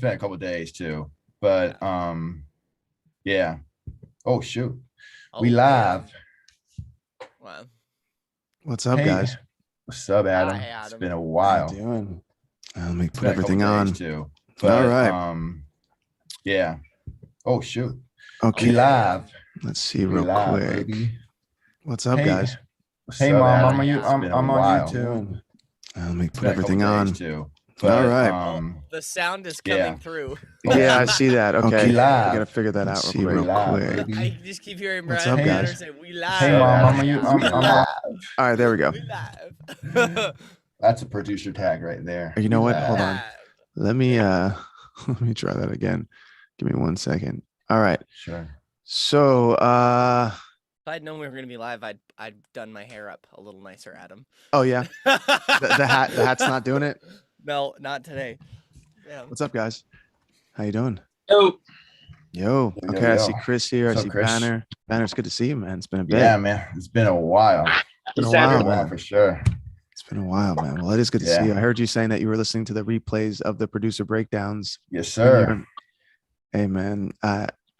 spent a couple of days too, but yeah. Oh shoot, we live. Wow. What's up, Hey, guys? what's up, Adam? Hi, Adam. It's been a How you while. doing? Let me It's put been a couple everything on. days too, but All right. yeah. Oh shoot, Okay. we live. Let's see We real live, quick. baby. What's up, Hey, guys? what's Hey, up, Mom, Adam? I'm on you. It's been a I'm on while. YouTube. Let me It's put been a couple everything days on. too, All but right. The sound is yeah. coming through. Yeah, I see that. Okay. We live. I gotta figure that Let's out see real real quick. quick. I just keep hearing What's Brian up, Banner guys? say, "We live." Hey, Mom, I'm on you. We live. All right, there we go. We live. That's a producer tag right there. You know We what? live. Hold on. Let me let me try that again. Give me 1 second. All right. Sure. So If I'd known we were gonna be live, I'd done my hair up a little nicer, Adam. oh yeah. The hat's not doing it. No, not today. Yeah. What's up, guys? How you doing? Yo. Yo. Yo, Okay, I yo. see Chris here. What's I up, see Chris? Banner. Banner, it's good to see you, man. It's been a bit. Yeah, man. It's been a while. It's been a It's while, everywhere. man. For sure. It's been a while, man. Well, it is good to see Yeah. you. I heard you saying that you were listening to the replays of the producer breakdowns. Yes, when you sir. were- Hey, man.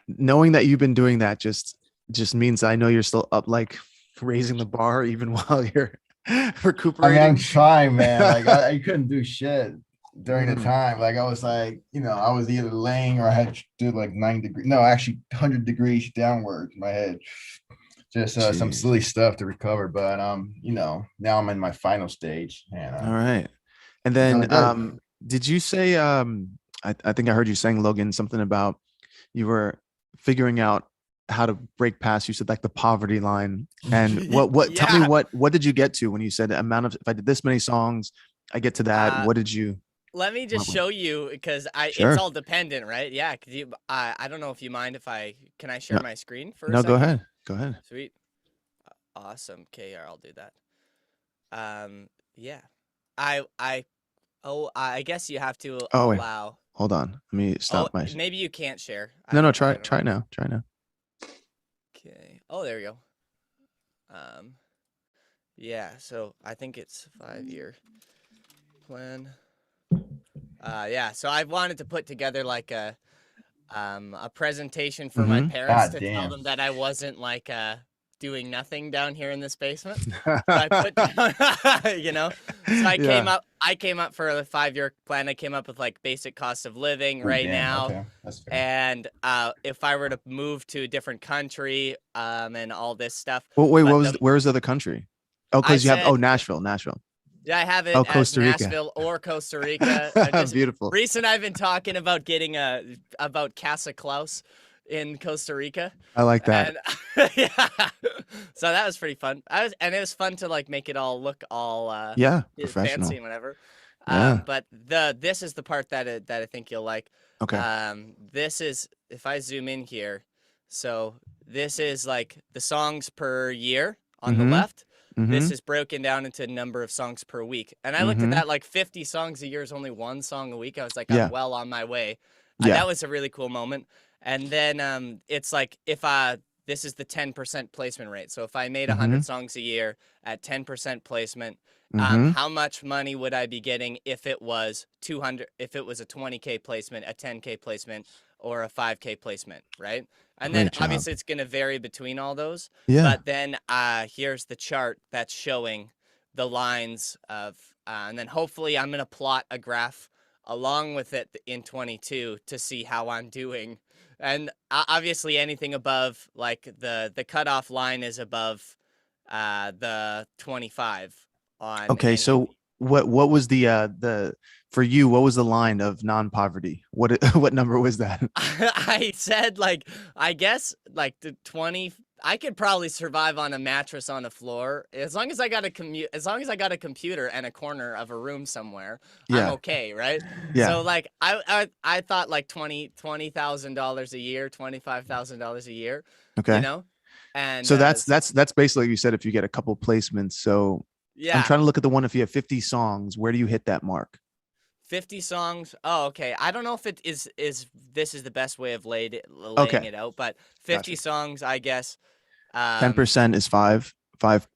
Knowing that you've been doing that just means I know you're still up, like raising the bar even while you're I recuperating. mean, I'm trying, man. Like I couldn't do shit during the Mm. time. Like I was like, I was either laying or I had to do like 90 degrees. No, actually 100 degrees downward in my head. Just some Jeez. silly stuff to recover. But now I'm in my final stage. And All right. And feeling then good. did you say I think I heard you saying, Logan, something about you were figuring out how to break past, you said like the poverty line. And tell me Yeah. what did you get to when you said the amount of, if I did this many songs, I get to that. What did you? Let me just show you because Sure. it's all dependent, right? Yeah, because I don't know if you mind if can I share No. my screen for a No, second? go ahead. Go ahead. Sweet. Awesome. Okay, here, I'll do that. Yeah. I guess you have to Oh, wait. allow. Hold on. Let me stop my. Maybe you can't share. No, try it now. Try now. Okay. Oh, there we go. Yeah, so I think it's 5-year plan. Yeah, so I wanted to put together like a presentation for my parents to tell them that I wasn't like doing nothing down here in this basement. So I put down, So I came up for a 5-year plan. I came up with like basic cost of living now. Okay. That's fair. And if I were to move to a different country, and all this stuff. Well, wait, where was the other country? Oh, because you have Nashville. Yeah, I have it Costa Rica. Nashville or Costa Rica. Beautiful. Recent, I've been talking about getting about Casa Claus in Costa Rica. I like that. And, yeah. So that was pretty fun. And it was fun to like make it all look all professional, fancy and whatever. Yeah. But this is the part that I think you'll like. Okay. This is, if I zoom in here, so this is like the songs per year on the left. This is broken down into number of songs per week. And I looked at that, like 50 songs a year is only one song a week. I was like, I'm well on my way. That was a really cool moment. And then it's like, if this is the 10% placement rate. So if I made 100 songs a year at 10% placement, how much money would I be getting if it was 200, if it was a 20K placement, a 10K placement, or a 5K placement, right? And then obviously it's going to vary between all those. Yeah. But then here's the chart that's showing the lines of, and then hopefully I'm going to plot a graph along with it in 22 to see how I'm doing. And obviously anything above, like the cutoff line is above the 25 on. Okay, so what was the for you, what was the line of non-poverty? What number was that? I said, like, I guess like the 20. I could probably survive on a mattress on the floor as long as I got a computer and a corner of a room somewhere. I'm okay, right? Yeah. So like I thought like $20,000 a year, $25,000 a year. Okay. And so that's basically, you said if you get a couple placements. So yeah, I'm trying to look at the one, if you have 50 songs, where do you hit that mark? 50 songs. Oh, okay. I don't know if it is this is the best way of laying it out, but 50 songs, I guess. 10% is five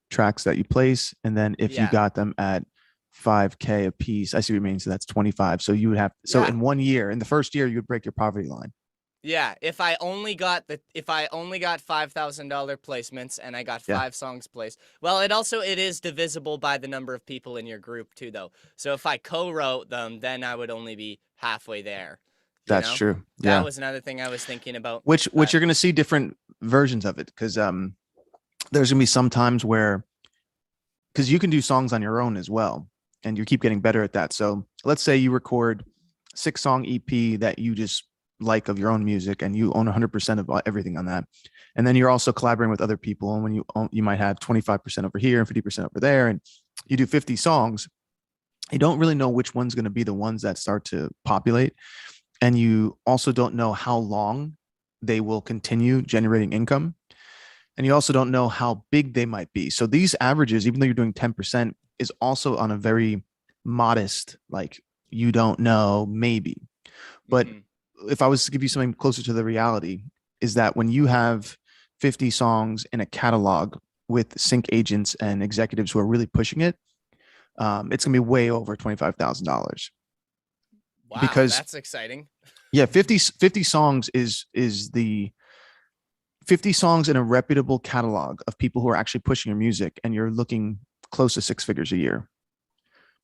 tracks that you place, and then if you got them at 5K a piece. I see what you mean. So that's 25. So you would have, so in 1 year, in the first year, you would break your poverty line. Yeah, if I only got $5,000 placements and I got 5 songs placed. Well, it is divisible by the number of people in your group too, though. So if I co-wrote them, then I would only be halfway there. That's true. That was another thing I was thinking about. Which you're going to see different versions of it, because there's going to be some times where, because you can do songs on your own as well, and you keep getting better at that. So let's say you record 6-song EP that you just like of your own music, and you own 100% of everything on that. And then you're also collaborating with other people. And when you might have 25% over here and 50% over there, and you do 50 songs, you don't really know which one's going to be the ones that start to populate. And you also don't know how long they will continue generating income. And you also don't know how big they might be. So these averages, even though you're doing 10%, is also on a very modest, like, you don't know, maybe. But if I was to give you something closer to the reality, is that when you have 50 songs in a catalog with sync agents and executives who are really pushing it, it's going to be way over $25,000. Wow, because that's exciting. Yeah, 50 songs is the 50 songs in a reputable catalog of people who are actually pushing your music, and you're looking close to 6 figures a year.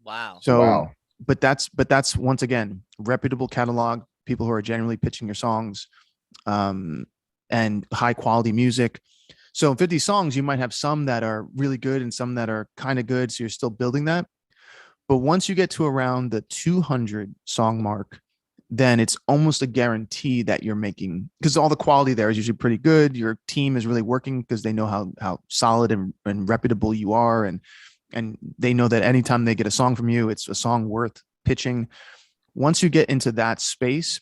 Wow. So, but that's once again, reputable catalog, people who are genuinely pitching your songs, and high quality music. So in 50 songs, you might have some that are really good and some that are kind of good. So you're still building that. But once you get to around the 200 song mark, then it's almost a guarantee that you're making, because all the quality there is usually pretty good. Your team is really working because they know how solid and reputable you are. And they know that anytime they get a song from you, it's a song worth pitching. Once you get into that space,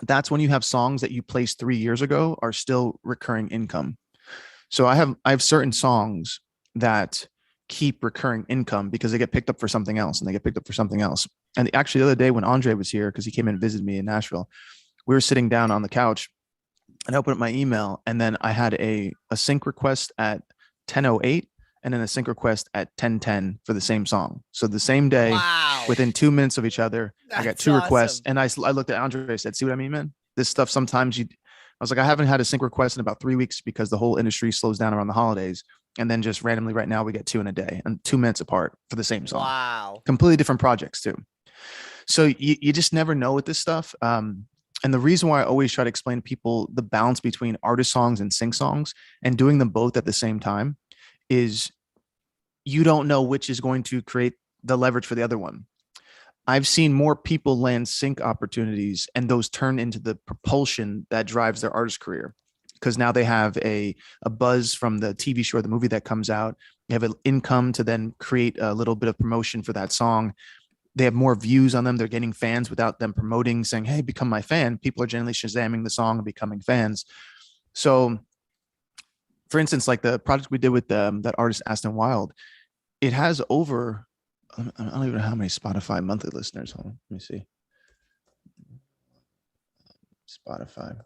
that's when you have songs that you placed 3 years ago are still recurring income. So I have certain songs that keep recurring income because they get picked up for something else, and they get picked up for something else. And actually the other day when Andre was here, because he came and visited me in Nashville, we were sitting down on the couch and I opened up my email, and then I had a sync request at 10:08 and then a sync request at 10:10 for the same song. So the same day, within 2 minutes of each other, I got 2 requests. And I looked at Andre and said, see what I mean, man? This stuff sometimes I was like, I haven't had a sync request in about 3 weeks because the whole industry slows down around the holidays. And then just randomly right now we get 2 in a day and 2 minutes apart for the same song. Wow. Completely different projects too. So you just never know with this stuff. And the reason why I always try to explain to people the balance between artist songs and sync songs and doing them both at the same time is you don't know which is going to create the leverage for the other one. I've seen more people land sync opportunities and those turn into the propulsion that drives their artist career, because now they have a buzz from the TV show or the movie that comes out. They have an income to then create a little bit of promotion for that song. They have more views on them. They're getting fans without them promoting, saying, hey, become my fan. People are generally Shazamming the song and becoming fans. So for instance, like the project we did with that artist, Aston Wild, it has over, I don't even know how many Spotify monthly listeners. Hold on, let me see. Spotify.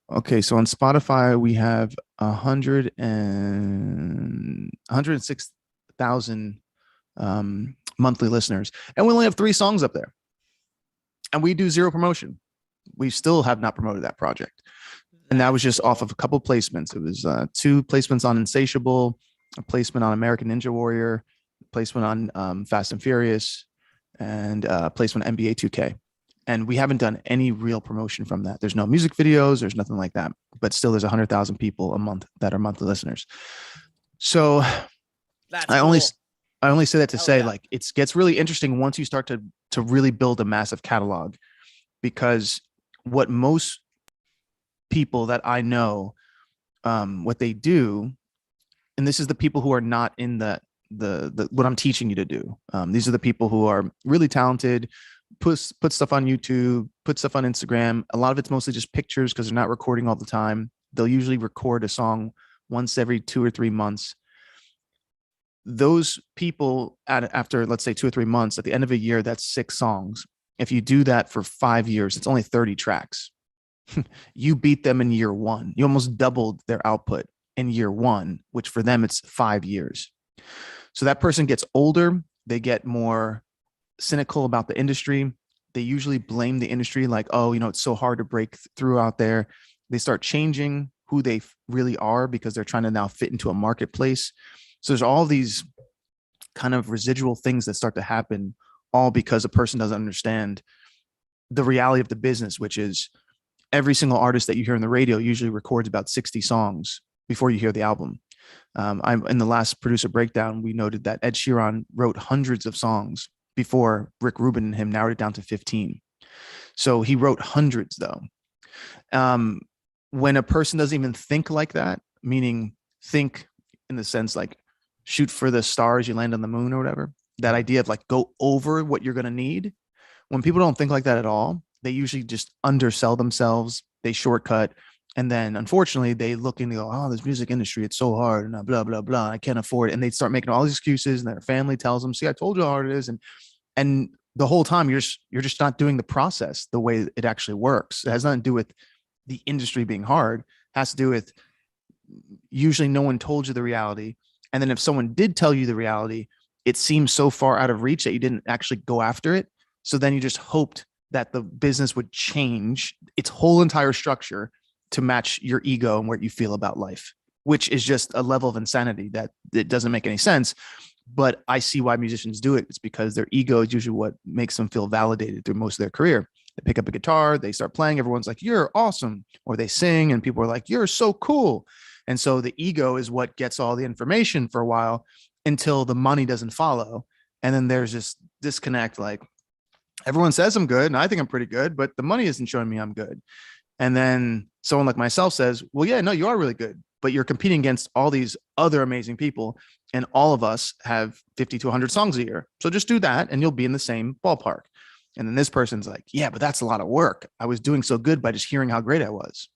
Okay, so on Spotify, we have 106,000 monthly listeners, and we only have 3 songs up there, and we do 0 promotion. We still have not promoted that project. And that was just off of a couple placements. It was 2 placements on Insatiable, a placement on American Ninja Warrior, placement on Fast and Furious, and placement on NBA 2K. And we haven't done any real promotion from that. There's no music videos. There's nothing like that. But still, there's 100,000 people a month that are monthly listeners. So I only say that to say, like, it gets really interesting once you start to really build a massive catalog, because what most people that I know, what they do, and this is the people who are not in the what I'm teaching you to do. These are the people who are really talented, put stuff on YouTube, put stuff on Instagram. A lot of it's mostly just pictures because they're not recording all the time. They'll usually record a song once every 2 or 3 months. Those people after, let's say 2 or 3 months, at the end of a year, that's 6 songs. If you do that for 5 years, it's only 30 tracks. You beat them in year 1. You almost doubled their output in year 1, which for them, it's 5 years. So that person gets older, they get more cynical about the industry. They usually blame the industry, like, oh, it's so hard to break through out there. They start changing who they really are because they're trying to now fit into a marketplace. So there's all these kind of residual things that start to happen, all because a person doesn't understand the reality of the business, which is every single artist that you hear on the radio usually records about 60 songs before you hear the album. I'm in the last producer breakdown, we noted that Ed Sheeran wrote hundreds of songs before Rick Rubin and him narrowed it down to 15. So he wrote hundreds though. When a person doesn't even think like that, meaning think in the sense like shoot for the stars, you land on the moon or whatever, that idea of like go over what you're going to need. When people don't think like that at all, they usually just undersell themselves, they shortcut. And then unfortunately they look and they go, oh, this music industry, it's so hard and blah, blah, blah. I can't afford it. And they start making all these excuses and their family tells them, see, I told you how hard it is. And the whole time you're just not doing the process the way it actually works. It has nothing to do with the industry being hard. It has to do with usually no one told you the reality. And then if someone did tell you the reality, it seems so far out of reach that you didn't actually go after it. So then you just hoped that the business would change its whole entire structure to match your ego and what you feel about life, which is just a level of insanity that it doesn't make any sense. But I see why musicians do it. It's because their ego is usually what makes them feel validated through most of their career. They pick up a guitar, they start playing, everyone's like, you're awesome. Or they sing and people are like, you're so cool. And so the ego is what gets all the information for a while until the money doesn't follow. And then there's this disconnect, like everyone says I'm good and I think I'm pretty good, but the money isn't showing me I'm good. And then someone like myself says, well, yeah, no, you are really good, but you're competing against all these other amazing people. And all of us have 50 to 100 songs a year. So just do that and you'll be in the same ballpark. And then this person's like, yeah, but that's a lot of work. I was doing so good by just hearing how great I was.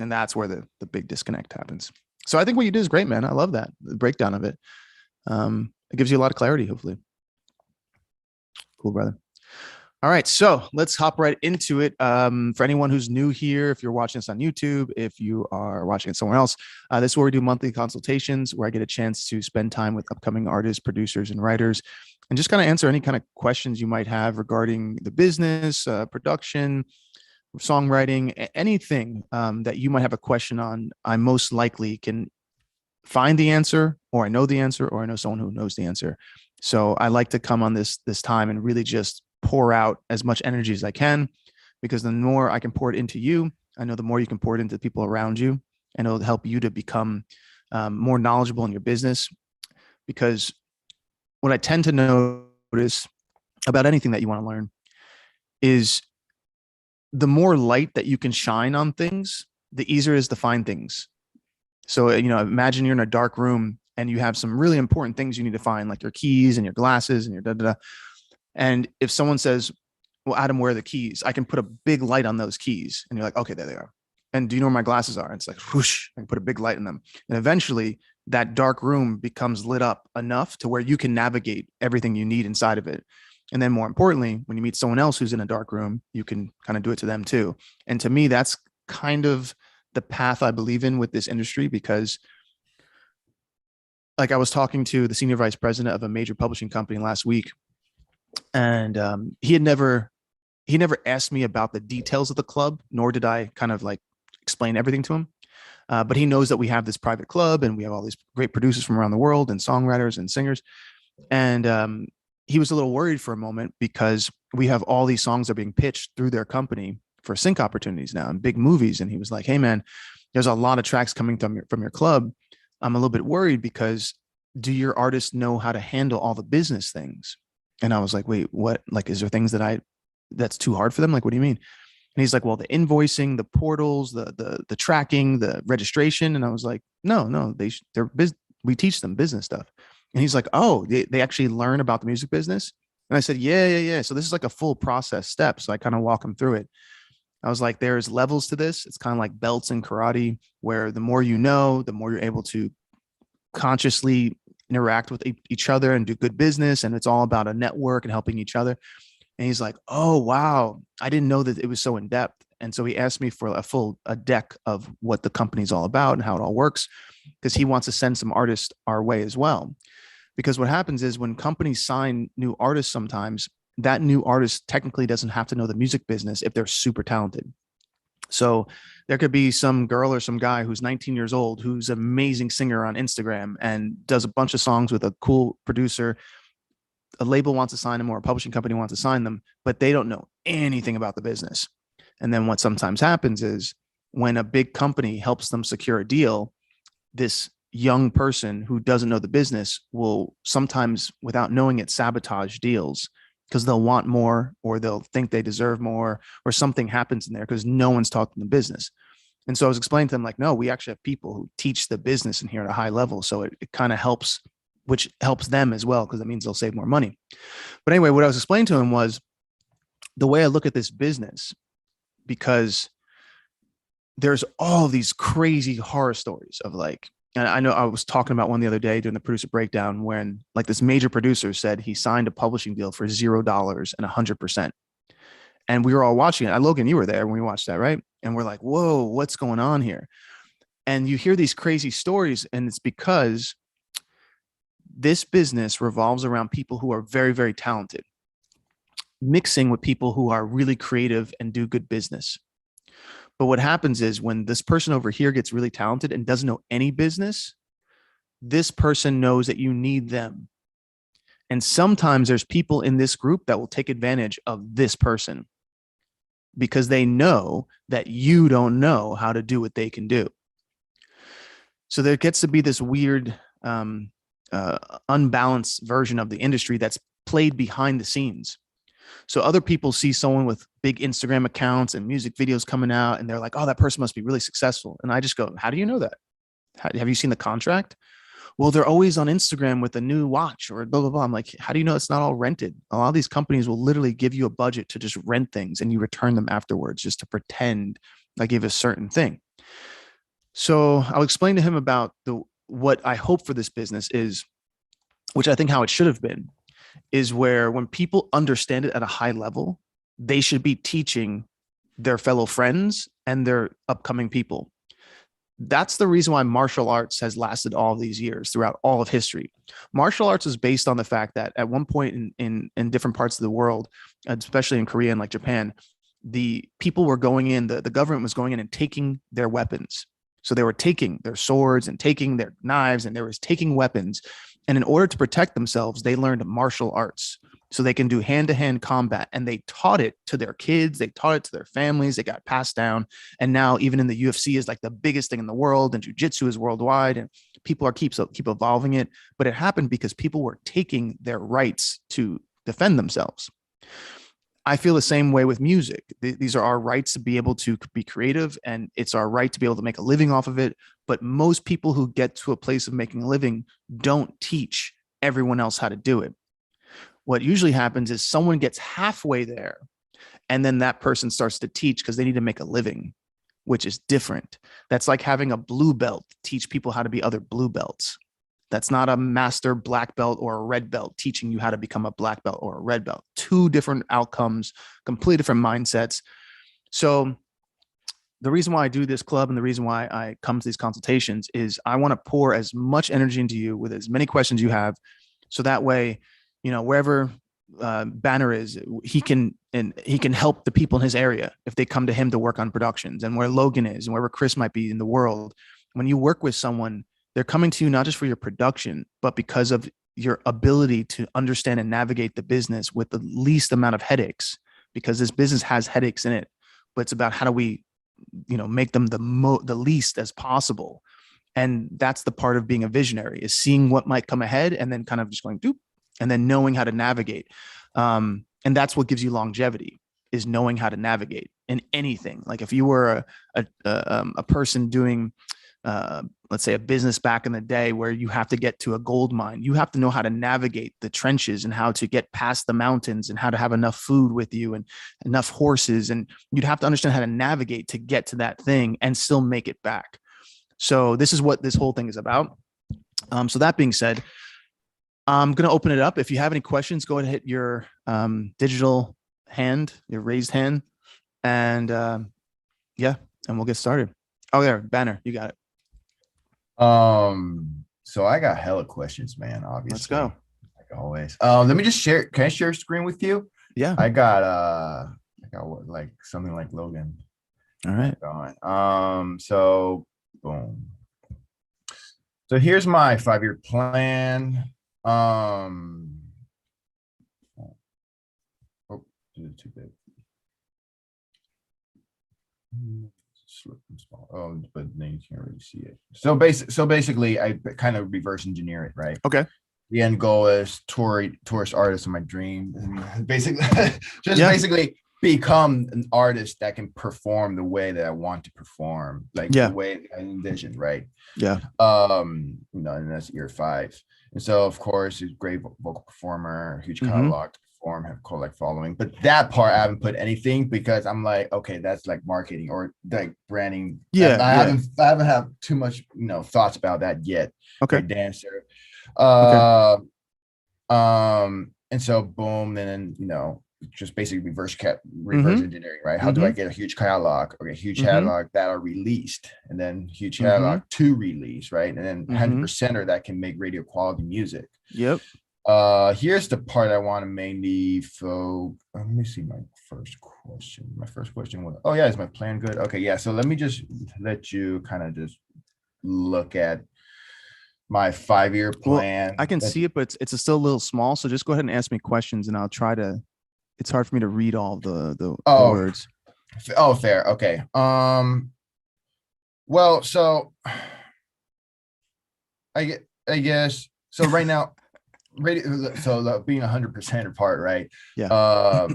And that's where the big disconnect happens. So I think what you did is great, man. I love that, the breakdown of it. It gives you a lot of clarity, hopefully. Cool, brother. All right, so let's hop right into it. For anyone who's new here, if you're watching this on YouTube, if you are watching it somewhere else, this is where we do monthly consultations where I get a chance to spend time with upcoming artists, producers, and writers, and just kind of answer any kind of questions you might have regarding the business, production, songwriting, anything that you might have a question on. I most likely can find the answer, or I know the answer, or I know someone who knows the answer. So I like to come on this time and really just pour out as much energy as I can, because the more I can pour it into you, I know the more you can pour it into the people around you, and it'll help you to become more knowledgeable in your business. Because what I tend to notice about anything that you want to learn is the more light that you can shine on things, the easier it is to find things. So, imagine you're in a dark room and you have some really important things you need to find, like your keys and your glasses and your da-da-da. And if someone says, well, Adam, where are the keys? I can put a big light on those keys. And you're like, okay, there they are. And do you know where my glasses are? And it's like, whoosh, I can put a big light in them. And eventually that dark room becomes lit up enough to where you can navigate everything you need inside of it. And then more importantly, when you meet someone else who's in a dark room, you can kind of do it to them too. And to me, that's kind of the path I believe in with this industry, because like I was talking to the senior vice president of a major publishing company last week, and he never asked me about the details of the club, nor did I kind of like explain everything to him. But he knows that we have this private club and we have all these great producers from around the world and songwriters and singers. And he was a little worried for a moment because we have all these songs that are being pitched through their company for sync opportunities now and big movies. And he was like, hey man, there's a lot of tracks coming from your club. I'm a little bit worried because do your artists know how to handle all the business things? And I was like, wait, what? Like, is there things that's too hard for them? Like, what do you mean? And he's like, well, the invoicing, the portals, the tracking, the registration. And I was like, no, we teach them business stuff. And he's like, oh, they actually learn about the music business. And I said, yeah. So this is like a full process step. So I kind of walk them through it. I was like, there's levels to this. It's kind of like belts in karate, where the more you know, the more you're able to consciously interact with each other and do good business. And it's all about a network and helping each other. And he's like, oh, wow, I didn't know that it was so in depth. And so he asked me for a deck of what the company's all about and how it all works, because he wants to send some artists our way as well. Because what happens is when companies sign new artists, sometimes that new artist technically doesn't have to know the music business if they're super talented. So there could be some girl or some guy who's 19 years old, who's an amazing singer on Instagram and does a bunch of songs with a cool producer. A label wants to sign them or a publishing company wants to sign them, but they don't know anything about the business. And then what sometimes happens is when a big company helps them secure a deal, this young person who doesn't know the business will sometimes, without knowing it, sabotage deals because they'll want more, or they'll think they deserve more, or something happens in there because no one's taught them the business. And so I was explaining to them, like, no, we actually have people who teach the business in here at a high level. So it kind of helps, which helps them as well, because it means they'll save more money. But anyway, what I was explaining to him was the way I look at this business, because there's all these crazy horror stories of like, and I know I was talking about one the other day during the producer breakdown when like this major producer said he signed a publishing deal for $0 and 100%. And we were all watching it. Logan, you were there when we watched that, right? And we're like, whoa, what's going on here? And you hear these crazy stories, and it's because this business revolves around people who are very, very talented, mixing with people who are really creative and do good business. But what happens is when this person over here gets really talented and doesn't know any business, this person knows that you need them. And sometimes there's people in this group that will take advantage of this person because they know that you don't know how to do what they can do. So there gets to be this weird, unbalanced version of the industry that's played behind the scenes. So other people see someone with big Instagram accounts and music videos coming out, and they're like, oh, that person must be really successful. And I just go, how do you know that? Have you seen the contract? Well, they're always on Instagram with a new watch or blah, blah, blah. I'm like, how do you know it's not all rented? A lot of these companies will literally give you a budget to just rent things and you return them afterwards just to pretend like you have a certain thing. So I'll explain to him about what I hope for this business is, which I think how it should have been, is where when people understand it at a high level, they should be teaching their fellow friends and their upcoming people. That's the reason why martial arts has lasted all these years throughout all of history. Martial arts is based on the fact that at one point in different parts of the world, especially in Korea and like Japan, the people were going in, the government was going in and taking their weapons. So they were taking their swords and taking their knives, and they were taking weapons. And in order to protect themselves, they learned martial arts so they can do hand-to-hand combat. And they taught it to their kids. They taught it to their families. They got passed down. And now even in the UFC is like the biggest thing in the world, and jiu-jitsu is worldwide, and people keep evolving it. But it happened because people were taking their rights to defend themselves. I feel the same way with music. These are our rights to be able to be creative, and it's our right to be able to make a living off of it. But most people who get to a place of making a living don't teach everyone else how to do it. What usually happens is someone gets halfway there, and then that person starts to teach because they need to make a living, which is different. That's like having a blue belt teach people how to be other blue belts. That's not a master black belt or a red belt teaching you how to become a black belt or a red belt. Two different outcomes, completely different mindsets. So the reason why I do this club and the reason why I come to these consultations is I want to pour as much energy into you with as many questions you have. So that way, you know, wherever Banner is, he can help the people in his area if they come to him to work on productions, and where Logan is and wherever Chris might be in the world. When you work with someone, they're coming to you not just for your production, but because of your ability to understand and navigate the business with the least amount of headaches, because this business has headaches in it, but it's about how do we, you know, make them the least as possible. And that's the part of being a visionary, is seeing what might come ahead and then kind of just going doop, and then knowing how to navigate. And that's what gives you longevity, is knowing how to navigate in anything. Like if you were a person doing, let's say, a business back in the day where you have to get to a gold mine, you have to know how to navigate the trenches and how to get past the mountains and how to have enough food with you and enough horses. And you'd have to understand how to navigate to get to that thing and still make it back. So this is what this whole thing is about. So that being said, I'm going to open it up. If you have any questions, go ahead and hit your digital hand, your raised hand. And Yeah, and we'll get started. Oh, there, banner, you got it. So I got hella questions, man. Obviously, Let's go. like always. Let me just share. Can I share screen with you? Yeah. I got what, like something like Logan. All right. Going. So boom. So here's my 5-year plan. Oh, too big. Oh, but then you can't really see it. So basically, I kind of reverse engineer it, right? Okay. The end goal is tourist artist of my dream. And basically, basically become an artist that can perform the way that I want to perform, like the way I envision, right? Yeah. And that's year 5. And so, of course, he's a great vocal performer, huge catalog to perform, have collect following. But that part, I haven't put anything because I'm like, okay, that's like marketing or like branding. Yeah. I haven't had too much, thoughts about that yet. Okay. Great dancer. Okay. And so boom, and then just basically reverse engineering, right? How do I get a huge catalog? Okay, huge catalog that are released, and then huge catalog to release, right? And then 100%er that can make radio quality music. Yep. Here's the part I want to mainly let me see my first question. My first question was, oh yeah, is my plan good? Okay, yeah. So let me just let you kind of just look at my 5-year plan. Well, I can see it, but it's still a little small. So just go ahead and ask me questions, and I'll try to. It's hard for me to read all the words. Oh, fair. Okay. Well, so I guess so. Right now, so being 100% apart, right? Yeah.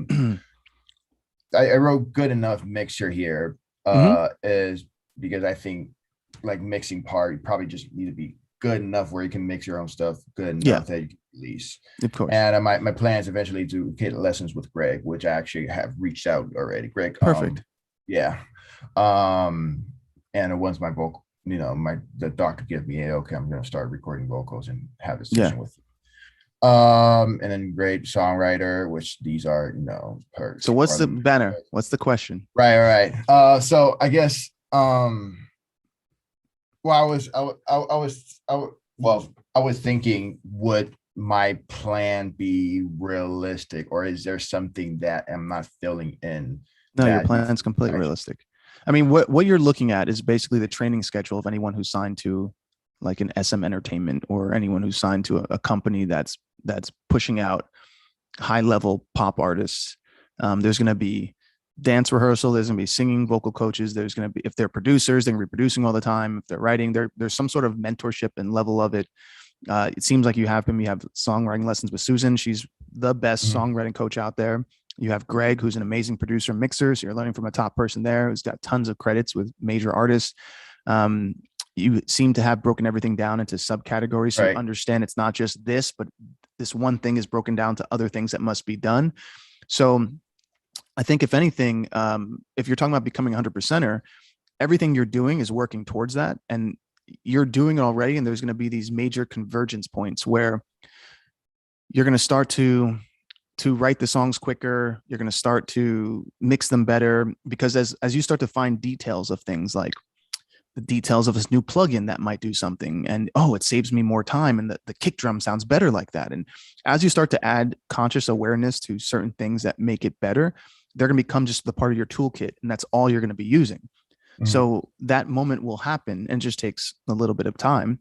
I wrote good enough mixture here. Is because I think like mixing part, you probably just need to be good enough where you can mix your own stuff good enough that you can release. Of course. And my plan is eventually to get lessons with Greg, which I actually have reached out already. Greg, perfect. Yeah. And once my vocal, the doctor gives me okay, I'm gonna start recording vocals and have a session with you. And then great songwriter, which these are, perks. So what's the banner? What's the question? Right. So I guess well, I was thinking, would my plan be realistic, or is there something that I'm not filling in? No, your plan's completely realistic. I mean, what you're looking at is basically the training schedule of anyone who's signed to like an SM Entertainment or anyone who's signed to a company that's pushing out high level pop artists. There's going to be dance rehearsal, there's going to be singing vocal coaches, there's going to be, if they're producers, they're going to be producing all the time. If they're writing, there's some sort of mentorship and level of it. It seems like you have songwriting lessons with Susan. She's the best songwriting coach out there. You have Greg, who's an amazing producer and mixer, so you're learning from a top person there who's got tons of credits with major artists. You seem to have broken everything down into subcategories, so you understand it's not just this, but this one thing is broken down to other things that must be done. So I think if anything, if you're talking about becoming 100%er, everything you're doing is working towards that, and you're doing it already. And there's going to be these major convergence points where you're going to start to write the songs quicker. You're going to start to mix them better, because as you start to find details of things, like the details of this new plugin that might do something, and it saves me more time, and the kick drum sounds better like that. And as you start to add conscious awareness to certain things that make it better, they're going to become just the part of your toolkit, and that's all you're going to be using. So that moment will happen, and just takes a little bit of time.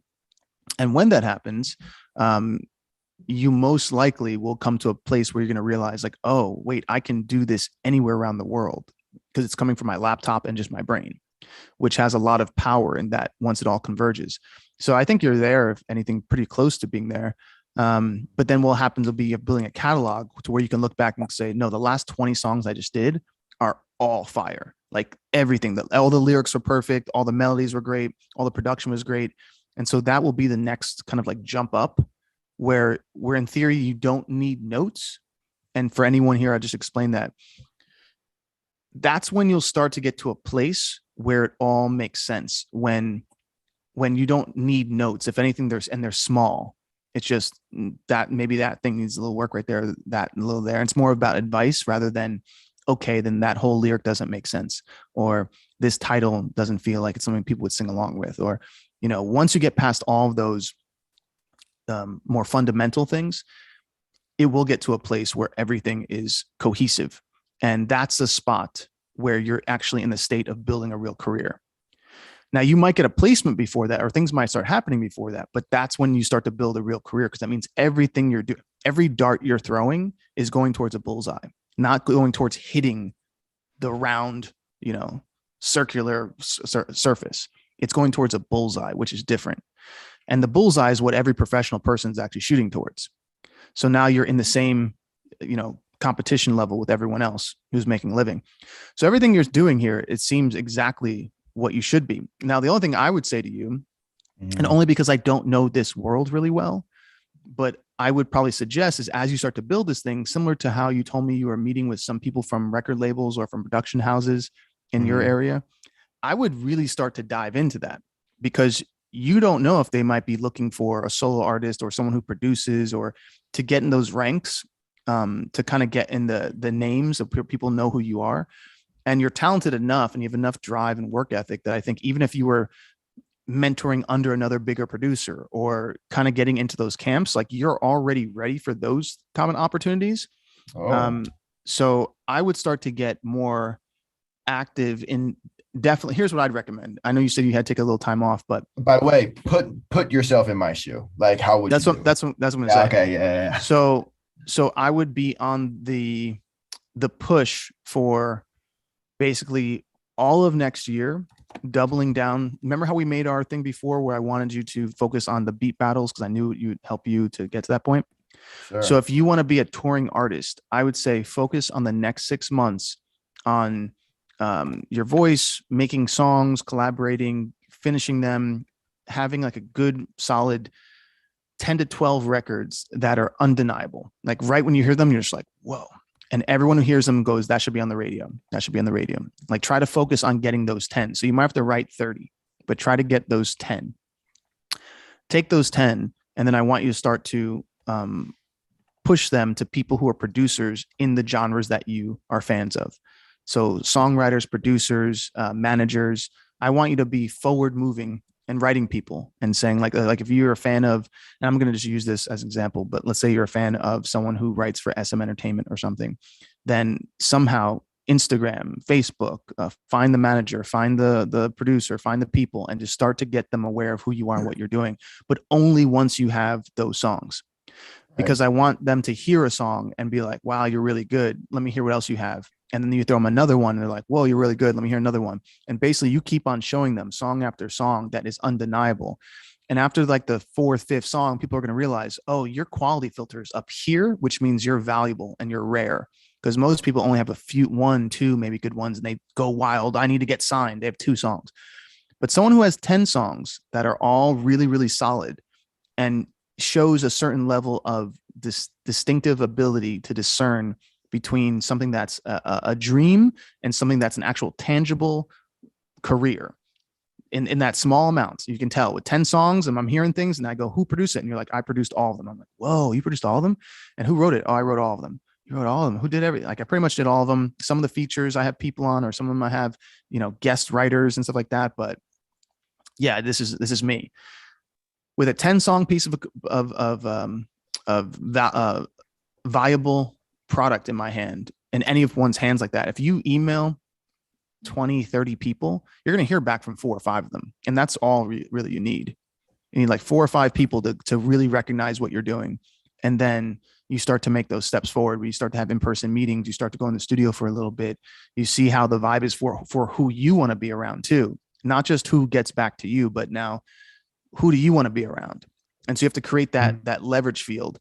And when that happens, you most likely will come to a place where you're going to realize, like, oh, wait, I can do this anywhere around the world, because it's coming from my laptop and just my brain, which has a lot of power in that once it all converges. So I think you're there, if anything, pretty close to being there. But then what happens will be you're building a catalog to where you can look back and say, no, the last 20 songs I just did are all fire. Like everything, all the lyrics were perfect. All the melodies were great. All the production was great. And so that will be the next kind of like jump up where in theory, you don't need notes. And for anyone here, I just explained that. That's when you'll start to get to a place where it all makes sense. When you don't need notes, if anything, they're small. It's just that maybe that thing needs a little work right there, that a little there. And it's more about advice rather than, okay, then that whole lyric doesn't make sense, or this title doesn't feel like it's something people would sing along with, or, once you get past all of those more fundamental things, it will get to a place where everything is cohesive. And that's the spot where you're actually in the state of building a real career. Now, you might get a placement before that, or things might start happening before that, but that's when you start to build a real career, because that means everything you're doing, every dart you're throwing is going towards a bullseye, not going towards hitting the round, circular surface. It's going towards a bullseye, which is different. And the bullseye is what every professional person is actually shooting towards. So now you're in the same, competition level with everyone else who's making a living. So everything you're doing here, it seems exactly what you should be. Now, the only thing I would say to you, and only because I don't know this world really well, but I would probably suggest, is as you start to build this thing, similar to how you told me you were meeting with some people from record labels or from production houses in your area, I would really start to dive into that, because you don't know if they might be looking for a solo artist or someone who produces, or to get in those ranks, to kind of get in the names of people know who you are. And you're talented enough and you have enough drive and work ethic that I think even if you were mentoring under another bigger producer or kind of getting into those camps, like, you're already ready for those common opportunities. So I would start to get more active in, definitely. Here's what I'd recommend. I know you said you had to take a little time off, but by the way, put yourself in my shoe. Like, how would that's you what that's what I'm gonna say. Okay, yeah. So I would be on the push for basically all of next year, doubling down. Remember how we made our thing before where I wanted you to focus on the beat battles because I knew it would help you to get to that point? Sure. So if you want to be a touring artist, I would say focus on the next 6 months on your voice, making songs, collaborating, finishing them, having like a good solid 10 to 12 records that are undeniable. Like, right when you hear them, you're just like, whoa. And everyone who hears them goes, that should be on the radio. That should be on the radio. Like, try to focus on getting those 10. So you might have to write 30, but try to get those 10. Take those 10. And then I want you to start to push them to people who are producers in the genres that you are fans of. So songwriters, producers, managers, I want you to be forward moving and writing people and saying like if you're a fan of, and I'm going to just use this as an example, but let's say you're a fan of someone who writes for SM Entertainment or something, then somehow Instagram, Facebook, find the manager, find the producer, find the people, and just start to get them aware of who you are and what you're doing, but only once you have those songs. Because I want them to hear a song and be like, wow, you're really good. Let me hear what else you have. And then you throw them another one and they're like, whoa, you're really good. Let me hear another one. And basically you keep on showing them song after song that is undeniable. And after like the 4th, 5th song, people are going to realize, oh, your quality filter is up here, which means you're valuable and you're rare. Because most people only have a few, 1, 2, maybe good ones, and they go wild. I need to get signed. They have 2 songs. But someone who has 10 songs that are all really, really solid and shows a certain level of this distinctive ability to discern between something that's a dream and something that's an actual tangible career in that small amount. You can tell with 10 songs and I'm hearing things and I go, who produced it? And you're like, I produced all of them. I'm like, whoa, you produced all of them? And who wrote it? Oh, I wrote all of them. You wrote all of them. Who did everything? Like, I pretty much did all of them. Some of the features I have people on, or some of them I have, guest writers and stuff like that. But yeah, this is me with a 10-song piece of viable product in my hand, in any of one's hands like that. If you email 20, 30 people, you're going to hear back from 4 or 5 of them. And that's all really you need. You need like 4 or 5 people to really recognize what you're doing. And then you start to make those steps forward, where you start to have in-person meetings. You start to go in the studio for a little bit. You see how the vibe is for who you want to be around too. Not just who gets back to you, but now who do you want to be around? And so you have to create that leverage field.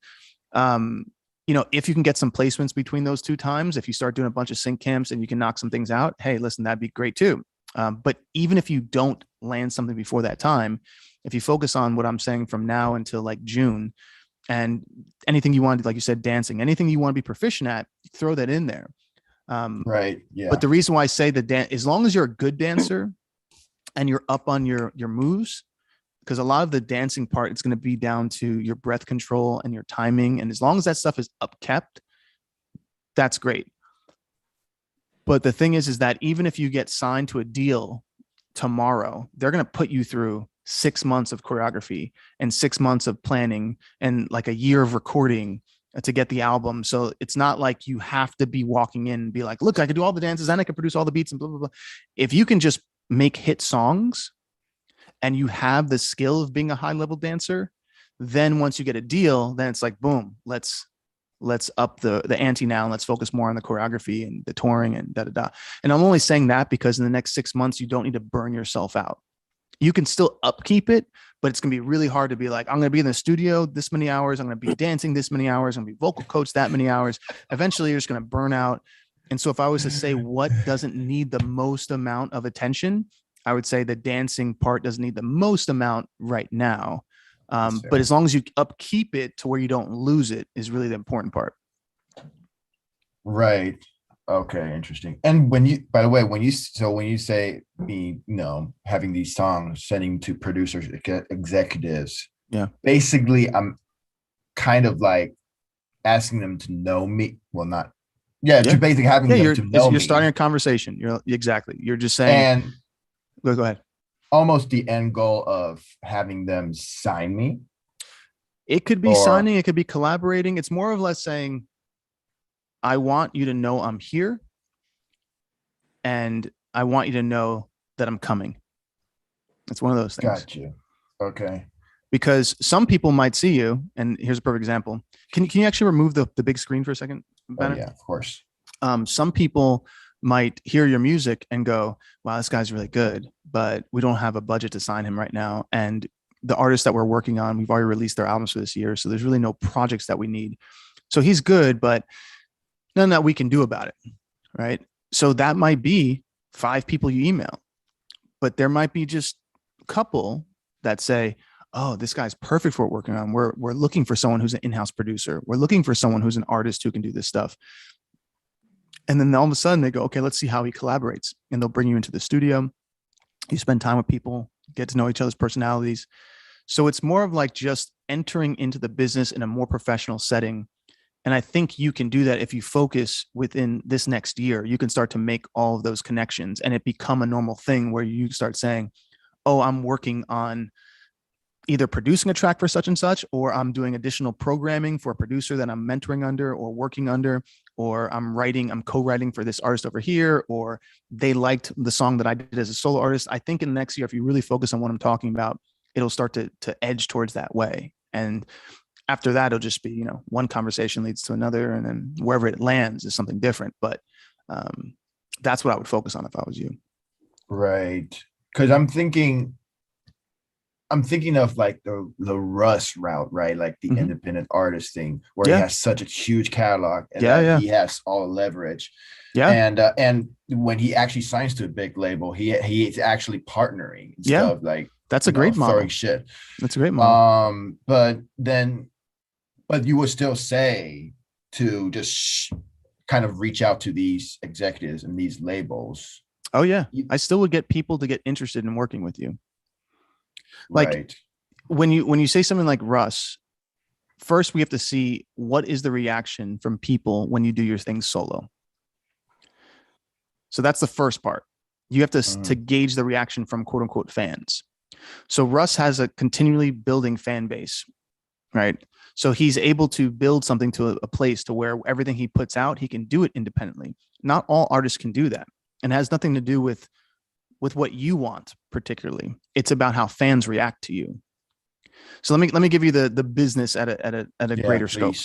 If you can get some placements between those 2 times, if you start doing a bunch of sync camps and you can knock some things out, hey, listen, that'd be great too. But even if you don't land something before that time, if you focus on what I'm saying from now until like June, and anything you want to, like you said, dancing, anything you want to be proficient at, throw that in there. Right. Yeah. But the reason why I say as long as you're a good dancer and you're up on your moves, because a lot of the dancing part, it's going to be down to your breath control and your timing. And as long as that stuff is upkept, that's great. But the thing is that even if you get signed to a deal tomorrow, they're going to put you through 6 months of choreography and 6 months of planning and like a year of recording to get the album. So it's not like you have to be walking in and be like, look, I can do all the dances and I can produce all the beats and blah, blah, blah. If you can just make hit songs and you have the skill of being a high level dancer, then once you get a deal, then it's like, boom, let's up the ante now and let's focus more on the choreography and the touring and da da da. And I'm only saying that because in the next 6 months, you don't need to burn yourself out. You can still upkeep it, but it's going to be really hard to be like, I'm going to be in the studio this many hours. I'm going to be dancing this many hours. I'm going to be vocal coach that many hours. Eventually you're just going to burn out. And so if I was to say what doesn't need the most amount of attention, I would say the dancing part doesn't need the most amount right now. But as long as you upkeep it to where you don't lose it is really the important part. Right. Okay. Interesting. And when you, by the way, when you say me, having these songs, sending to producers, executives, basically I'm kind of like asking them to know me. Well, not, to basically having them to know me. You're starting a conversation. You're just saying, and go ahead. Almost the end goal of having them sign me. It could be signing, it could be collaborating. It's more of less saying, I want you to know I'm here and I want you to know that I'm coming. It's one of those things. Got you. Okay. Because some people might see you, and here's a perfect example. Can you actually remove the big screen for a second, Banner? Oh, yeah, of course. Some people might hear your music and go, wow, this guy's really good, but we don't have a budget to sign him right now. And the artists that we're working on, we've already released their albums for this year. So there's really no projects that we need. So he's good, but none that we can do about it. Right. So that might be 5 people you email, but there might be just a couple that say, oh, this guy's perfect for what we're working on. We're looking for someone who's an in-house producer. We're looking for someone who's an artist who can do this stuff. And then all of a sudden they go, okay, let's see how he collaborates. And they'll bring you into the studio. You spend time with people, get to know each other's personalities. So it's more of like just entering into the business in a more professional setting. And I think you can do that if you focus within this next year. You can start to make all of those connections and it become a normal thing where you start saying, oh, I'm working on either producing a track for such and such, or I'm doing additional programming for a producer that I'm mentoring under or working under, or I'm co-writing for this artist over here, or they liked the song that I did as a solo artist. I think in the next year, if you really focus on what I'm talking about, it'll start to edge towards that way. And after that, it'll just be, one conversation leads to another, and then wherever it lands is something different. But that's what I would focus on if I was you. Right. Because I'm thinking of like the Russ route, right? Like the independent artist thing, where he has such a huge catalog and he has all the leverage. Yeah. And when he actually signs to a big label, he is actually partnering instead of like, that's a great model. Throwing shit. That's a great model. But you would still say to just kind of reach out to these executives and these labels. Oh yeah. I still would get people to get interested in working with you. Like when you say something like Russ, first we have to see what is the reaction from people when you do your thing solo. So that's the first part. You have to gauge the reaction from quote unquote fans. So Russ has a continually building fan base, right? So he's able to build something to a place to where everything he puts out, he can do it independently. Not all artists can do that, and it has nothing to do with what you want particularly. It's about how fans react to you. So let me give you the business at a greater scope.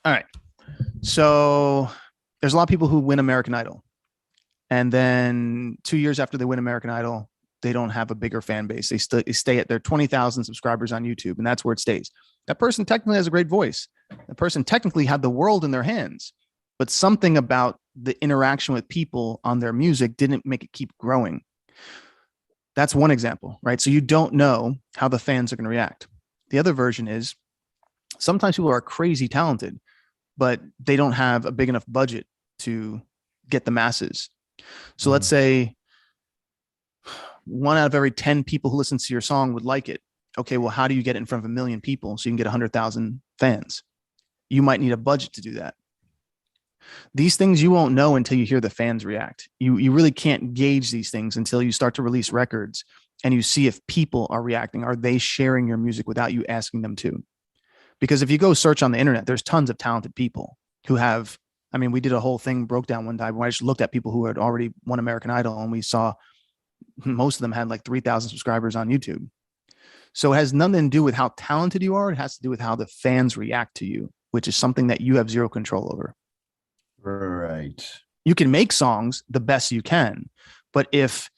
All right. So there's a lot of people who win American Idol, and then 2 years after they win American Idol, they don't have a bigger fan base. They stay at their 20,000 subscribers on YouTube, and that's where it stays. That person technically has a great voice. That person technically had the world in their hands, but something about the interaction with people on their music didn't make it keep growing. That's one example, right? So you don't know how the fans are going to react. The other version is sometimes people are crazy talented, but they don't have a big enough budget to get the masses. So let's say 1 out of every 10 people who listen to your song would like it. Okay, well, how do you get it in front of 1 million people so you can get 100,000 fans? You might need a budget to do that. These things you won't know until you hear the fans react. You really can't gauge these things until you start to release records and you see if people are reacting. Are they sharing your music without you asking them to? Because if you go search on the internet, there's tons of talented people who have, I mean, we did a whole thing broke down one time where I just looked at people who had already won American Idol, and we saw most of them had like 3,000 subscribers on YouTube. So it has nothing to do with how talented you are. It has to do with how the fans react to you, which is something that you have zero control over. Right. You can make songs the best you can, but if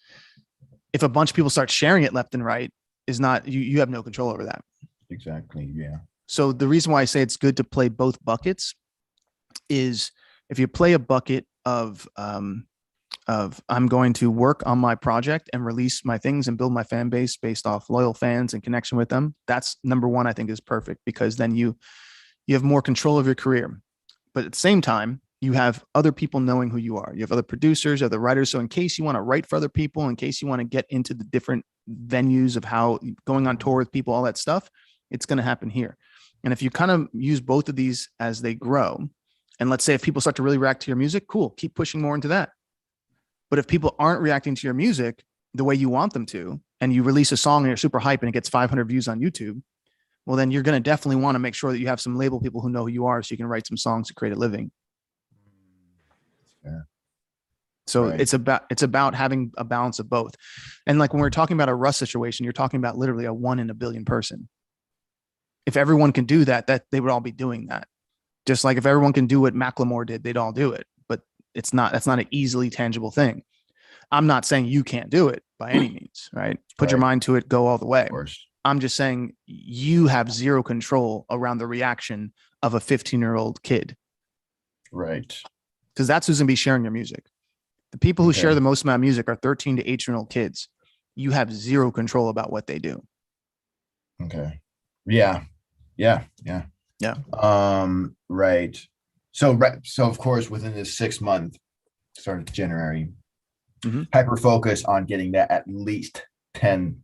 a bunch of people start sharing it left and right, is not, you have no control over that. Exactly. Yeah. So the reason why I say it's good to play both buckets is if you play a bucket of I'm going to work on my project and release my things and build my fan base based off loyal fans and connection with them. That's number one, I think is perfect, because then you have more control of your career. But at the same time, you have other people knowing who you are. You have other producers, other writers. So in case you want to write for other people, in case you want to get into the different venues of how going on tour with people, all that stuff, it's going to happen here. And if you kind of use both of these as they grow, and let's say if people start to really react to your music, cool, keep pushing more into that. But if people aren't reacting to your music the way you want them to, and you release a song and you're super hype and it gets 500 views on YouTube, well, then you're going to definitely want to make sure that you have some label people who know who you are so you can write some songs to create a living. Yeah. So Right. it's about having a balance of both. And like when we're talking about a Russ situation, you're talking about literally a 1 in a billion person. If everyone can do that, they would all be doing that. Just like if everyone can do what Macklemore did, they'd all do it. But that's not an easily tangible thing. I'm not saying you can't do it by any means, right? Put your mind to it, go all the way. Of course. I'm just saying you have zero control around the reaction of a 15-year-old kid. Right. Because that's who's going to be sharing your music. The people who share the most amount of music are 13 to 18-year-old kids. You have zero control about what they do. Okay. Yeah. Right. So of course, within this 6 month, started January, hyper focus on getting that at least 10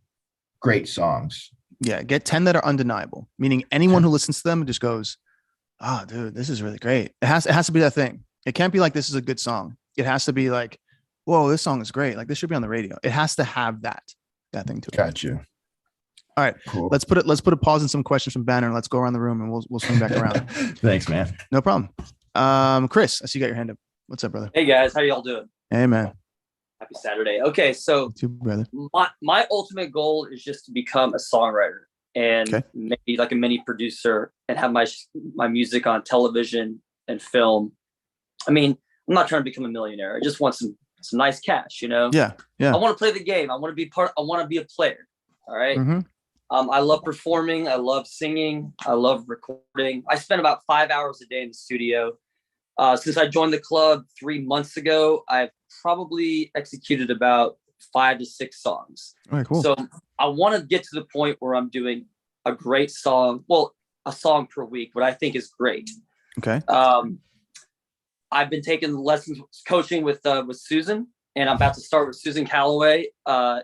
great songs. Yeah. Get 10 that are undeniable, meaning anyone who listens to them just goes, oh, dude, this is really great. It has to be that thing. It can't be like, this is a good song. It has to be like, whoa, this song is great. Like this should be on the radio. It has to have that thing to it. Got you. All right, cool. Let's put a pause in some questions from Banner and let's go around the room and we'll swing back around. Thanks, man. No problem. Chris, I see you got your hand up. What's up, brother? Hey guys, how y'all doing? Hey, man. Happy Saturday. Okay, so you too, brother. My ultimate goal is just to become a songwriter and maybe like a mini producer and have my music on television and film. I mean, I'm not trying to become a millionaire. I just want some nice cash, you know? Yeah. I want to play the game. I want to be a player. All right. I love performing. I love singing. I love recording. I spend about 5 hours a day in the studio. Since I joined the club 3 months ago, I've probably executed about 5 to 6 songs. All right, cool. So I want to get to the point where I'm doing a great song. Well, a song per week, what I think is great. Okay. I've been taking lessons coaching with Susan, and I'm about to start with Susan Calloway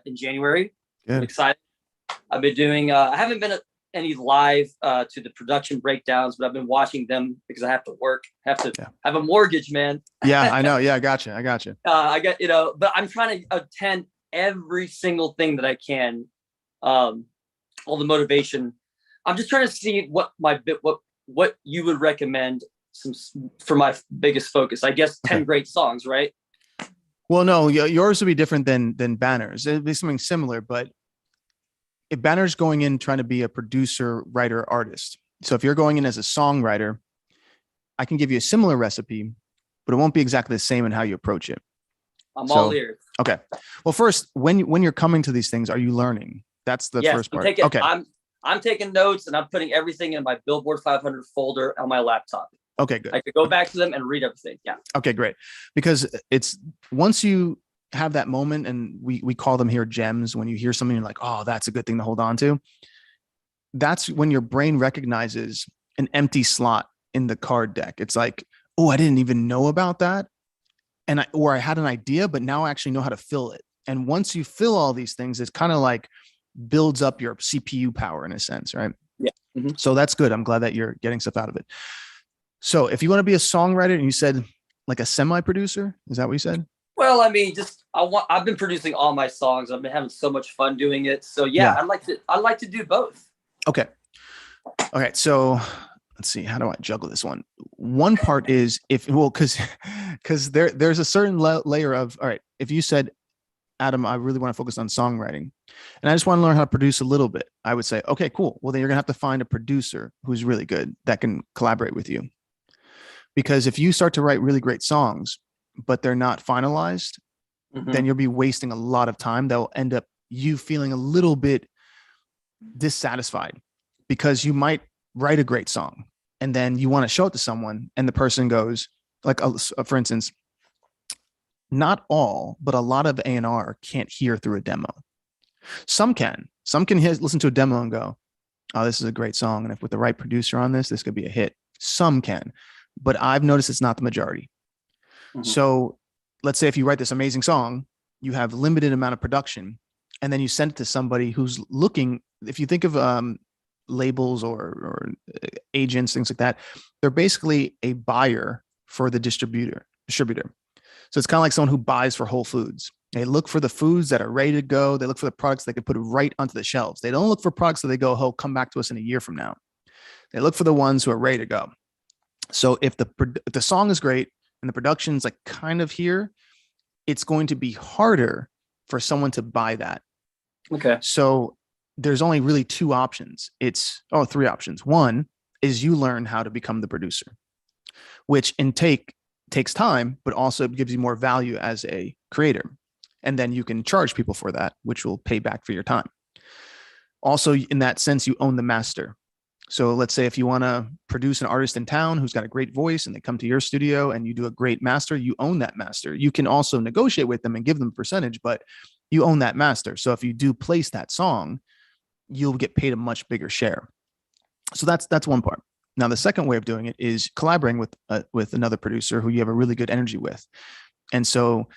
in January. Good. I'm excited. I've been doing, I haven't been at any live to the production breakdowns, but I've been watching them because I have to work, have a mortgage, man. Yeah, I know. Yeah, I got you. I got, but I'm trying to attend every single thing that I can. All the motivation. I'm just trying to see what you would recommend for my biggest focus. I guess 10 great songs, right? Well, no, yours would be different than Banner's. It'd be something similar, but if Banner's going in trying to be a producer, writer, artist. So if you're going in as a songwriter, I can give you a similar recipe, but it won't be exactly the same in how you approach it. I'm all ears. Okay. Well, first, when you're coming to these things, are you learning? That's the first part. I'm taking notes and I'm putting everything in my Billboard 500 folder on my laptop. Okay, good. I could go back to them and read everything. Yeah. Okay, great. Because it's once you have that moment, and we call them here gems, when you hear something, you're like, oh, that's a good thing to hold on to. That's when your brain recognizes an empty slot in the card deck. It's like, oh, I didn't even know about that. And I had an idea, but now I actually know how to fill it. And once you fill all these things, it's kind of like builds up your CPU power in a sense, right? Yeah. So that's good. I'm glad that you're getting stuff out of it. So if you want to be a songwriter and you said like a semi-producer? Is that what you said? Well, I mean, I've been producing all my songs. I've been having so much fun doing it. So yeah, I'd like to do both. Okay. All right. So let's see. How do I juggle this one? One part is because there's a certain layer of, all right, if you said, Adam, I really want to focus on songwriting and I just want to learn how to produce a little bit, I would say, okay, cool. Well, then you're gonna have to find a producer who's really good that can collaborate with you. Because if you start to write really great songs, but they're not finalized, then you'll be wasting a lot of time. That'll end up you feeling a little bit dissatisfied because you might write a great song and then you want to show it to someone and the person goes, like, for instance, not all, but a lot of A&R can't hear through a demo. Some can listen to a demo and go, oh, this is a great song. And if with the right producer on this could be a hit. Some can, but I've noticed it's not the majority. So let's say if you write this amazing song, you have limited amount of production, and then you send it to somebody who's looking, if you think of labels or agents, things like that, they're basically a buyer for the distributor. So it's kind of like someone who buys for Whole Foods. They look for the foods that are ready to go. They look for the products they could put right onto the shelves. They don't look for products that they go, oh, come back to us in a year from now. They look for the ones who are ready to go. So if the song is great and the production's like kind of here, it's going to be harder for someone to buy that. Okay. So there's only really three options. One is you learn how to become the producer, which takes time, but also gives you more value as a creator. And then you can charge people for that, which will pay back for your time. Also, in that sense, you own the master. So let's say if you want to produce an artist in town who's got a great voice and they come to your studio and you do a great master, you own that master. You can also negotiate with them and give them a percentage, but you own that master. So if you do place that song, you'll get paid a much bigger share. So that's one part. Now, the second way of doing it is collaborating with another producer who you have a really good energy with. And so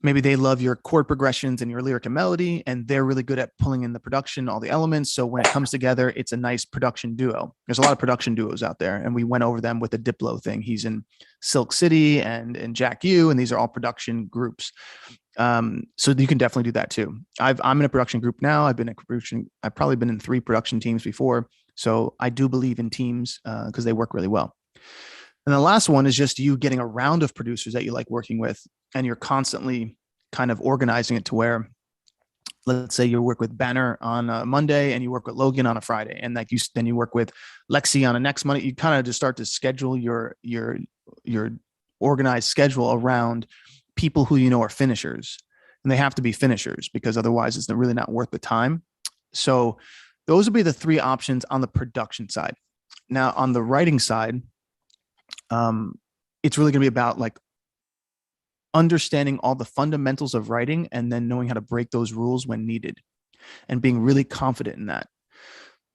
maybe they love your chord progressions and your lyric and melody, and they're really good at pulling in the production, all the elements. So when it comes together, it's a nice production duo. There's a lot of production duos out there, and we went over them with the Diplo thing. He's in Silk City and Jack U, and these are all production groups. So you can definitely do that too. I'm in a production group now. I've probably been in 3 production teams before. So I do believe in teams because they work really well. And the last one is just you getting a round of producers that you like working with, and you're constantly kind of organizing it to where, let's say you work with Banner on a Monday and you work with Logan on a Friday, and then you work with Lexi on a next Monday. You kind of just start to schedule your organized schedule around people who you know are finishers, and they have to be finishers because otherwise it's really not worth the time. So those would be the 3 options on the production side. Now on the writing side, it's really going to be about like understanding all the fundamentals of writing and then knowing how to break those rules when needed and being really confident in that.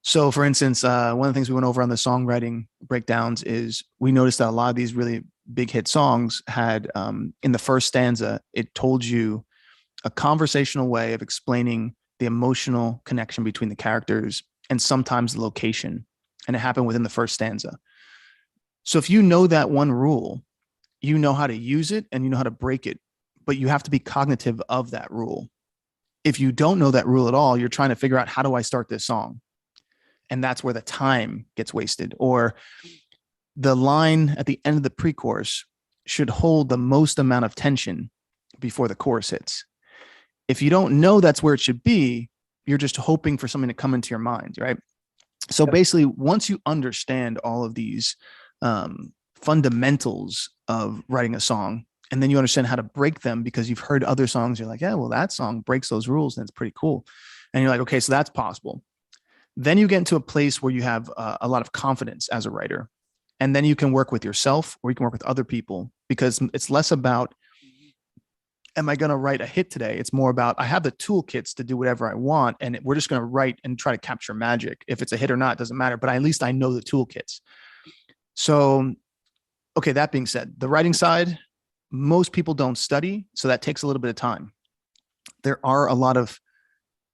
So for instance, one of the things we went over on the songwriting breakdowns is we noticed that a lot of these really big hit songs had in the first stanza, it told you a conversational way of explaining the emotional connection between the characters and sometimes the location. And it happened within the first stanza. So if you know that one rule, you know how to use it and you know how to break it, but you have to be cognitive of that rule. If you don't know that rule at all, you're trying to figure out, how do I start this song? And that's where the time gets wasted. Or the line at the end of the pre-chorus should hold the most amount of tension before the chorus hits. If you don't know that's where it should be, you're just hoping for something to come into your mind, right? So basically, once you understand all of these fundamentals of writing a song, and then you understand how to break them because you've heard other songs, you're like, yeah, well, that song breaks those rules and it's pretty cool. And you're like, okay, so that's possible. Then you get into a place where you have a lot of confidence as a writer. And then you can work with yourself or you can work with other people, because it's less about, am I going to write a hit today? It's more about, I have the toolkits to do whatever I want, and we're just going to write and try to capture magic. If it's a hit or not, it doesn't matter, but at least I know the toolkits. So, okay, that being said, the writing side, most people don't study, so that takes a little bit of time. There are a lot of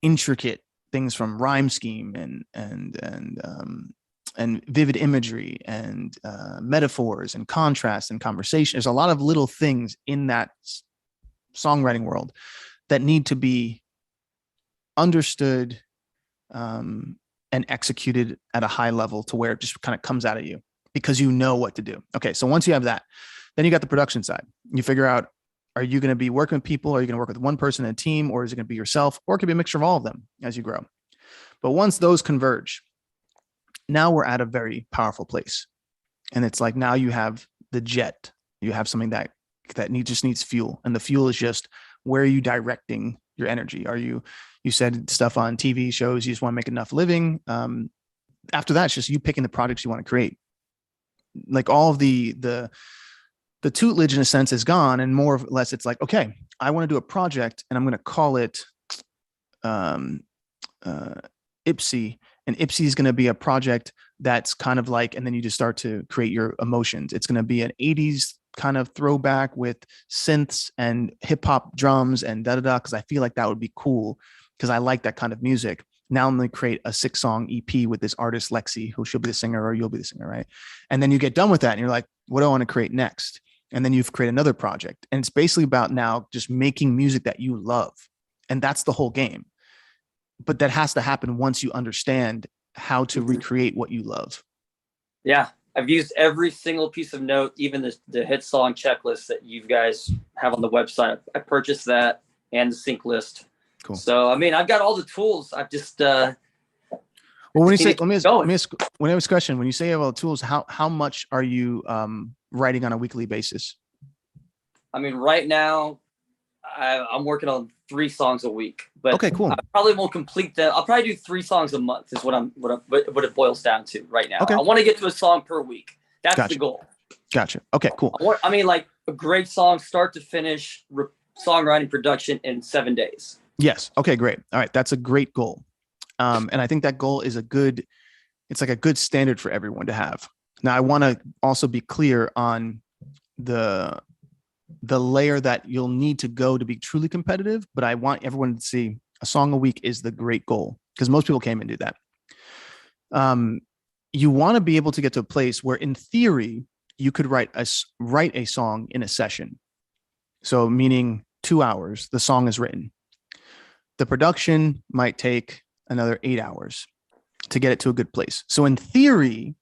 intricate things from rhyme scheme and vivid imagery and metaphors and contrast and conversation. There's a lot of little things in that songwriting world that need to be understood and executed at a high level to where it just kind of comes out of you because you know what to do. Okay, so once you have that, then you got the production side. You figure out, are you going to be working with people? Are you going to work with one person in a team, or is it going to be yourself? Or it could be a mixture of all of them as you grow. But once those converge, now we're at a very powerful place. And it's like, now you have the jet. You have something that just needs fuel. And the fuel is just, where are you directing your energy? You said stuff on TV shows, you just want to make enough living. After that, it's just you picking the projects you want to create. Like all of the tutelage in a sense is gone, and more or less it's like, okay, I want to do a project and I'm going to call it Ipsy, and Ipsy is going to be a project that's kind of like, and then you just start to create your emotions. It's going to be an 80s kind of throwback with synths and hip hop drums and because I feel like that would be cool because I like that kind of music. Now I'm going to create a 6-song EP with this artist, Lexi, who she'll be the singer or you'll be the singer, right? And then you get done with that and you're like, what do I want to create next? And then you've created another project. And it's basically about now just making music that you love. And that's the whole game. But that has to happen once you understand how to recreate what you love. Yeah. I've used every single piece of note, even the hit song checklist that you guys have on the website. I purchased that and the sync list. Cool. So, I mean, I've got all the tools. I've just, well, when you say, let me ask a question. When you say you have all the tools, how much are you writing on a weekly basis? I mean, right now I'm working on 3 songs a week, but okay, cool. I probably won't complete that. I'll probably do 3 songs a month is what it boils down to right now. Okay. I want to get to a song per week. That's Gotcha. the goal. Gotcha. Okay, cool. I mean, like a great song, start to finish, songwriting, production in 7 days. Yes. Okay, great. All right. That's a great goal. And I think that goal is it's like a good standard for everyone to have. Now, I want to also be clear on the layer that you'll need to go to be truly competitive, but I want everyone to see a song a week is the great goal because most people can't even do that. You want to be able to get to a place where in theory, you could write a song in a session. So meaning 2 hours, the song is written. The production might take another 8 hours to get it to a good place. So in theory,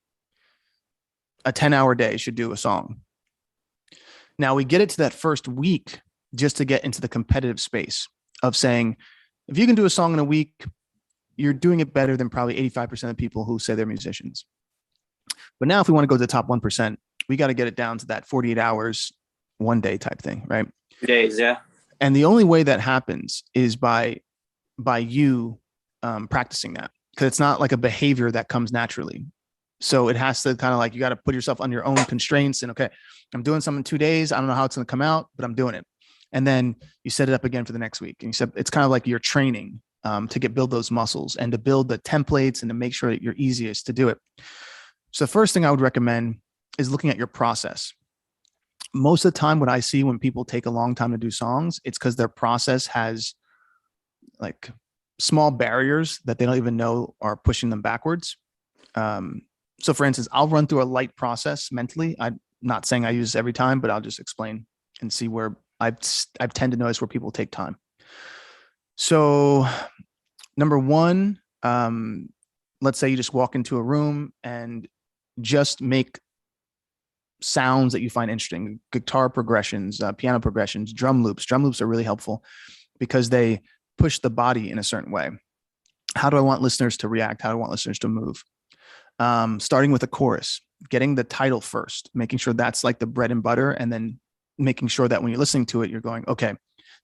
a 10-hour day should do a song. Now we get it to that first week just to get into the competitive space of saying, if you can do a song in a week, you're doing it better than probably 85% of people who say they're musicians. But now if we want to go to the top 1%, we got to get it down to that 48 hours, 1 day type thing, right? 2 days, yeah. And the only way that happens is by you practicing that, because it's not like a behavior that comes naturally. So it has to kind of like, you got to put yourself under your own constraints and, okay, I'm doing something in 2 days. I don't know how it's going to come out, but I'm doing it. And then you set it up again for the next week. And you said, it's kind of like you're training to build those muscles and to build the templates and to make sure that you're easiest to do it. So the first thing I would recommend is looking at your process. Most of the time, what I see when people take a long time to do songs, it's because their process has like small barriers that they don't even know are pushing them backwards. So for instance, I'll run through a light process mentally. I'm not saying I use this every time, but I'll just explain and see where I've tend to notice where people take time. So number one, let's say you just walk into a room and just make sounds that you find interesting, guitar progressions, piano progressions, drum loops. Drum loops are really helpful because they push the body in a certain way. How do I want listeners to react? How do I want listeners to move? Starting with a chorus, getting the title first, making sure that's like the bread and butter, and then making sure that when you're listening to it, you're going, okay,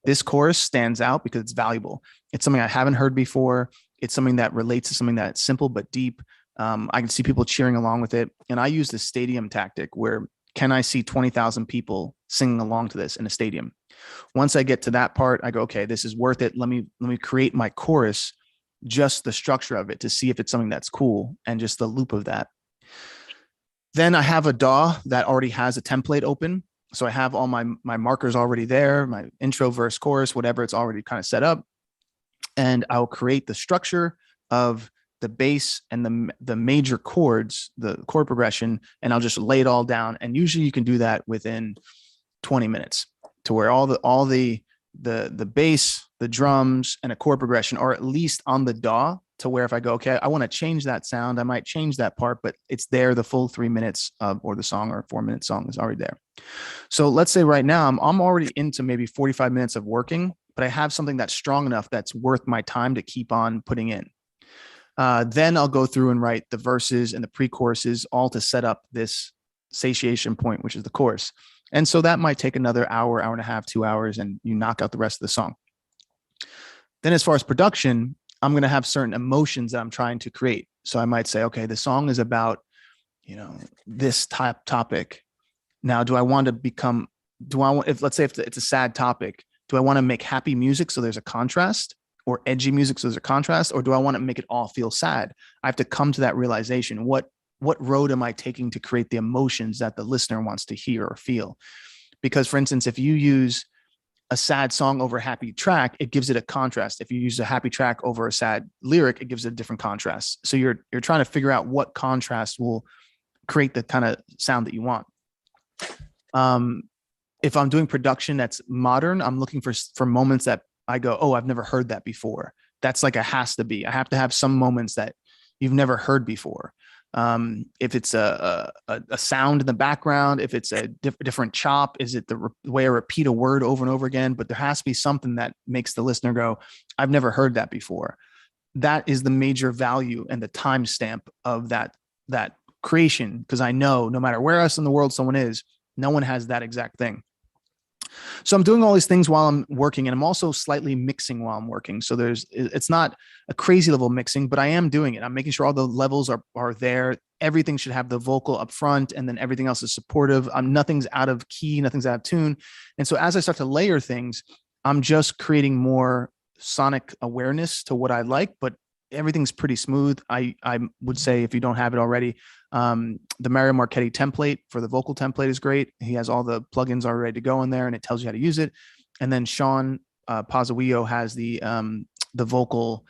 this chorus stands out because it's valuable. It's something I haven't heard before. It's something that relates to something that's simple but deep. I can see people cheering along with it. And I use the stadium tactic where, can I see 20,000 people singing along to this in a stadium? Once I get to that part, I go, okay, this is worth it. Let me create my chorus, just the structure of it, to see if it's something that's cool and just the loop of that. Then I have a DAW that already has a template open. So I have all my markers already there, my intro, verse, chorus, whatever, it's already kind of set up. And I'll create the structure of the bass and the major chords, the chord progression, and I'll just lay it all down. And usually you can do that within 20 minutes to where all the bass, the drums, and a chord progression are at least on the DAW, to where if I go, okay, I want to change that sound, I might change that part, but it's there. The full 3 minutes or the song or 4-minute song is already there. So let's say right now I'm already into maybe 45 minutes of working, but I have something that's strong enough that's worth my time to keep on putting in. Then I'll go through and write the verses and the pre-choruses all to set up this satiation point, which is the chorus. And so that might take another hour, hour and a half, 2 hours, and you knock out the rest of the song. Then as far as production, I'm going to have certain emotions that I'm trying to create. So I might say, okay, the song is about, this topic. Now, do I want, if let's say if it's a sad topic, do I want to make happy music so there's a contrast, or edgy music so there's a contrast, or do I want to make it all feel sad? I have to come to that realization. What road am I taking to create the emotions that the listener wants to hear or feel? Because, for instance, if you use a sad song over a happy track, it gives it a contrast. If you use a happy track over a sad lyric, it gives it a different contrast. So you're trying to figure out what contrast will create the kind of sound that you want. If I'm doing production that's modern, I'm looking for moments that I go, oh, I've never heard that before. That's like a has to be. I have to have some moments that you've never heard before. If it's a sound in the background, if it's a different chop, is it the way I repeat a word over and over again? But there has to be something that makes the listener go, I've never heard that before. That is the major value and the timestamp of that creation, because I know no matter where else in the world someone is, no one has that exact thing. So I'm doing all these things while I'm working, and I'm also slightly mixing while I'm working. So it's not a crazy level mixing, but I am doing it. I'm making sure all the levels are there. Everything should have the vocal up front, and then everything else is supportive. Nothing's out of key, nothing's out of tune. And so as I start to layer things, I'm just creating more sonic awareness to what I like, but everything's pretty smooth. I would say, if you don't have it already, the Mario Marchetti template for the vocal template is great. He has all the plugins already ready to go in there, and it tells you how to use it. And then Sean Pizzuto has the vocal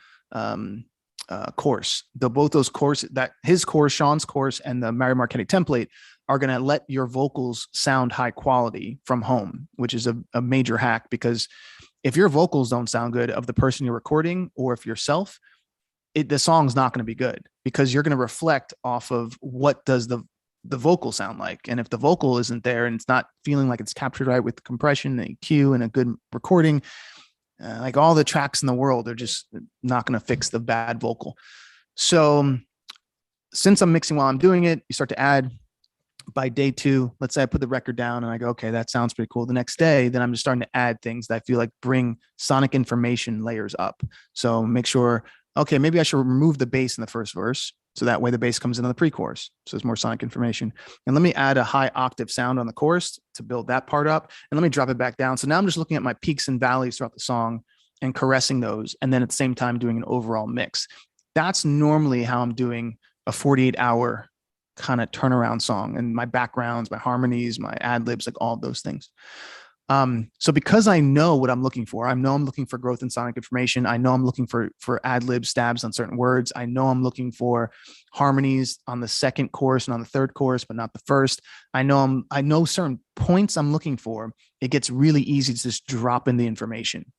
course. Both those courses, that his course, Sean's course, and the Mario Marchetti template are going to let your vocals sound high quality from home, which is a major hack, because if your vocals don't sound good of the person you're recording, or if yourself, the song's not going to be good, because you're going to reflect off of what does the vocal sound like. And if the vocal isn't there and it's not feeling like it's captured right with the compression and EQ and a good recording, like all the tracks in the world are just not going to fix the bad vocal. So since I'm mixing while I'm doing it, you start to add. By day 2, let's say I put the record down and I go, okay, that sounds pretty cool. The next day, then I'm just starting to add things that I feel like bring sonic information layers up. So make sure, okay, maybe I should remove the bass in the first verse, so that way the bass comes into the pre-chorus. So there's more sonic information. And let me add a high octave sound on the chorus to build that part up. And let me drop it back down. So now I'm just looking at my peaks and valleys throughout the song and caressing those. And then at the same time, doing an overall mix. That's normally how I'm doing a 48-hour kind of turnaround song, and my backgrounds, my harmonies, my ad libs, like all of those things. So because I know what I'm looking for, I know I'm looking for growth in sonic information. I know I'm looking for ad lib stabs on certain words. I know I'm looking for harmonies on the second chorus and on the third chorus, but not the first. I know certain points I'm looking for. It gets really easy to just drop in the information.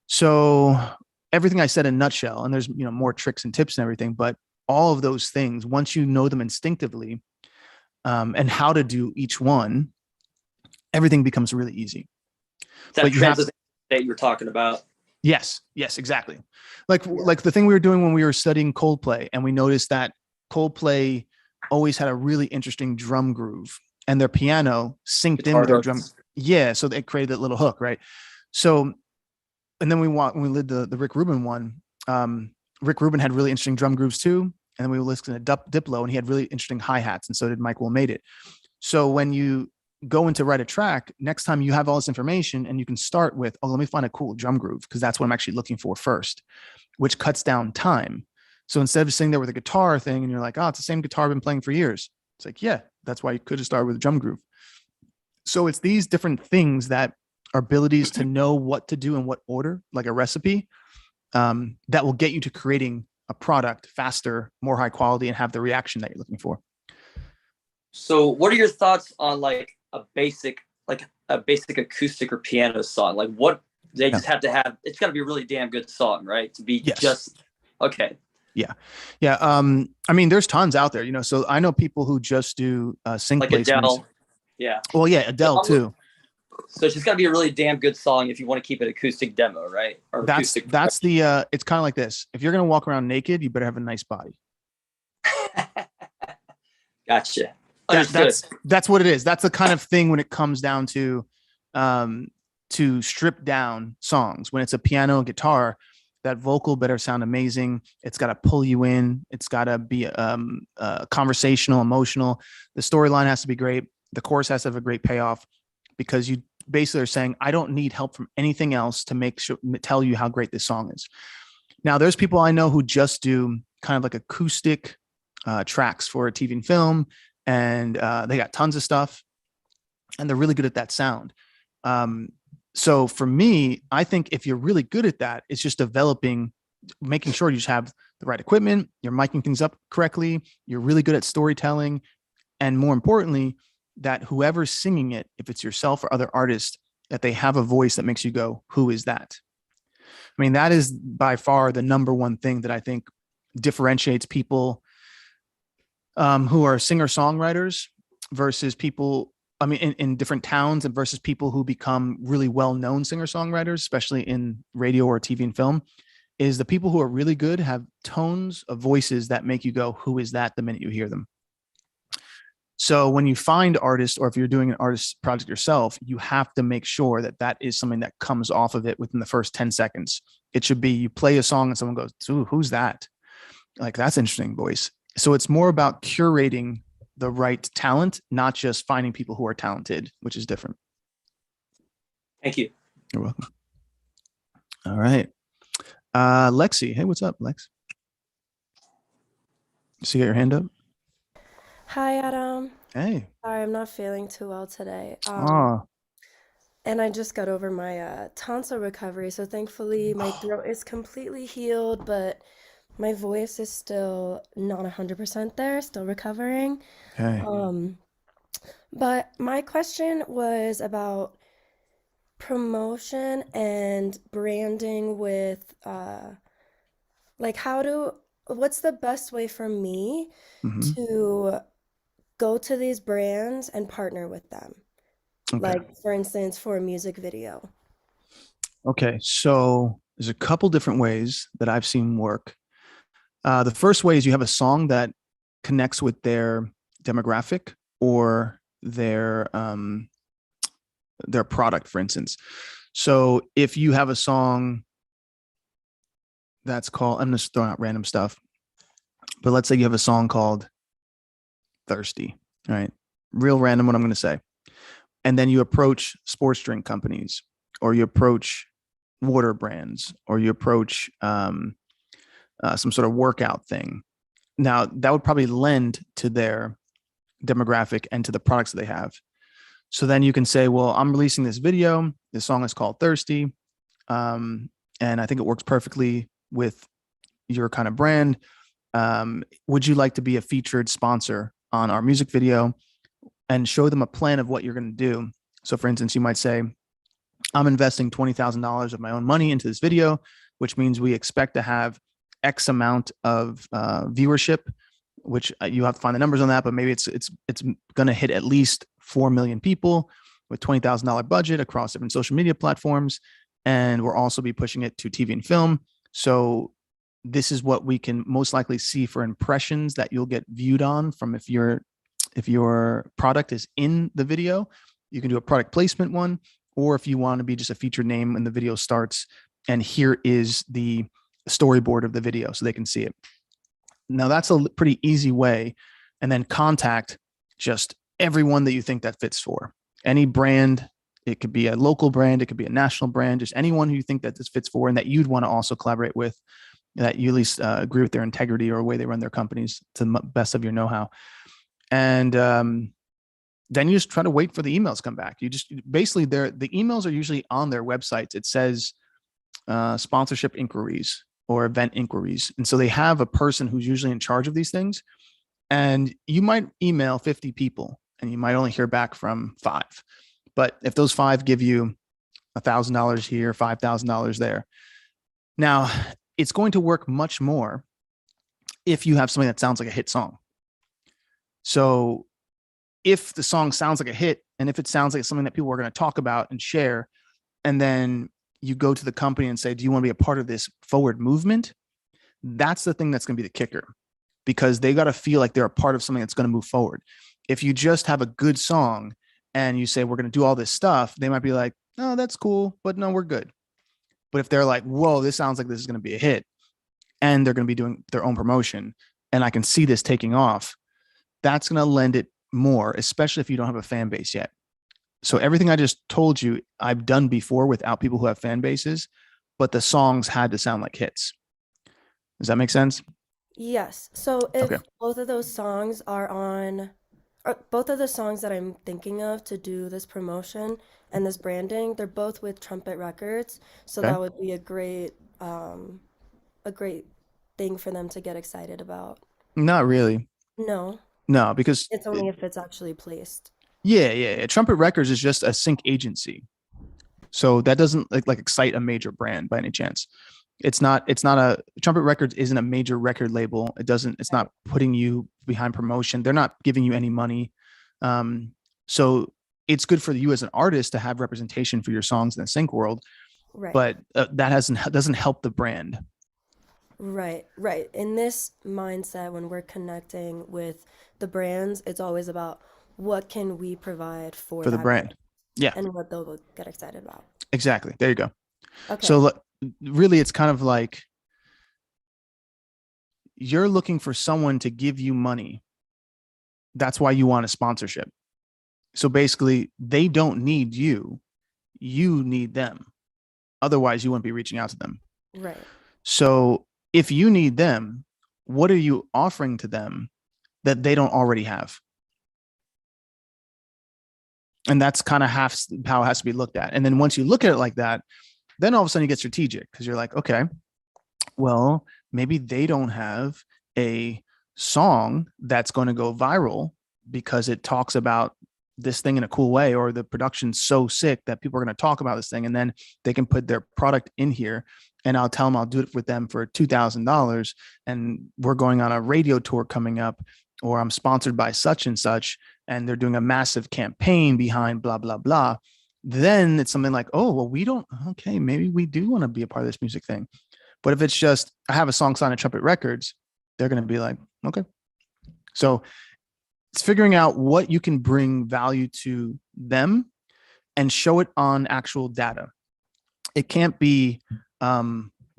So everything I said in a nutshell, and there's more tricks and tips and everything, but all of those things, once you know them instinctively, and how to do each one, everything becomes really easy. That transition that you're talking about. Yes, exactly. Like the thing we were doing when we were studying Coldplay, and we noticed that Coldplay always had a really interesting drum groove, and their piano synced in with their drum. Yeah, so they created that little hook, right? So, and then when we did the Rick Rubin one, Rick Rubin had really interesting drum grooves too. And then we listened to Diplo, and he had really interesting hi-hats, and so did Michael Made It. So when you go in to write a track, next time you have all this information, and you can start with, let me find a cool drum groove, because that's what I'm actually looking for first, which cuts down time. So instead of just sitting there with a guitar thing and you're like, it's the same guitar I've been playing for years. It's like, yeah, that's why you could have started with a drum groove. So it's these different things that are abilities to know what to do in what order, like a recipe, that will get you to creating a product faster, more high quality, and have the reaction that you're looking for. So what are your thoughts on like a basic acoustic or piano song? Like what they just have to have, it's got to be a really damn good song, right? To be just, okay. Yeah. Yeah. I mean, there's tons out there, you know, so I know people who just do sync Like placements. Adele. Yeah. Well, yeah, Adele too. So it's just got to be a really damn good song if you want to keep it acoustic demo, right? Or that's the it's kind of like this. If you're going to walk around naked, you better have a nice body. Gotcha. That's what it is. That's the kind of thing when it comes down to strip down songs. When it's a piano and guitar, that vocal better sound amazing. It's got to pull you in. It's got to be conversational, emotional. The storyline has to be great. The chorus has to have a great payoff, because you basically are saying, I don't need help from anything else to tell you how great this song is. Now, there's people I know who just do kind of like acoustic tracks for a TV and film, and they got tons of stuff, and they're really good at that sound. So for me, I think if you're really good at that, it's just making sure you just have the right equipment, you're miking things up correctly, you're really good at storytelling, and more importantly, that whoever's singing it, if it's yourself or other artists, that they have a voice that makes you go, who is that? I mean, that is by far the number one thing that I think differentiates people who are singer-songwriters versus people, I mean, in different towns, and versus people who become really well-known singer-songwriters, especially in radio or TV and film, is the people who are really good have tones of voices that make you go, who is that, the minute you hear them. So when you find artists, or if you're doing an artist project yourself, you have to make sure that that is something that comes off of it within the first 10 seconds. It should be, you play a song and someone goes, ooh, who's that? Like, that's an interesting voice. So it's more about curating the right talent, not just finding people who are talented, which is different. Thank you. You're welcome. All right. Lexi. Hey, what's up, Lex? See, you got your hand up? Hi, Adam. Hey. Sorry, I'm not feeling too well today. Oh. And I just got over my tonsil recovery, so thankfully my throat is completely healed, but my voice is still not 100% there, still recovering. Okay. But my question was about promotion and branding with like what's the best way for me to go to these brands and partner with them? Okay. Like, for instance, for a music video. Okay, so there's a couple different ways that I've seen work. The first way is you have a song that connects with their demographic or their product, for instance. So if you have a song that's called, I'm just throwing out random stuff, but let's say you have a song called Thirsty, right? Real random what I'm going to say. And then you approach sports drink companies, or you approach water brands, or you approach some sort of workout thing. Now, that would probably lend to their demographic and to the products that they have. So then you can say, well, I'm releasing this video. This song is called Thirsty. And I think it works perfectly with your kind of brand. Would you like to be a featured sponsor on our music video? And show them a plan of what you're going to do. So for instance, you might say, I'm investing $20,000 of my own money into this video, which means we expect to have X amount of viewership, which you have to find the numbers on that, but maybe it's going to hit at least 4 million people with $20,000 budget across different social media platforms. And we'll also be pushing it to TV and film. So this is what we can most likely see for impressions that you'll get viewed on from if your product is in the video. You can do a product placement one, or if you want to be just a featured name when the video starts, and here is the storyboard of the video so they can see it. Now that's a pretty easy way. And then contact just everyone that you think that fits for. Any brand, it could be a local brand, it could be a national brand, just anyone who you think that this fits for and that you'd want to also collaborate with, that you at least agree with their integrity or the way they run their companies to the best of your know-how. And then you just try to wait for the emails to come back. You just basically, the emails are usually on their websites. It says sponsorship inquiries. or event inquiries. And so they have a person who's usually in charge of these things. And you might email 50 people and you might only hear back from 5. But if those 5 give you $1,000 here, $5,000 there, now it's going to work much more if you have something that sounds like a hit song. So if the song sounds like a hit, and if it sounds like something that people are going to talk about and share, and then you go to the company and say, do you want to be a part of this forward movement? That's the thing that's going to be the kicker, because they got to feel like they're a part of something that's going to move forward. If you just have a good song and you say, we're going to do all this stuff, they might be like, oh, that's cool, but no, we're good. But if they're like, whoa, this sounds like this is going to be a hit, and they're going to be doing their own promotion, and I can see this taking off, that's going to lend it more, especially if you don't have a fan base yet. So everything I just told you, I've done before without people who have fan bases, but the songs had to sound like hits. Does that make sense? Yes. So if Okay. both of those songs are on, or both of the songs that I'm thinking of to do this promotion and this branding, they're both with Trumpet Records. So Okay. that would be a great thing for them to get excited about. Not really. No, No, because it's only if it's actually placed. yeah. Trumpet Records is just a sync agency. So that doesn't like excite a major brand by any chance. It's not a Trumpet Records isn't a major record label. It's not putting you behind promotion. They're not giving you any money. So it's good for you as an artist to have representation for your songs in the sync world, Right. but that doesn't help the brand. Right. In this mindset, when we're connecting with the brands, it's always about what can we provide for For the that brand. brand Yeah, and what they'll get excited about. exactly. There you go. Okay. So really, it's kind of like you're looking for someone to give you money. That's why you want a sponsorship. So basically, they don't need you. You need them. Otherwise, you wouldn't be reaching out to them. Right. So if you need them, what are you offering to them that they don't already have? And that's kind of how it has to be looked at. And then once you look at it like that, then all of a sudden you get strategic, because you're like, okay, well, maybe they don't have a song that's going to go viral because it talks about this thing in a cool way, or the production's so sick that people are going to talk about this thing, and then they can put their product in here, and I'll tell them I'll do it with them for $2,000, and we're going on a radio tour coming up, or I'm sponsored by such and such, and they're doing a massive campaign behind blah, blah, blah. Then it's something like, oh, well, okay, maybe we do want to be a part of this music thing. But if it's just, I have a song signed at Trumpet Records, they're going to be like, okay. So it's figuring out what you can bring value to them and show it on actual data. It can't be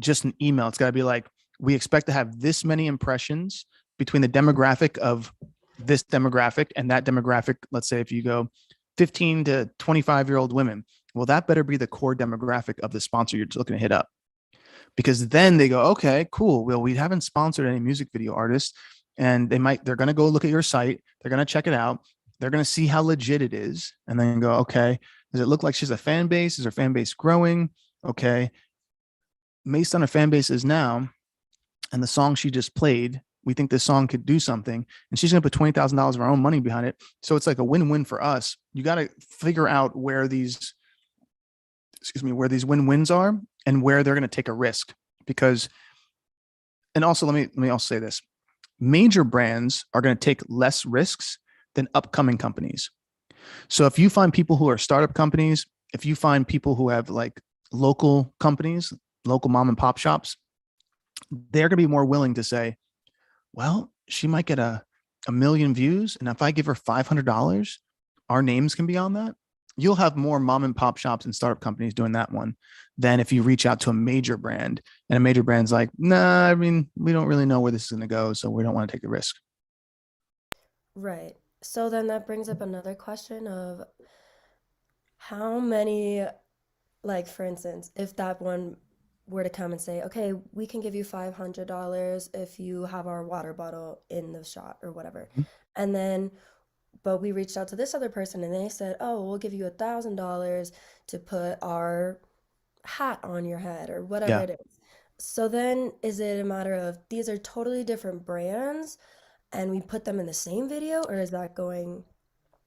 just an email. It's got to be like, we expect to have this many impressions between the demographic of this demographic and that demographic. Let's say if you go 15 to 25-year-old women, well, that better be the core demographic of the sponsor you're looking to hit up. Because then they go, okay, cool. Well, we haven't sponsored any music video artists, and they're going to go look at your site. They're going to check it out. They're going to see how legit it is. And then go, okay, does it look like she's a fan base? Is her fan base growing? Okay. Based on her fan base is now, and the song she just played, we think this song could do something, and she's going to put $20,000 of our own money behind it. So it's like a win-win for us. You got to figure out where these win-wins are and where they're going to take a risk. Because, and also let me also say this, major brands are going to take less risks than upcoming companies. So if you find people who are startup companies, if you find people who have like local companies, local mom and pop shops, they're going to be more willing to say, well, she might get a million views, and if I give her $500, our names can be on that. You'll have more mom and pop shops and startup companies doing that one than if you reach out to a major brand, and a major brand's like, nah, I mean, we don't really know where this is going to go, so we don't want to take the risk. Right. So then that brings up another question of how many, like for instance, if that one were to come and say, okay, we can give you $500 if you have our water bottle in the shot or whatever. Mhm. And then, but we reached out to this other person and they said, oh, we'll give you $1,000 to put our hat on your head or whatever Yeah. it is. So then is it a matter of these are totally different brands and we put them in the same video, or is that going,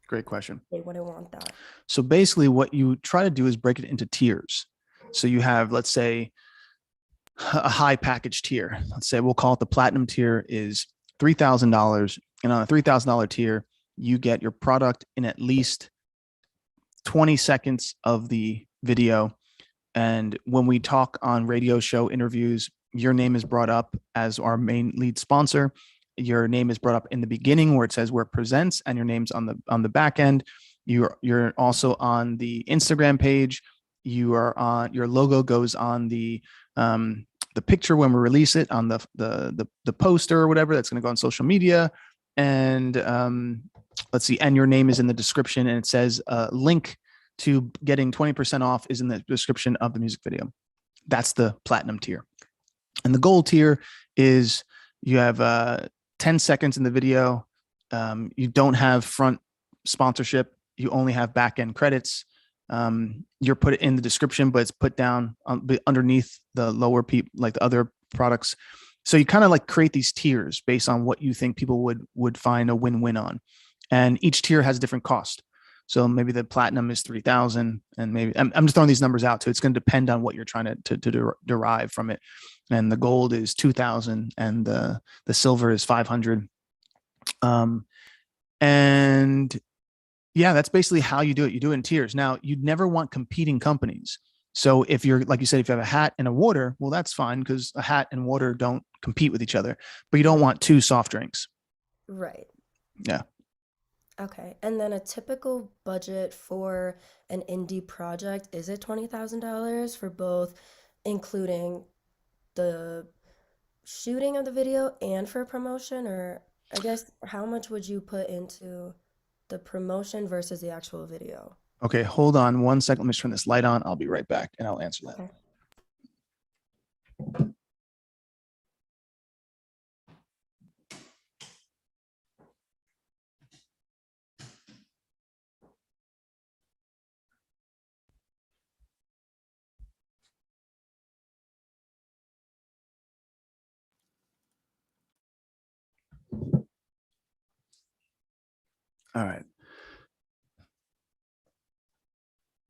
Great question. they wouldn't want that? So basically what you try to do is break it into tiers. So you have, let's say, a high package tier. Let's say we'll call it the platinum tier is $3,000. And on a $3,000 tier, you get your product in at least 20 seconds of the video. And when we talk on radio show interviews, your name is brought up as our main lead sponsor. Your name is brought up in the beginning where it says where it presents, and your name's on the back end. You're also on the Instagram page. You are on, your logo goes on the picture when we release it, on the poster or whatever that's going to go on social media. And let's see, and your name is in the description, and it says link to getting 20% off is in the description of the music video. That's the platinum tier. And the gold tier is you have 10 seconds in the video. You don't have front sponsorship. You only have back end credits. You're put in the description, but it's put down underneath the lower like the other products. So you kind of like create these tiers based on what you think people would find a win-win on. And each tier has a different cost. So maybe the platinum is 3,000, and maybe I'm just throwing these numbers out too. It's going to depend on what you're trying to derive from it. And the gold is 2,000, and the silver is 500. And yeah, that's basically how you do it. You do it in tiers. Now, you'd never want competing companies. So if you're, like you said, if you have a hat and a water, well, that's fine because a hat and water don't compete with each other. But you don't want two soft drinks. Right. Yeah. Okay. And then a typical budget for an indie project, is it $20,000 for both, including the shooting of the video and for promotion? Or I guess how much would you put into the promotion versus the actual video? Okay, hold on one second. Let me turn this light on. I'll be right back and I'll answer that. Okay. All right.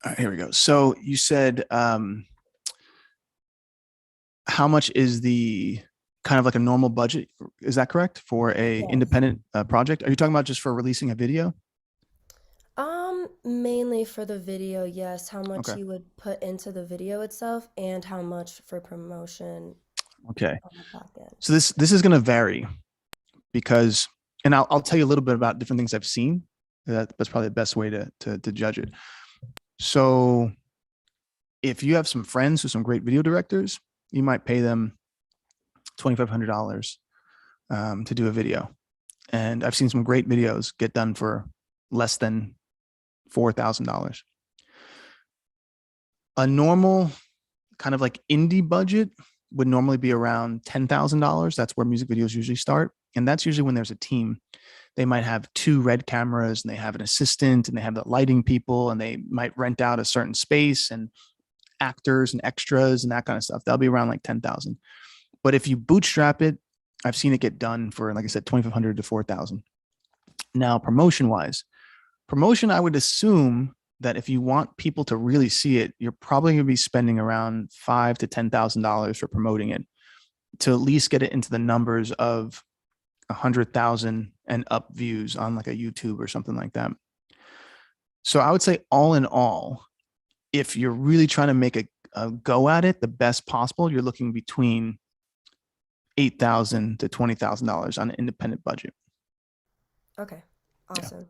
All right, here we go. So you said, how much is the kind of like a normal budget? Is that correct for a Yes. independent project? Are you talking about just for releasing a video? Mainly for the video, yes. How much Okay. you would put into the video itself and how much for promotion Okay. on the back end. So this is going to vary because, and I'll tell you a little bit about different things I've seen. That's probably the best way to judge it. So if you have some friends who are some great video directors, you might pay them $2,500 to do a video. And I've seen some great videos get done for less than $4,000. A normal kind of like indie budget would normally be around $10,000. That's where music videos usually start. And that's usually when there's a team. They might have 2 red cameras, and they have an assistant, and they have the lighting people, and they might rent out a certain space and actors and extras and that kind of stuff. That'll be around like 10,000. But if you bootstrap it, I've seen it get done for, like I said, 2,500 to 4,000. Now, promotion I would assume that if you want people to really see it, you're probably going to be spending around $5,000 to $10,000 for promoting it to at least get it into the numbers of 100,000 and up views on like a YouTube or something like that. So I would say all in all, if you're really trying to make a go at it the best possible, you're looking between $8,000 to $20,000 on an independent budget. Okay. Awesome.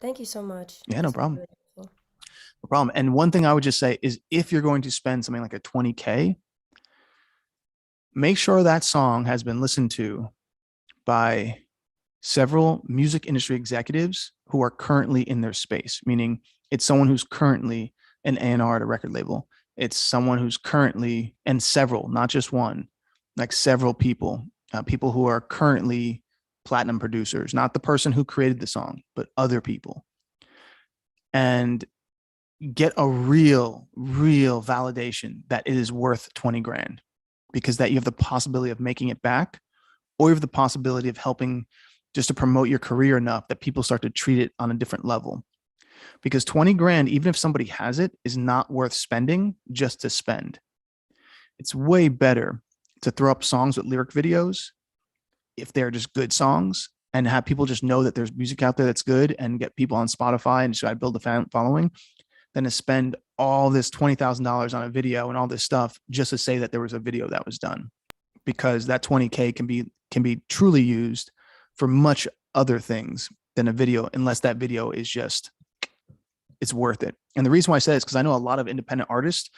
Thank you so much. Yeah, no That's problem. really helpful. No problem. And one thing I would just say is if you're going to spend something like a 20K, make sure that song has been listened to by several music industry executives who are currently in their space, meaning it's someone who's currently an A&R at a record label. It's someone who's currently, and several, not just one, like several people, people who are currently platinum producers, not the person who created the song, but other people. And get a real validation that it is worth 20 grand. because that you have the possibility of making it back, or you have the possibility of helping just to promote your career enough that people start to treat it on a different level. Because 20 grand, even if somebody has it, is not worth spending just to spend. It's way better to throw up songs with lyric videos if they're just good songs, and have people just know that there's music out there that's good and get people on Spotify and try to build a fan following, than to spend all this $20,000 on a video and all this stuff just to say that there was a video that was done, because that 20K can be truly used for much other things than a video, unless that video is just, it's worth it. And the reason why I say this is because I know a lot of independent artists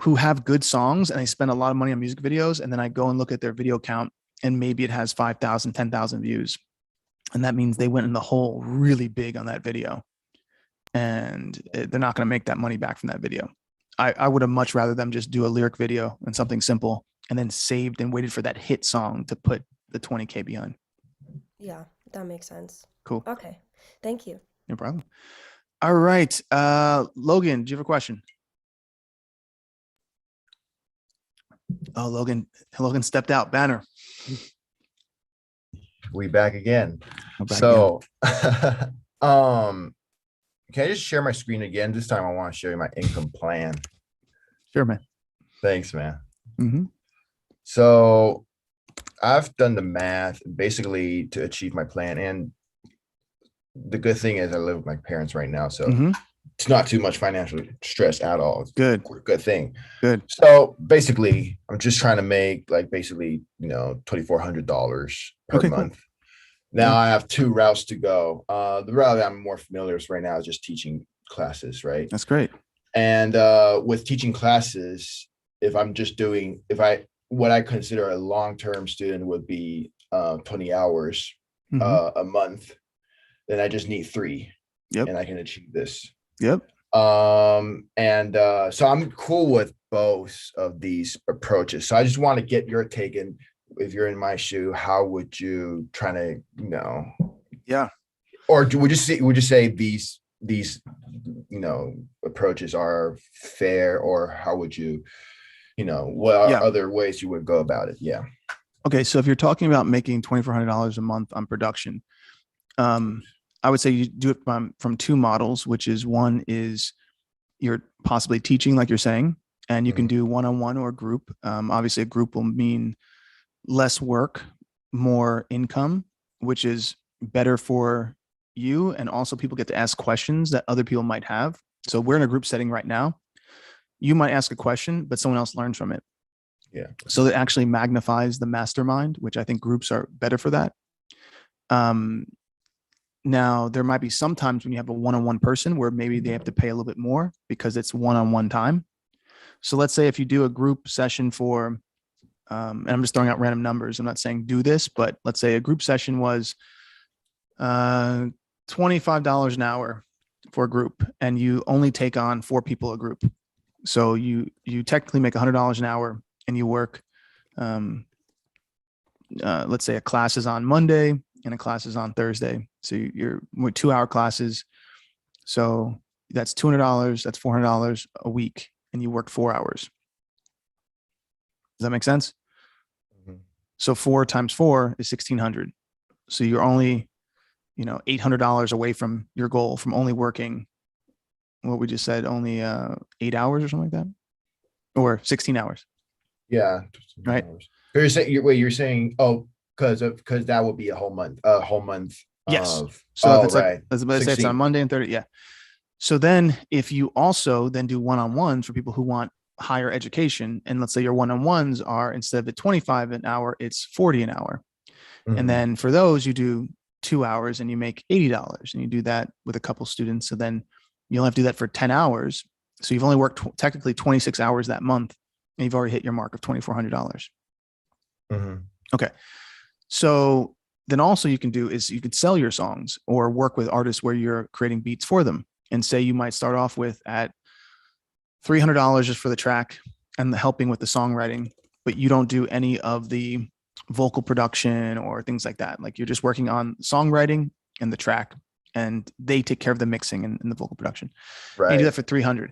who have good songs and they spend a lot of money on music videos, and then I go and look at their video count and maybe it has 5,000, 10,000 views. And that means they went in the hole really big on that video, and they're not going to make that money back from that video. I would have much rather them just do a lyric video and something simple, and then saved and waited for that hit song to put the 20K behind. Yeah, that makes sense. Cool. Okay. Thank you. No problem. All right. Logan, do you have a question? Oh, Logan stepped out. Banner. We back again. Back so can I just share my screen again? This time I want to show you my income plan. Sure, man. Thanks, man. Mm-hmm. So I've done the math basically to achieve my plan. And the good thing is I live with my parents right now. So it's not too much financial stress at all. It's good thing. Good. So basically I'm just trying to make like basically, $2,400 per month. Cool. Now I have two routes to go. The route that I'm more familiar with right now is just teaching classes, right? That's great. And with teaching classes, what I consider a long-term student would be 20 hours a month, then I just need 3. Yep. And I can achieve this. Yep. So I'm cool with both of these approaches. So I just want to get your take, and if you're in my shoe, how would you try to, yeah. Or would you say these approaches are fair, or how would you, what are other ways you would go about it? Yeah. Okay. So if you're talking about making $2,400 a month on production, I would say you do it from 2 models, which is, one is you're possibly teaching, like you're saying, and you can do one-on-one or group. Obviously a group will mean less work, more income, which is better for you. And also people get to ask questions that other people might have. So we're in a group setting right now. You might ask a question, but someone else learns from it. Yeah. So it actually magnifies the mastermind, which I think groups are better for that. Now there might be some times when you have a one-on-one person where maybe they have to pay a little bit more because it's one-on-one time. So let's say if you do a group session for, and I'm just throwing out random numbers, I'm not saying do this, but let's say a group session was $25 an hour for a group, and you only take on 4 people a group. So you technically make $100 an hour, and you work, let's say a class is on Monday and a class is on Thursday. So you're with 2-hour classes. So that's $200, that's $400 a week, and you work 4 hours. Does that make sense? So 4 times 4 is 1,600. So you're only, $800 away from your goal, from only working what we just said, only 8 hours or something like that, or 16 hours. Yeah. Right. You're saying, because that would be a whole month. Yes. So if it's right. Let's say it's on Monday and 30. Yeah. So then if you also then do one-on-ones for people who want higher education, and let's say your one-on-ones are, instead of the 25 an hour, it's 40 an hour. And then for those you do 2 hours and you make $80, and you do that with a couple students. So then you only have to do that for 10 hours. So you've only worked technically 26 hours that month, and you've already hit your mark of $2,400. Okay. So then also you can do is you could sell your songs or work with artists where you're creating beats for them, and say you might start off with at $300 just for the track and the helping with the songwriting, but you don't do any of the vocal production or things like that. Like you're just working on songwriting and the track, and they take care of the mixing and the vocal production. Right. And you do that for $300.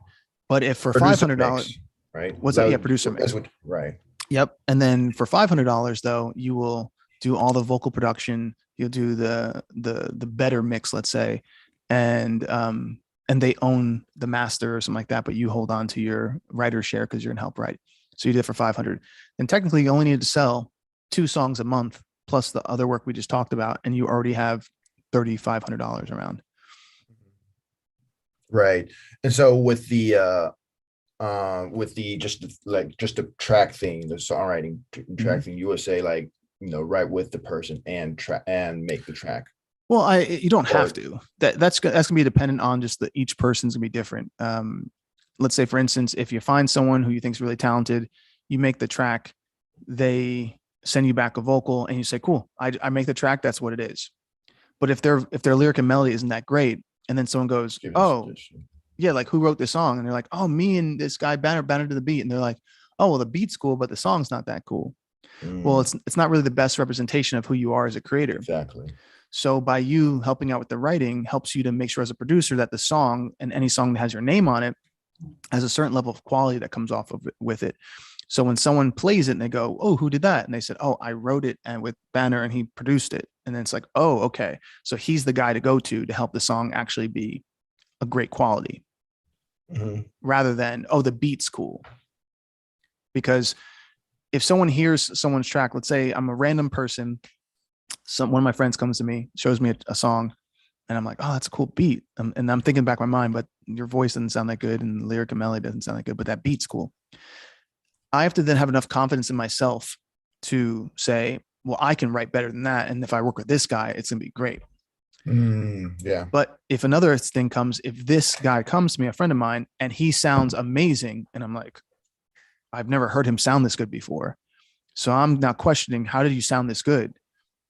But if for $500, right? what's that? Yeah, producer mix. Right. Yep. And then for $500 though, you will do all the vocal production. You'll do the better mix, let's say, and they own the master or something like that, but you hold on to your writer share because you're in help write. So you did it for 500. And technically you only need to sell 2 songs a month plus the other work we just talked about, and you already have $3,500 around. Right. And so with the just the track thing, the songwriting track thing, you would say like, write with the person and make the track. Well, you don't have to. That's gonna be dependent on just each person's gonna be different. Let's say, for instance, if you find someone who you think is really talented, you make the track, they send you back a vocal, and you say, "Cool, I make the track. That's what it is." But if their lyric and melody isn't that great, and then someone goes, "Oh, yeah, like who wrote this song?" and they're like, "Oh, me and this guy Banner to the beat," and they're like, "Oh, well, the beat's cool, but the song's not that cool." Well, it's not really the best representation of who you are as a creator. Exactly. So by you helping out with the writing helps you to make sure as a producer that the song, and any song that has your name on it, has a certain level of quality that comes off of it with it. So when someone plays it and they go, "Oh, who did that?" and they said, "Oh, I wrote it and with Banner and he produced it." And then it's like, "Oh, okay. So he's the guy to go to help the song actually be a great quality." Rather than, "Oh, the beat's cool." Because if someone hears someone's track, let's say I'm a random person, one of my friends comes to me, shows me a song, and I'm like, "Oh, that's a cool beat." And I'm thinking back in my mind, but your voice doesn't sound that good, and the lyric and melody doesn't sound that good, but that beat's cool. I have to then have enough confidence in myself to say, "Well, I can write better than that. And if I work with this guy, it's going to be great." Yeah. But if another thing comes, if this guy comes to me, a friend of mine, and he sounds amazing, and I'm like, "I've never heard him sound this good before." So I'm now questioning, how did you sound this good?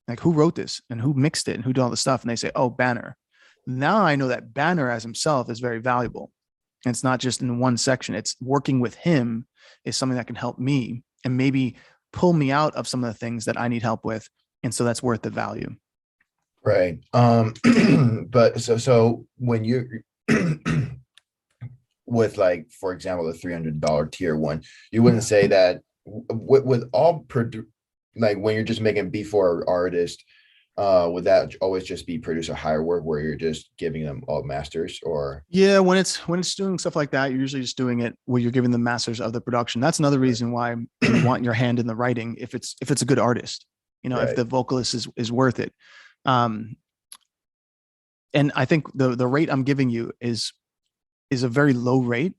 Like, who wrote this and who mixed it and who did all the stuff? And they say, "Oh, Banner." Now I know that Banner as himself is very valuable. And it's not just in one section. It's working with him is something that can help me and maybe pull me out of some of the things that I need help with. And so that's worth the value. Right. But so when you're with, like, for example, the $300 tier one, you wouldn't say that with all like when you're just making before artist, would that always just be producer hire work where you're just giving them all masters? Or yeah, when it's doing stuff like that, you're usually just doing it where you're giving the masters of the production. That's another reason why you want your hand in the writing if it's a good artist, if the vocalist is worth it. And I think the rate I'm giving you is a very low rate.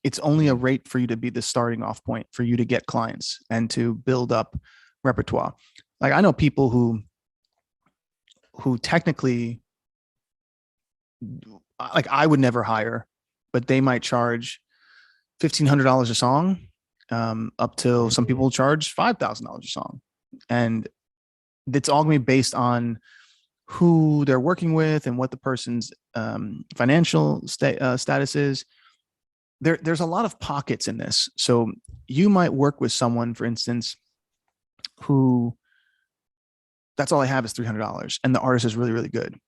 It's only a rate for you to be the starting off point for you to get clients and to build up repertoire. Like, I know people who technically, like, I would never hire, but they might charge $1,500 a song, up till some people charge $5,000 a song. And it's all gonna be based on who they're working with and what the person's financial status is. There's a lot of pockets in this. So you might work with someone, for instance, who that's all I have is $300, and the artist is really, really good.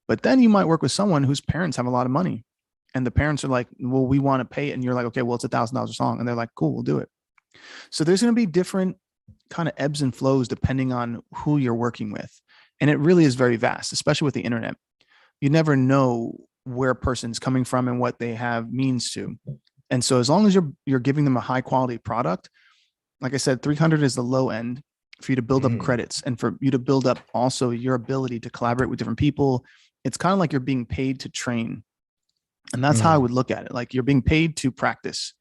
But then you might work with someone whose parents have a lot of money, and the parents are like, "Well, we want to pay it," and you're like, "Okay, well, it's $1,000 a song," and they're like, "Cool, we'll do it." So there's going to be different kind of ebbs and flows depending on who you're working with, and it really is very vast, especially with the internet. You never know where a person's coming from and what they have means to. And so as long as you're giving them a high quality product, like I said, 300 is the low end for you to build up credits and for you to build up also your ability to collaborate with different people. It's kind of like you're being paid to train. And that's how I would look at it. Like, you're being paid to practice.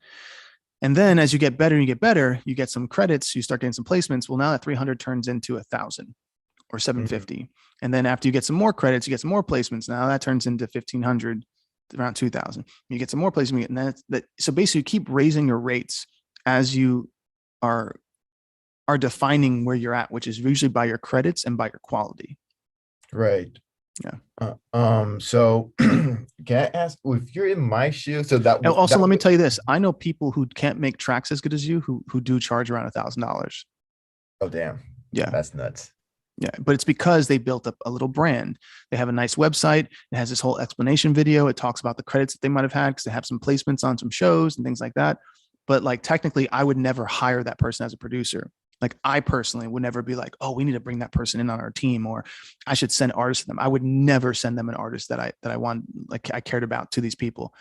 And then as you get better and you get some credits, you start getting some placements. Well, now that 300 turns into 1,000 or 750. And then after you get some more credits, you get some more placements. Now that turns into 1,500, around 2,000. You get some more placement, and that's that. So basically, you keep raising your rates as you are defining where you're at, which is usually by your credits and by your quality. Right. Yeah. So can I ask, if you're in my shoes? So that also, let me tell you this: I know people who can't make tracks as good as you who do charge around $1,000. Oh, damn. Yeah, that's nuts. Yeah, but it's because they built up a little brand. They have a nice website. It has this whole explanation video. It talks about the credits that they might have had because they have some placements on some shows and things like that. but like technically I would never hire that person as a producer. Like I personally would never be like, oh, we need to bring that person in on our team, or I should send artists to them. I would never send them an artist that I want, like I cared about, to these people.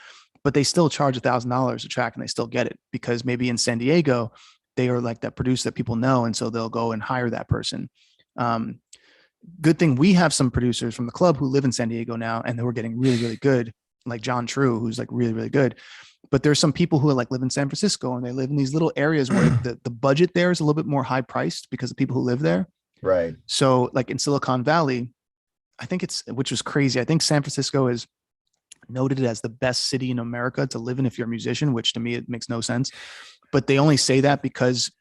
But they still charge $1,000 a track and they still get it, because maybe in San Diego, they are like that producer that people know. And so they'll go and hire that person. Good thing we have some producers from the club who live in San Diego now and who are getting really, really good, like John True, who's like really, really good. But there's some people who are like live in San Francisco and they live in these little areas where the budget there is a little bit more high priced because of people who live there. Right. So like in Silicon Valley, I think which was crazy. I think San Francisco is noted as the best city in America to live in if you're a musician, which to me, it makes no sense. But they only say that because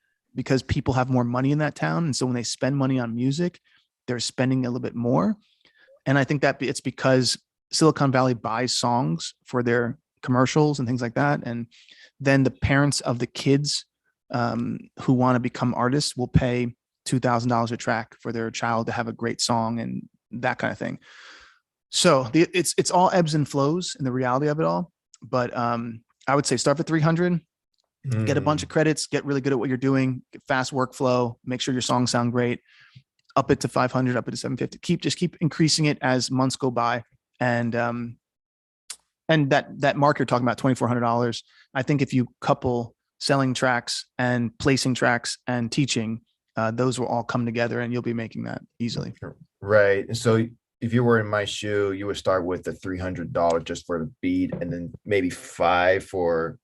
people have more money in that town. And so when they spend money on music, they're spending a little bit more. And I think that it's because Silicon Valley buys songs for their commercials and things like that. And then the parents of the kids who want to become artists will pay $2,000 a track for their child to have a great song and that kind of thing. So it's all ebbs and flows in the reality of it all. But I would say start for 300, get a bunch of credits, get really good at what you're doing, get fast workflow, make sure your songs sound great, up it to 500, up it to 750, keep increasing it as months go by. And that mark you're talking about, $2,400. I think if you couple selling tracks and placing tracks and teaching, those will all come together and you'll be making that easily. Right. And so if you were in my shoe, you would start with the $300 just for the beat, and then maybe $5 for,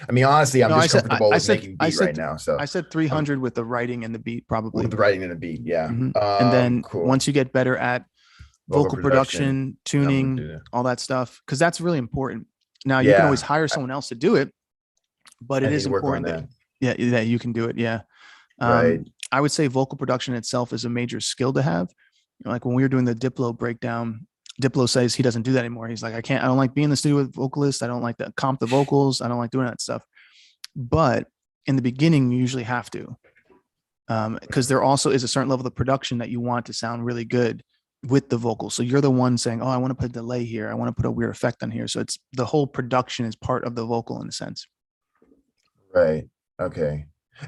I mean, honestly, I'm comfortable with making beat right now. So I said 300 with the writing and the beat, probably. With the writing and the beat. Yeah. And then once you get better at vocal production, tuning, all that stuff, because that's really important. Now you can always hire someone else to do it, but it is important that you can do it. Yeah. Right. I would say vocal production itself is a major skill to have. Like when we were doing the Diplo breakdown, Diplo says he doesn't do that anymore. He's like, I don't like being in the studio with vocalists. I don't like to comp the vocals. I don't like doing that stuff. But in the beginning, you usually have to, because there also is a certain level of production that you want to sound really good with the vocals. So you're the one saying, oh, I want to put a delay here. I want to put a weird effect on here. So it's the whole production is part of the vocal in a sense. Right. Okay.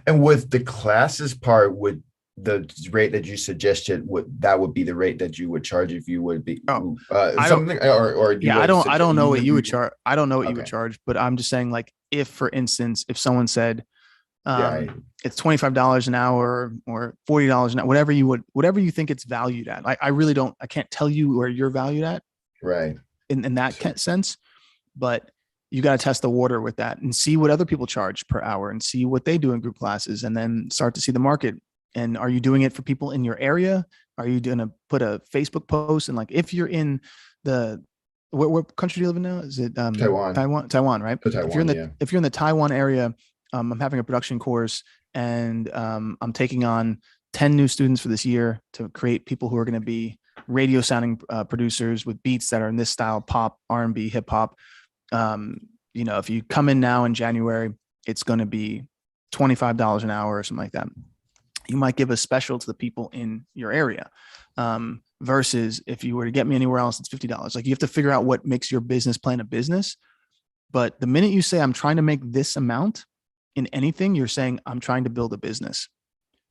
And with the classes part, would the rate that you suggested would be the rate that you would charge if you would be something I don't know what you would charge. I don't know what you would charge, but I'm just saying, like, if for instance, if someone said it's $25 an hour or $40 an hour, whatever you think it's valued at. I can't tell you where you're valued at. Right. In that sense, but you got to test the water with that and see what other people charge per hour and see what they do in group classes, and then start to see the market. And are you doing it for people in your area? Are you going to put a Facebook post? And like, if you're in what country do you live in now? Is it Taiwan, right? Taiwan, if you're in the Taiwan area, I'm having a production course, and I'm taking on 10 new students for this year to create people who are going to be radio sounding producers with beats that are in this style: pop, R&B, hip hop. If you come in now in January, it's going to be $25 an hour or something like that. You might give a special to the people in your area, versus if you were to get me anywhere else, it's $50. Like, you have to figure out what makes your business plan a business. But the minute you say, I'm trying to make this amount in anything, you're saying, I'm trying to build a business.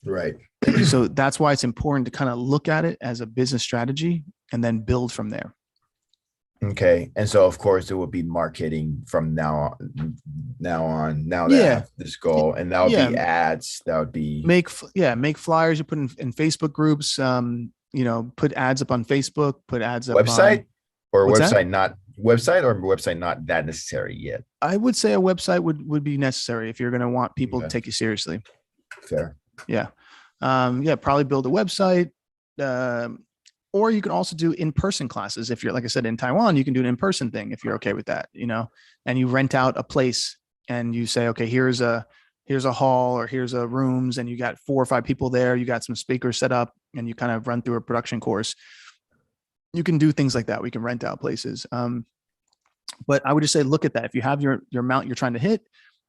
Right. So that's why it's important to kind of look at it as a business strategy and then build from there. Okay. And so of course it will be marketing from now on, now that I have this goal, and that would be ads. That would be make flyers. You put in Facebook groups, put ads up on Facebook, put ads up website or website, website not that necessary yet. I would say a website would be necessary if you're going to want people to take you seriously. Fair. Yeah. Probably build a website. Or you can also do in-person classes. If you're, like I said, in Taiwan, you can do an in-person thing if you're okay with that, and you rent out a place and you say, okay, here's a hall, or here's a rooms, and you got 4 or 5 people there. You got some speakers set up, and you kind of run through a production course. You can do things like that. We can rent out places. But I would just say, look at that. If you have your amount you're trying to hit,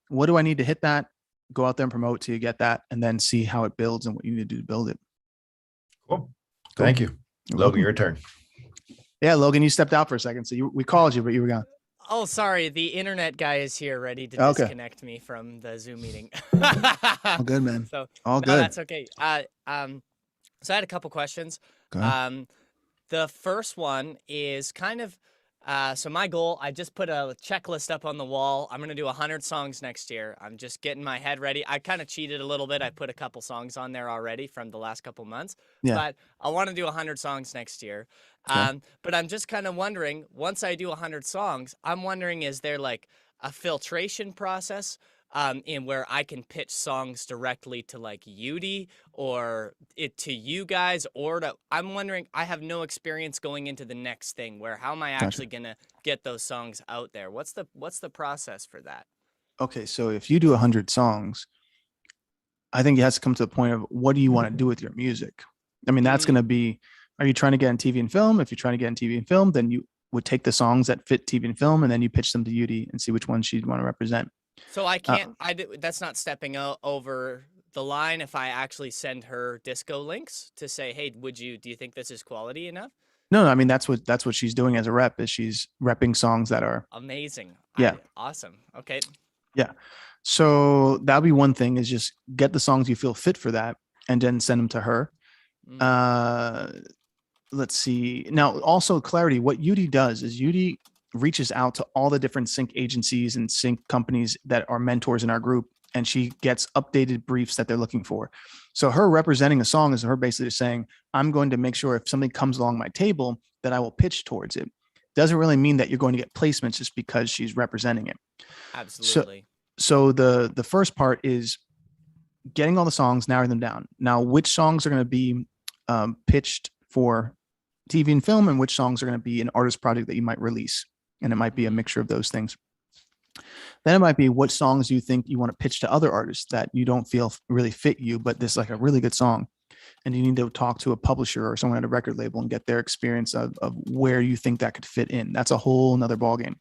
what do I need to hit that? Go out there and promote till you get that, and then see how it builds and what you need to do to build it. Cool. Thank you. Logan, your turn. Yeah, Logan, you stepped out for a second, so we called you, but you were gone. Oh, sorry. The internet guy is here, ready to Okay. disconnect me from the Zoom meeting. All good, man. So All no, good. that's okay. So I had a couple questions. Go ahead. The first one is kind of, so my goal, I just put a checklist up on the wall. I'm going to do 100 songs next year. I'm just getting my head ready. I kind of cheated a little bit. I put a couple songs on there already from the last couple months, but I want to do 100 songs next year. Okay. But I'm just kind of wondering, once I do 100 songs, I'm wondering, is there like a filtration process in where I can pitch songs directly to like Yudi or it to you guys, or to, I'm wondering, I have no experience going into the next thing where how am I actually gonna get those songs out there? What's the process for that? Okay. So if you do 100 songs, I think it has to come to the point of what do you want to do with your music? I mean, that's going to be, are you trying to get in TV and film? If you're trying to get in TV and film, then you would take the songs that fit TV and film, and then you pitch them to Yudi and see which ones she'd want to represent. So I can't, that's not stepping over the line if I actually send her disco links to say, hey, do you think this is quality enough? No, I mean, that's what she's doing as a rep, is she's repping songs that are amazing. Yeah. Awesome. Okay. Yeah. So that'll be one thing, is just get the songs you feel fit for that and then send them to her. Let's see. Now, also clarity, what Yudi does is Yudi reaches out to all the different sync agencies and sync companies that are mentors in our group, and she gets updated briefs that they're looking for. So her representing a song is her basically saying, I'm going to make sure if something comes along my table that I will pitch towards it. Doesn't really mean that you're going to get placements just because she's representing it. Absolutely. So the first part is getting all the songs, narrowing them down. Now, which songs are going to be pitched for TV and film, and which songs are going to be an artist project that you might release. And it might be a mixture of those things. Then it might be what songs you think you want to pitch to other artists that you don't feel really fit you, but this is like a really good song. And you need to talk to a publisher or someone at a record label and get their experience of where you think that could fit in. That's a whole nother ballgame.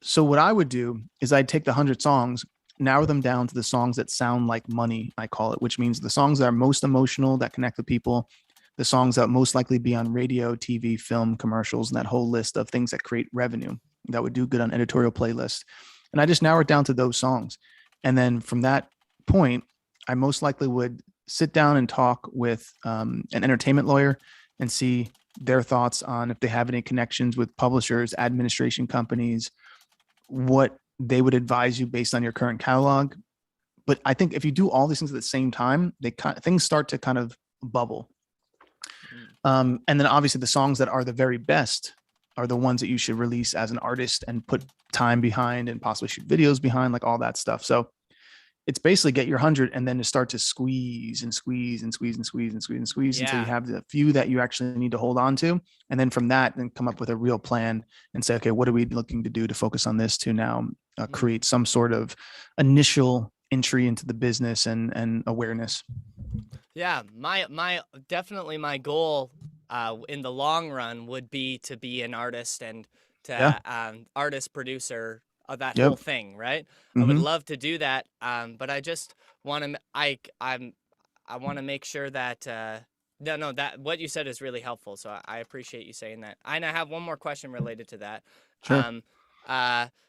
So what I would do is I'd take the 100 songs, narrow them down to the songs that sound like money, I call it, which means the songs that are most emotional, that connect with people, the songs that most likely be on radio, TV, film, commercials, and that whole list of things that create revenue that would do good on editorial playlists. And I just narrow it down to those songs. And then from that point, I most likely would sit down and talk with an entertainment lawyer and see their thoughts on if they have any connections with publishers, administration companies, what they would advise you based on your current catalog. But I think if you do all these things at the same time, things start to kind of bubble. And then obviously the songs that are the very best are the ones that you should release as an artist and put time behind and possibly shoot videos behind, like all that stuff. So it's basically get your 100 and then to start to squeeze until you have the few that you actually need to hold on to. And then from that, then come up with a real plan and say, okay, what are we looking to do to focus on this to now create some sort of initial entry into the business and awareness. Yeah, definitely my goal in the long run would be to be an artist and to artist producer of that whole thing, right? I would love to do that, but I just want to I want to make sure that that what you said is really helpful. So I appreciate you saying that. And I have one more question related to that. Sure.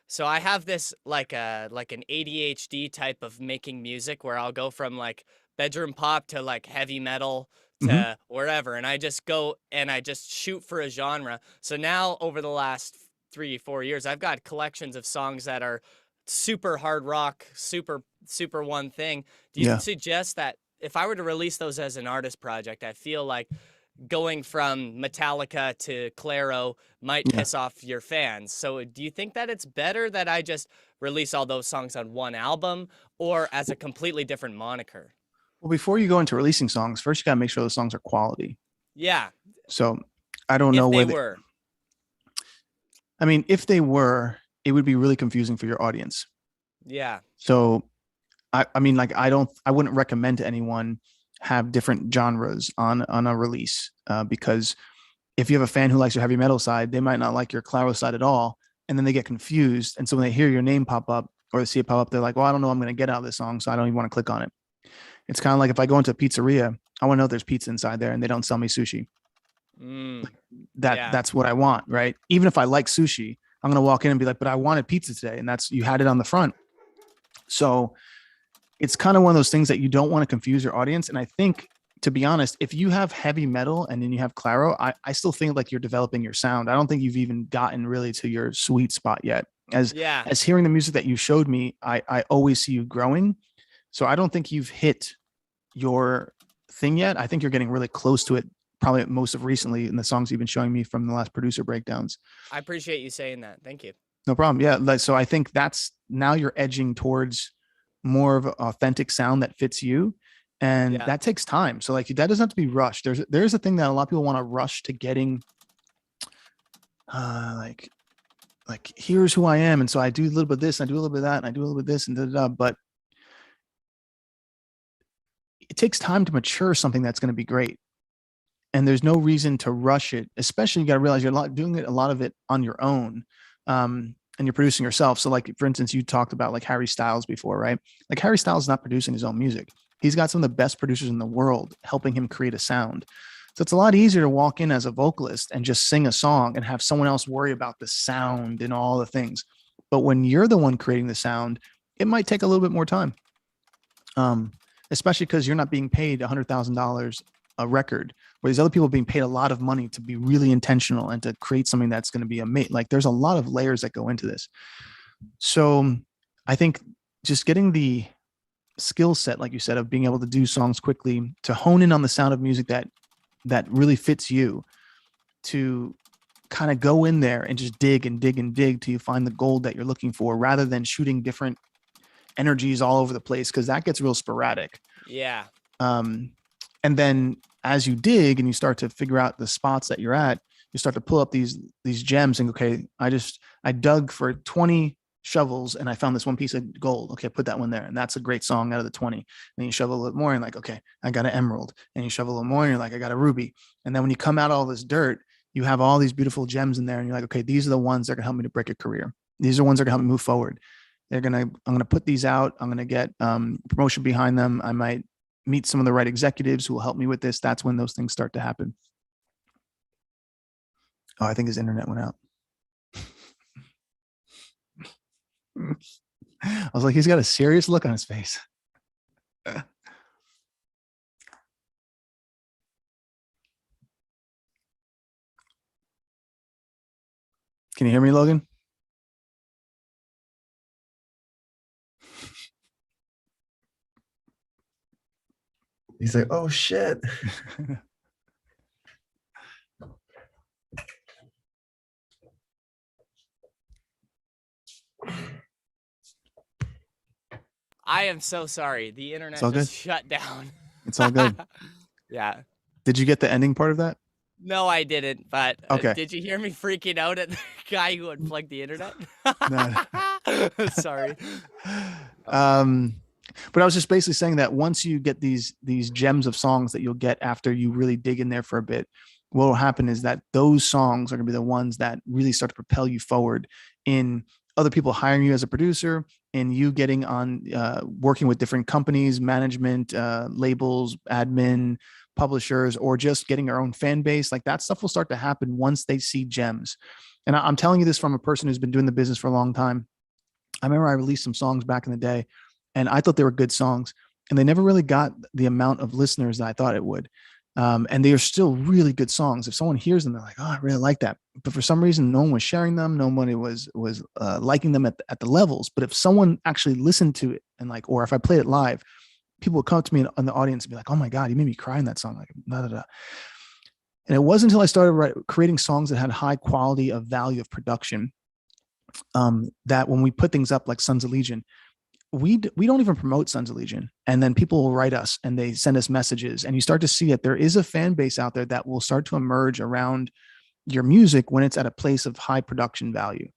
So I have this like an ADHD type of making music where I'll go from like bedroom pop to like heavy metal to wherever, and I just go and I just shoot for a genre. So now over the last 3-4 years, I've got collections of songs that are super hard rock, super one thing. Do you suggest that if I were to release those as an artist project, I feel like going from Metallica to Clairo might piss off your fans. So do you think that it's better that I just release all those songs on one album or as a completely different moniker? Well, before you go into releasing songs, first you got to make sure those songs are quality. Yeah. So I don't know where they were. I mean, if they were, it would be really confusing for your audience. Yeah. So I mean, like I wouldn't recommend to anyone have different genres on a release because if you have a fan who likes your heavy metal side, they might not like your Clairo side at all. And then they get confused. And so when they hear your name pop up or they see it pop up, they're like, well, I don't know what I'm going to get out of this song, so I don't even want to click on it. It's kind of like if I go into a pizzeria, I want to know if there's pizza inside there and they don't sell me sushi. That's what I want, right? Even if I like sushi, I'm going to walk in and be like, but I wanted pizza today. And that's, you had it on the front. So it's kind of one of those things that you don't want to confuse your audience. And I think, to be honest, if you have heavy metal and then you have Claro, I still think like you're developing your sound. I don't think you've even gotten really to your sweet spot yet. As hearing the music that you showed me, I always see you growing. So I don't think you've hit your thing yet. I think you're getting really close to it, probably most of recently in the songs you've been showing me from the last producer breakdowns. I appreciate you saying that. Thank you. No problem. Yeah. So I think that's, now you're edging towards more of an authentic sound that fits you. And that takes time. So like, that doesn't have to be rushed. There's a thing that a lot of people want to rush to getting, like, here's who I am. And so I do a little bit of this, and I do a little bit of that, and I do a little bit of this, and but it takes time to mature something that's going to be great. And there's no reason to rush it, especially you got to realize you're doing a lot of it on your own. And you're producing yourself. So like, for instance, you talked about like Harry Styles before, right? Like Harry Styles is not producing his own music. He's got some of the best producers in the world helping him create a sound. So it's a lot easier to walk in as a vocalist and just sing a song and have someone else worry about the sound and all the things. But when you're the one creating the sound, it might take a little bit more time. Especially because you're not being paid $100,000 a record, where these other people are being paid a lot of money to be really intentional and to create something that's going to be amazing. Like there's a lot of layers that go into this. So I think just getting the skill set, like you said, of being able to do songs quickly, to hone in on the sound of music that really fits you, to kind of go in there and just dig and dig and dig till you find the gold that you're looking for, rather than shooting different energies all over the place, because that gets real sporadic. Yeah. And then as you dig and you start to figure out the spots that you're at, you start to pull up these gems and okay, I dug for 20 shovels and I found this one piece of gold. Okay, put that one there. And that's a great song out of the 20. And then you shovel a little more and like, okay, I got an emerald. And you shovel a little more and you're like, I got a ruby. And then when you come out all this dirt, you have all these beautiful gems in there and you're like, okay, these are the ones that are gonna help me to break a career. These are the ones that are gonna help me move forward. I'm gonna put these out. I'm gonna get promotion behind them. I might meet some of the right executives who will help me with this. That's when those things start to happen. Oh, I think his internet went out. I was like, he's got a serious look on his face. Can you hear me, Logan? He's like, oh shit. I am so sorry. The internet just shut down. It's all good. Yeah. Did you get the ending part of that? No, I didn't. But okay. Did you hear me freaking out at the guy who unplugged the internet? Sorry. But I was just basically saying that once you get these gems of songs that you'll get after you really dig in there for a bit, what will happen is that those songs are going to be the ones that really start to propel you forward in other people hiring you as a producer, and you getting on, working with different companies, management, labels, admin, publishers, or just getting your own fan base. Like that stuff will start to happen once they see gems. And I'm telling you this from a person who's been doing the business for a long time. I remember I released some songs back in the day and I thought they were good songs and they never really got the amount of listeners that I thought it would. And they are still really good songs. If someone hears them, they're like, oh, I really like that. But for some reason, no one was sharing them. Nobody was liking them at the levels. But if someone actually listened to it and like, or if I played it live, people would come up to me in the audience and be like, oh my God, you made me cry in that song. Like, da, da, da. And it wasn't until I started creating songs that had high quality of value of production, that when we put things up like Sons of Legion, we don't even promote Sons of Legion. And then people will write us and they send us messages, and you start to see that there is a fan base out there that will start to emerge around your music when it's at a place of high production value.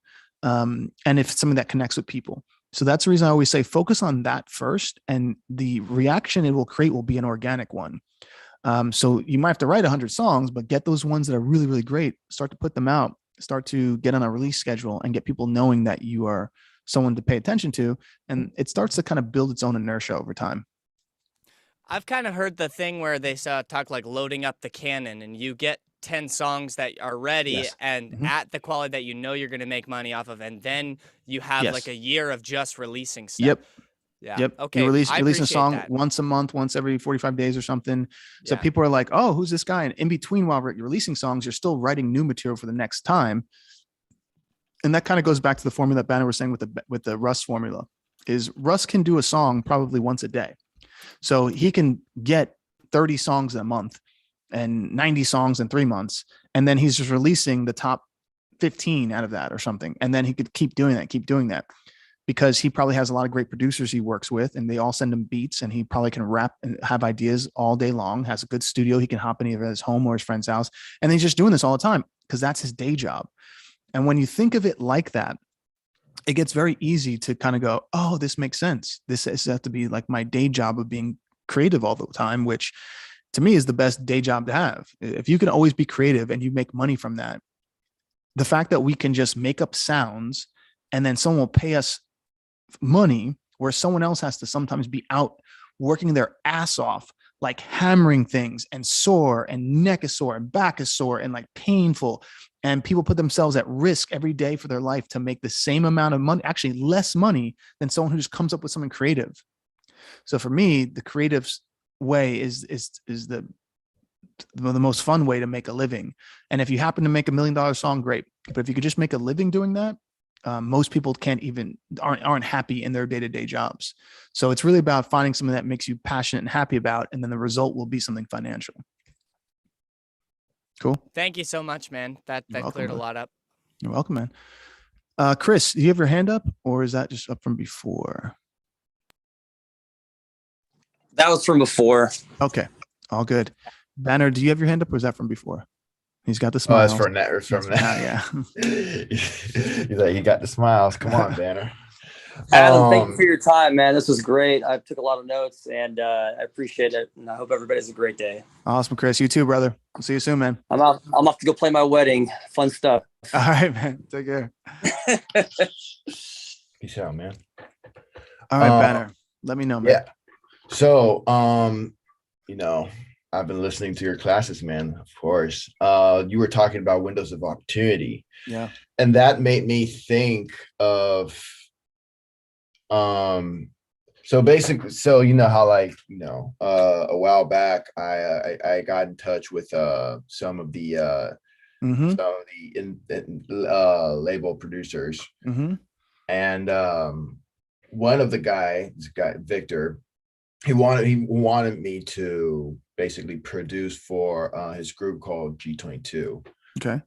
And if it's something that connects with people. So that's the reason I always say, focus on that first, and the reaction it will create will be an organic one. So you might have to write 100 songs, but get those ones that are really, really great, start to put them out, start to get on a release schedule and get people knowing that you are someone to pay attention to. And it starts to kind of build its own inertia over time. I've kind of heard the thing where they talk like loading up the cannon, and you get 10 songs that are ready Yes. and at the quality that you know you're going to make money off of, and then you have Yes. like a year of just releasing stuff. Yep. Yeah. Yep. Okay. You release a appreciate song that. once a month, once every 45 days or something. So Yeah. people are like, oh, who's this guy? And in between, while you're releasing songs, you're still writing new material for the next time. And that kind of goes back to the formula that Banner was saying with the Russ formula, is Russ can do a song probably once a day. So he can get 30 songs in a month and 90 songs in 3 months. And then he's just releasing the top 15 out of that or something. And then he could keep doing that because he probably has a lot of great producers he works with, and they all send him beats, and he probably can rap and have ideas all day long, has a good studio. He can hop in either his home or his friend's house. And he's just doing this all the time because that's his day job. And when you think of it like that, it gets very easy to kind of go, oh, this makes sense. This has to be like my day job of being creative all the time, which to me is the best day job to have. If you can always be creative and you make money from that, the fact that we can just make up sounds and then someone will pay us money, where someone else has to sometimes be out working their ass off, like hammering things, and sore, and neck is sore, and back is sore, and like painful. And people put themselves at risk every day for their life to make the same amount of money, actually less money than someone who just comes up with something creative. So for me, the creative way is the most fun way to make a living. And if you happen to make $1 million song, great. But if you could just make a living doing that, most people aren't happy in their day-to-day jobs. So it's really about finding something that makes you passionate and happy about, and then the result will be something financial. Cool. Thank you so much, man. That cleared a lot up. You're welcome, man. Chris, do you have your hand up, or is that just up from before? That was from before. Okay, all good. Banner, do you have your hand up, or is that from before? He's got the smiles. Oh, it's from that. It's from that. Yeah. He's like, you got the smiles. Come on, Banner. Adam, thank you for your time, man. This was great. I took a lot of notes, and I appreciate it. And I hope everybody has a great day. Awesome, Chris. You too, brother. I'll see you soon, man. I'm off to go play my wedding. Fun stuff. All right, man. Take care. Peace out, man. All right, Banner. Let me know, man. Yeah. So, I've been listening to your classes, man. Of course. You were talking about windows of opportunity. Yeah. And that made me think of so basically, so how a while back I got in touch with some of the label producers, and one of the guy Victor, he wanted me to basically produce for his group called G22. Okay.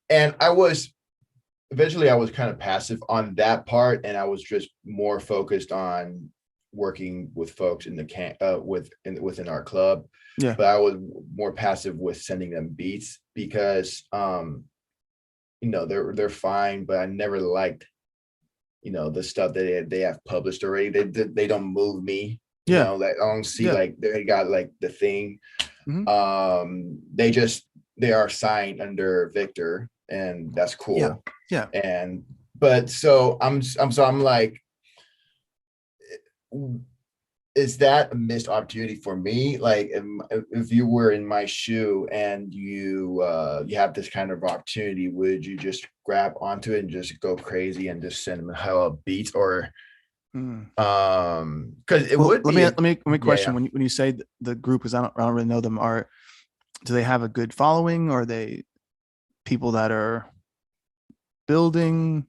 And I was kind of passive on that part, and I was just more focused on working with folks in the within our club. Yeah. But I was more passive with sending them beats because they're fine, but I never liked the stuff that they have published already. They don't move me. Yeah. I don't see like they got like the thing. They are signed under Victor, and that's cool. Yeah. But so I'm like, is that a missed opportunity for me? Like, if you were in my shoe and you have this kind of opportunity, would you just grab onto it and just go crazy and just send them hell of beats, or because it would? Let me question. When you say the group, because I don't really know them, do they have a good following? Or are they people that are building?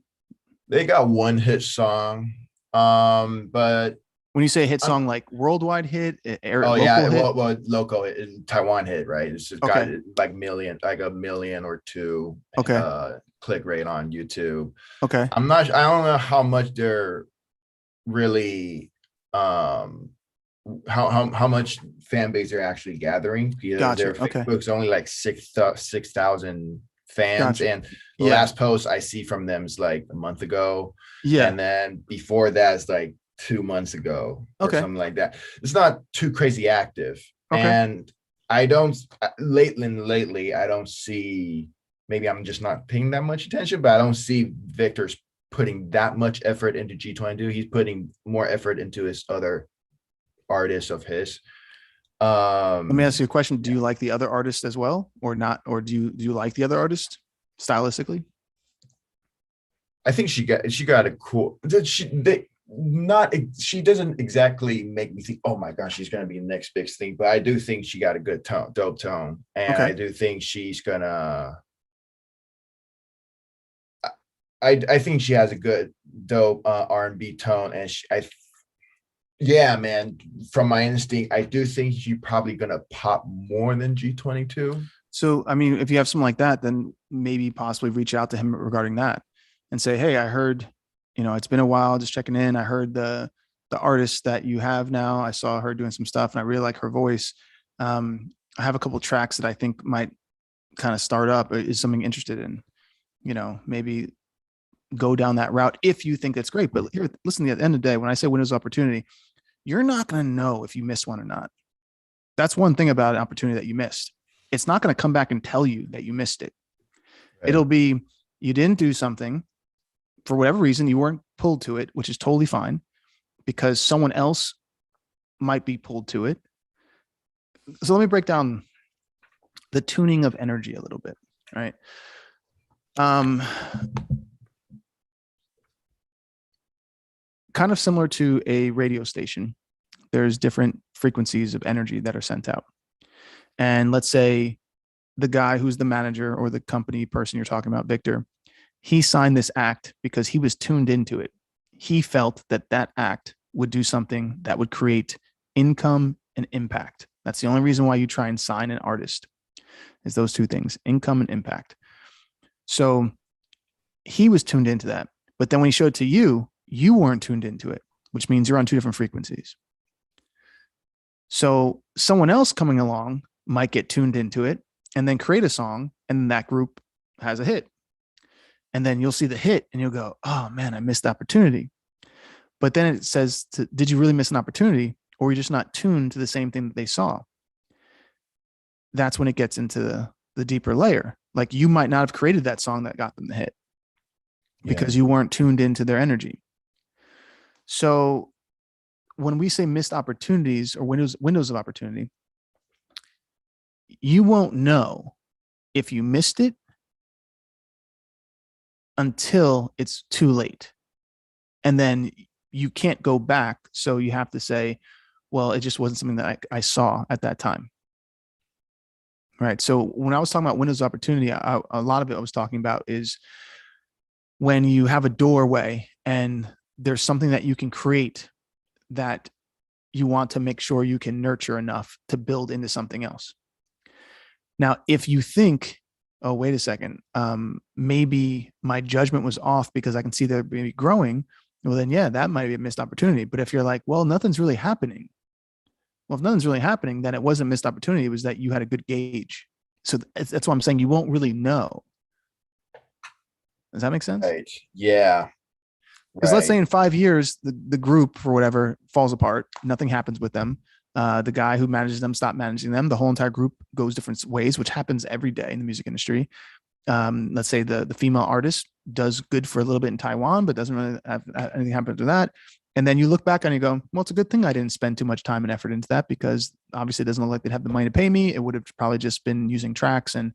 They got one hit song, but when you say hit song, like worldwide hit, local hit? Local hit, Taiwan hit, right? It's just got like a million or two. Click rate on YouTube. Okay. I don't know how much they're really how much fan base they're actually gathering. Their Facebook's only like 6,000 fans, and the last post I see from them is like a month ago. Yeah, and then before that is like 2 months ago or something like that. It's not too crazy active, and I don't lately I don't see. Maybe I'm just not paying that much attention, but I don't see Victor's putting that much effort into G22. He's putting more effort into his other artists of his. Let me ask you a question. Do you like the other artist as well, or not? Or do you like the other artist stylistically? I think she got a cool. She doesn't exactly make me think, oh my gosh, she's gonna be the next big thing. But I do think she got a good tone, dope tone, and Okay. I do think she's gonna. I think she has a good dope R&B tone, and yeah, man. From my instinct, I do think she's probably gonna pop more than G22. So, I mean, if you have something like that, then maybe possibly reach out to him regarding that and say, hey, I heard, it's been a while, just checking in. I heard the artist that you have now. I saw her doing some stuff and I really like her voice. I have a couple of tracks that I think might kind of start up. Is something interested in, maybe go down that route if you think that's great. But here, listen, at the end of the day, when I say windows of opportunity, you're not going to know if you missed one or not. That's one thing about an opportunity that you missed. It's not going to come back and tell you that you missed it. Right. It'll be, you didn't do something for whatever reason, you weren't pulled to it, which is totally fine because someone else might be pulled to it. So let me break down the tuning of energy a little bit. Right. Kind of similar to a radio station, there's different frequencies of energy that are sent out. And let's say the guy who's the manager or the company person you're talking about, Victor, he signed this act because he was tuned into it. He felt that that act would do something that would create income and impact. That's the only reason why you try and sign an artist, is those two things, income and impact. So he was tuned into that. But then when he showed it to you, you weren't tuned into it, which means you're on two different frequencies. So someone else coming along might get tuned into it and then create a song, and that group has a hit. And then you'll see the hit and you'll go, oh man, I missed the opportunity. But then it says, did you really miss an opportunity, or were you just not tuned to the same thing that they saw? That's when it gets into the deeper layer. Like you might not have created that song that got them the hit because you weren't tuned into their energy. So when we say missed opportunities or windows of opportunity, you won't know if you missed it until it's too late. And then you can't go back. So you have to say, well, it just wasn't something that I saw at that time. Right. So when I was talking about windows of opportunity, a lot of it I was talking about is when you have a doorway and there's something that you can create that you want to make sure you can nurture enough to build into something else. Now, if you think, oh, wait a second, maybe my judgment was off because I can see they're maybe growing, well, then, yeah, that might be a missed opportunity. But if you're like, well, nothing's really happening. Well, if nothing's really happening, then it wasn't a missed opportunity. It was that you had a good gauge. So that's why I'm saying you won't really know. Does that make sense? Right. Yeah. Because let's say in 5 years, the group or whatever falls apart. Nothing happens with them. The guy who manages them stopped managing them. The whole entire group goes different ways, which happens every day in the music industry. Let's say the female artist does good for a little bit in Taiwan, but doesn't really have anything happen to that. And then you look back and you go, well, it's a good thing I didn't spend too much time and effort into that, because obviously it doesn't look like they'd have the money to pay me. It would have probably just been using tracks and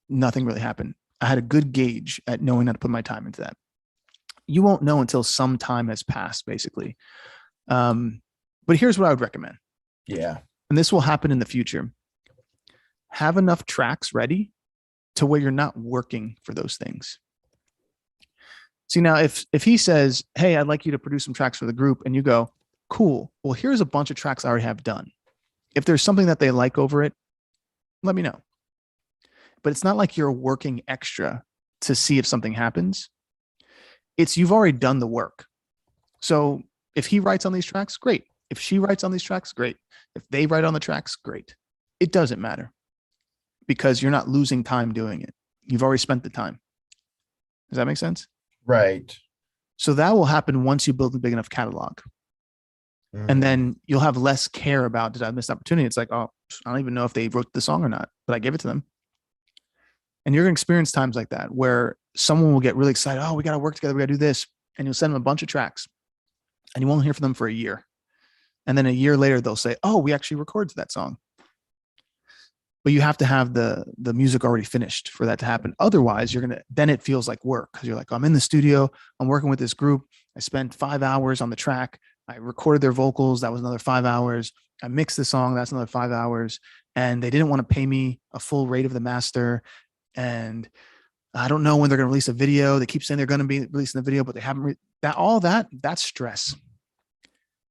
nothing really happened. I had a good gauge at knowing how to put my time into that. You won't know until some time has passed, basically. But here's what I would recommend. Yeah. And this will happen in the future. Have enough tracks ready to where you're not working for those things. See, now, if he says, hey, I'd like you to produce some tracks for the group, and you go, cool, well, here's a bunch of tracks I already have done. If there's something that they like over it, let me know. But it's not like you're working extra to see if something happens. It's you've already done the work. So if he writes on these tracks, great. If she writes on these tracks, great. If they write on the tracks, great. It doesn't matter because you're not losing time doing it. You've already spent the time. Does that make sense? Right. So that will happen once you build a big enough catalog. And then you'll have less care about, did I miss opportunity? It's like, oh, I don't even know if they wrote the song or not, but I gave it to them. And you're going to experience times like that where someone will get really excited. Oh, we got to work together. We got to do this. And you'll send them a bunch of tracks and you won't hear from them for a year. And then a year later, they'll say, oh, we actually recorded that song. But you have to have the music already finished for that to happen. Otherwise, then it feels like work, because you're like, I'm in the studio, I'm working with this group. I spent 5 hours on the track. I recorded their vocals. That was another 5 hours. I mixed the song. That's another 5 hours. And they didn't want to pay me a full rate of the master. And I don't know when they're going to release a video. They keep saying they're going to be releasing the video, but they haven't. That's stress.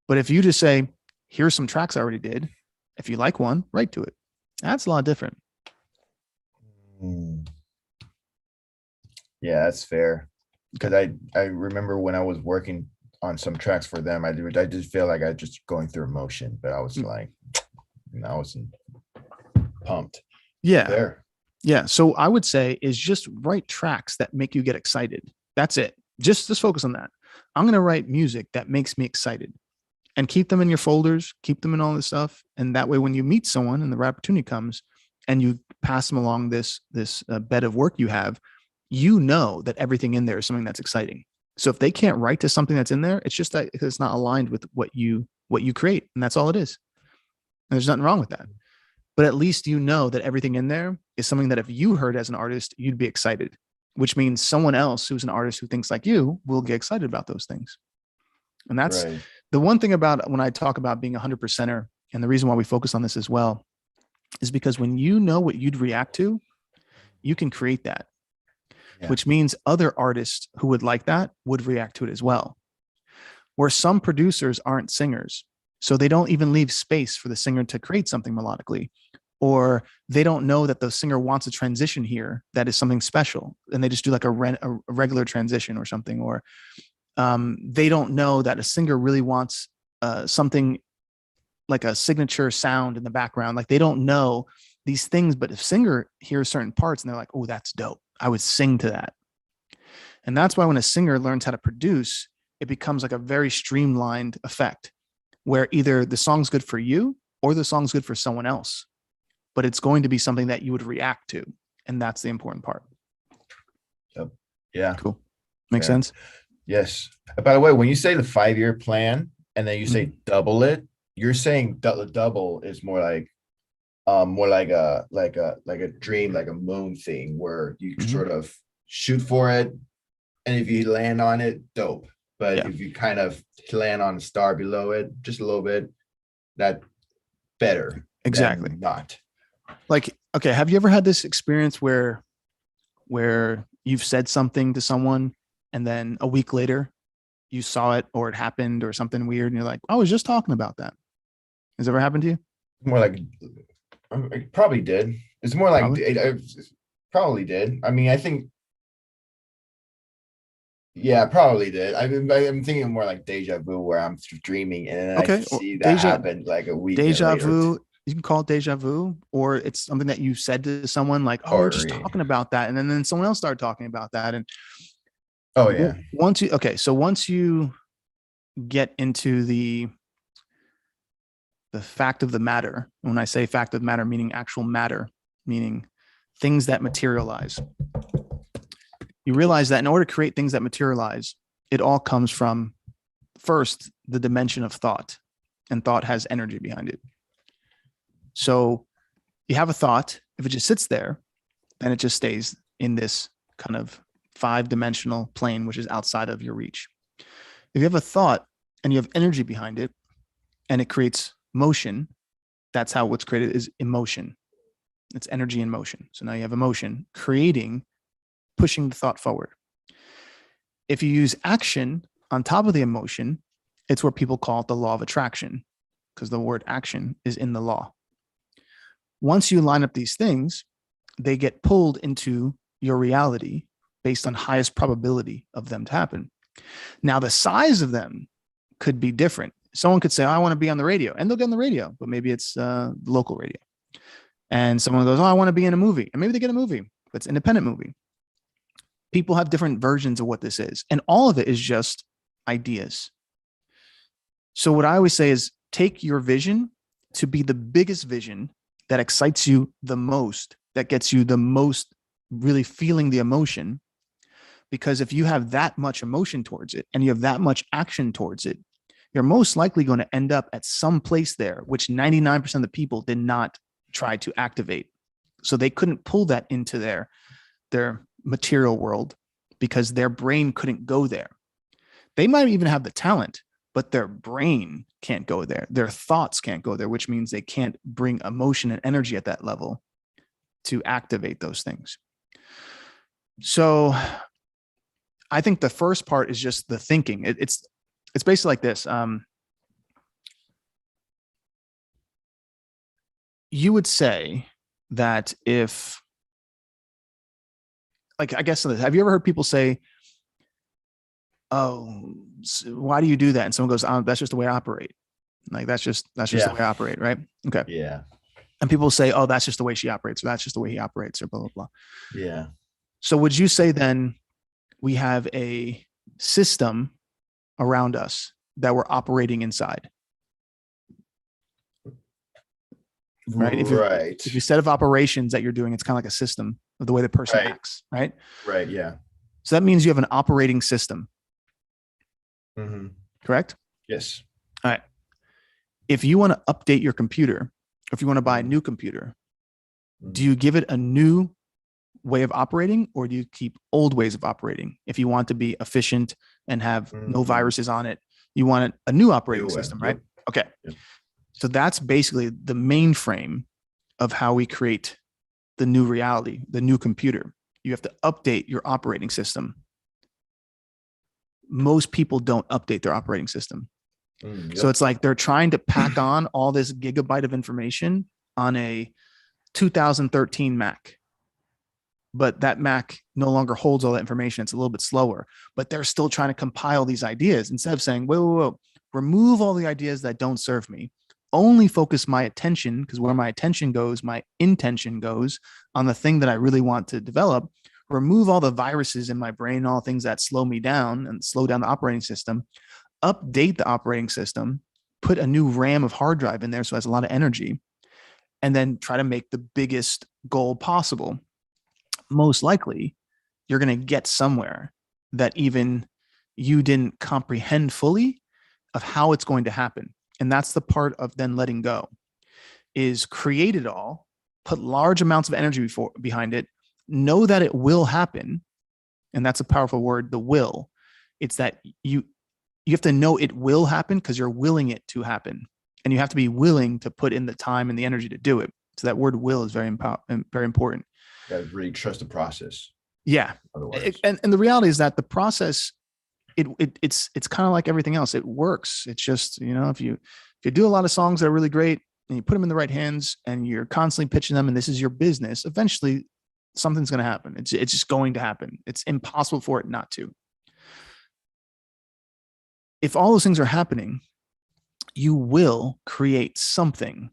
But if you just say, here's some tracks I already did. If you like one, write to it. That's a lot different. Yeah, that's fair. Because I remember when I was working on some tracks for them, I just feel like I just going through emotion, but I was like, I wasn't pumped. Yeah. Fair. Yeah. So I would say is just write tracks that make you get excited. That's it. Just focus on that. I'm going to write music that makes me excited, and keep them in your folders, keep them in all this stuff. And that way, when you meet someone and the opportunity comes and you pass them along this bed of work you have, you know that everything in there is something that's exciting. So if they can't write to something that's in there, it's just that it's not aligned with what you create. And that's all it is. And there's nothing wrong with that. But at least you know that everything in there is something that if you heard as an artist, you'd be excited, which means someone else who's an artist who thinks like you will get excited about those things. And that's right. The one thing about when I talk about being 100%er, and the reason why we focus on this as well, is because when you know what you'd react to, you can create that, which means other artists who would like that would react to it as well. Where some producers aren't singers, so they don't even leave space for the singer to create something melodically, or they don't know that the singer wants a transition here that is something special, and they just do like a regular transition or something, or they don't know that a singer really wants something like a signature sound in the background. Like they don't know these things, but if singer hears certain parts and they're like, oh, that's dope, I would sing to that. And that's why when a singer learns how to produce, it becomes like a very streamlined effect where either the song's good for you or the song's good for someone else, but it's going to be something that you would react to. And that's the important part. Yep. Yeah. Cool. Makes sense? Yes. By the way, when you say the 5-year plan and then you say double it, you're saying double is more like a dream, like a moon thing where you sort of shoot for it, and if you land on it, dope. But if you kind of land on a star below it just a little bit, that better. Exactly. Not like, okay, have you ever had this experience where you've said something to someone and then a week later you saw it or it happened or something weird and you're like, I was just talking about that? Has it ever happened to you? More like, it probably did. It's more like it probably did. I mean, I think, yeah, probably did. I'm thinking more like deja vu, where I'm dreaming and I see that happen like a week. Deja vu. You can call it deja vu, or it's something that you said to someone like, oh, we're just talking about that. And then someone else started talking about that. And once you get into the fact of the matter, when I say fact of the matter, meaning actual matter, meaning things that materialize, you realize that in order to create things that materialize, it all comes from first the dimension of thought, and thought has energy behind it. So you have a thought. If it just sits there, then it just stays in this kind of 5-dimensional plane, which is outside of your reach. If you have a thought and you have energy behind it and it creates motion, that's how what's created is emotion. It's energy in motion. So now you have emotion creating, pushing the thought forward. If you use action on top of the emotion, it's what people call it the law of attraction, because the word action is in the law. Once you line up these things, they get pulled into your reality based on highest probability of them to happen. Now, the size of them could be different. Someone could say, oh, I want to be on the radio, and they'll get on the radio, but maybe it's local radio. And someone goes, oh, I want to be in a movie, and maybe they get a movie, but it's an independent movie. People have different versions of what this is, and all of it is just ideas. So what I always say is take your vision to be the biggest vision that excites you the most, that gets you the most really feeling the emotion. Because if you have that much emotion towards it and you have that much action towards it, you're most likely going to end up at some place there, which 99% of the people did not try to activate. So they couldn't pull that into their material world because their brain couldn't go there. They might even have the talent, but their brain can't go there. Their thoughts can't go there, which means they can't bring emotion and energy at that level to activate those things. So I think the first part is just the thinking. It's basically like this. You would say that if, like, I guess, have you ever heard people say, oh, so why do you do that? And someone goes, oh, that's just the way I operate. Like, that's just the way I operate. Right. Okay. Yeah. And people say, oh, that's just the way she operates, or that's just the way he operates, or blah, blah, blah. Yeah. So would you say then we have a system around us that we're operating inside? Right. If your set of operations that you're doing, it's kind of like a system of the way the person acts. Right. Right. Yeah. So that means you have an operating system. Mm-hmm. Correct? Yes. All right. If you want to update your computer, or if you want to buy a new computer, do you give it a new way of operating, or do you keep old ways of operating? If you want to be efficient and have no viruses on it, you want a new operating system, right? Yep. Okay. Yep. So that's basically the mainframe of how we create the new reality, the new computer. You have to update your operating system. Most people don't update their operating system. Yep. So it's like they're trying to pack on all this gigabyte of information on a 2013 Mac. But that Mac no longer holds all that information. It's a little bit slower, but they're still trying to compile these ideas instead of saying, whoa, remove all the ideas that don't serve me. Only focus my attention, because where my attention goes, my intention goes on the thing that I really want to develop. Remove all the viruses in my brain, all the things that slow me down and slow down the operating system. Update the operating system, put a new RAM of hard drive in there so it has a lot of energy, and then try to make the biggest goal possible. Most likely, you're going to get somewhere that even you didn't comprehend fully of how it's going to happen. And that's the part of then letting go, is create it all, put large amounts of energy behind it, know that it will happen. And that's a powerful word, the will. It's that you have to know it will happen because you're willing it to happen. And you have to be willing to put in the time and the energy to do it. So that word will is very important. You gotta really trust the process. Yeah. And the reality is that the process, it's kind of like everything else. It works. It's just, if you do a lot of songs that are really great and you put them in the right hands and you're constantly pitching them and this is your business, eventually something's going to happen. It's just going to happen. It's impossible for it not to. If all those things are happening, you will create something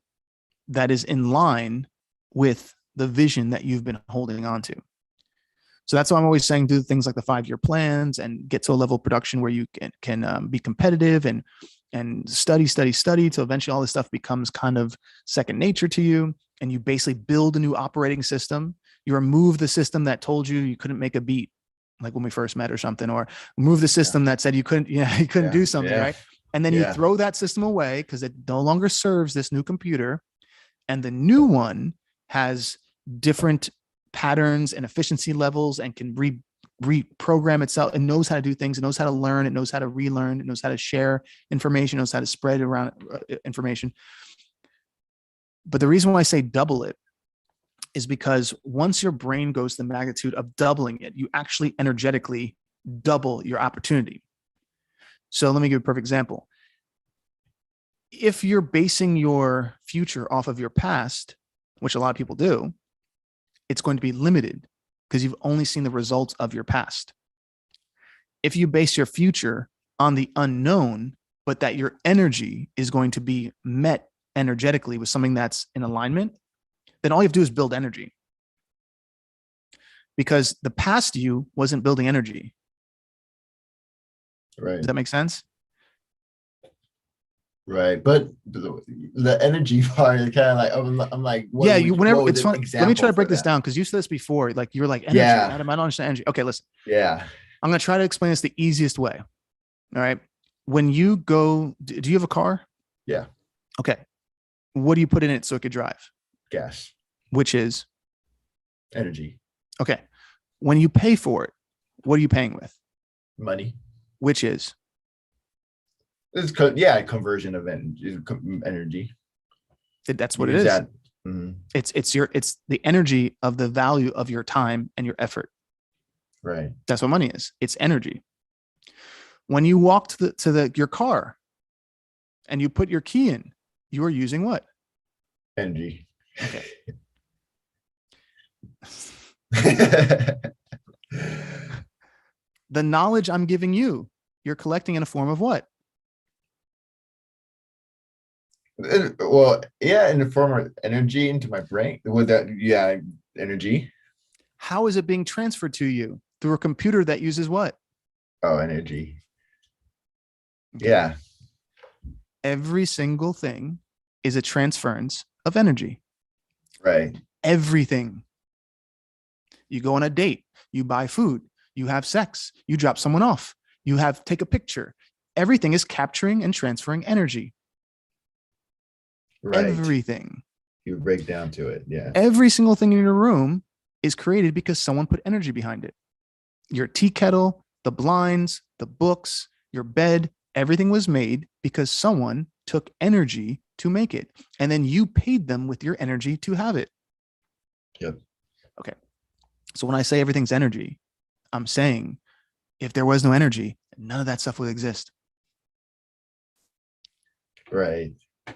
that is in line with the vision that you've been holding on to. So that's why I'm always saying do things like the 5-year plans and get to a level of production where you can be competitive and study till eventually all this stuff becomes kind of second nature to you. And you basically build a new operating system. You remove the system that told you couldn't make a beat, like when we first met or something, or remove the system that said you couldn't do something, right? And then you throw that system away because it no longer serves this new computer. And the new one has different patterns and efficiency levels and can reprogram itself. It knows how to do things. It knows how to learn. It knows how to relearn. It knows how to share information. It knows how to spread around information. But the reason why I say double it is because once your brain goes to the magnitude of doubling it, you actually energetically double your opportunity. So let me give you a perfect example. If you're basing your future off of your past, which a lot of people do, it's going to be limited because you've only seen the results of your past. If you base your future on the unknown, but that your energy is going to be met energetically with something that's in alignment, then all you have to do is build energy. Because the past you wasn't building energy. Right. Does that make sense? Right, but the energy part is kind of like I'm like, whenever it's fun. Let me try to break this down because you said this before. Like you were like, energy, Adam, I don't understand energy. Okay, listen. Yeah, I'm gonna try to explain this the easiest way. All right, when you go, do you have a car? Yeah. Okay. What do you put in it so it could drive? Gas. Which is? Energy. Okay. When you pay for it, what are you paying with? Money. Which is? It's conversion of energy. That's what it is. Mm-hmm. It's the energy of the value of your time and your effort. Right. That's what money is. It's energy. When you walk to your car and you put your key in, you are using what? Energy. Okay. The knowledge I'm giving you, you're collecting in a form of what? Well, yeah, in the form of energy into my brain. With that, yeah, energy. How is it being transferred to you? Through a computer that uses what? Oh, energy. Okay. Yeah. Every single thing is a transference of energy. Right. Everything. You go on a date, you buy food, you have sex, you drop someone off, take a picture. Everything is capturing and transferring energy. Right. Everything. You break down to it. Yeah. Every single thing in your room is created because someone put energy behind it. Your tea kettle, the blinds, the books, your bed, everything was made because someone took energy to make it. And then you paid them with your energy to have it. Yep. Okay. So when I say everything's energy, I'm saying if there was no energy, none of that stuff would exist. Right.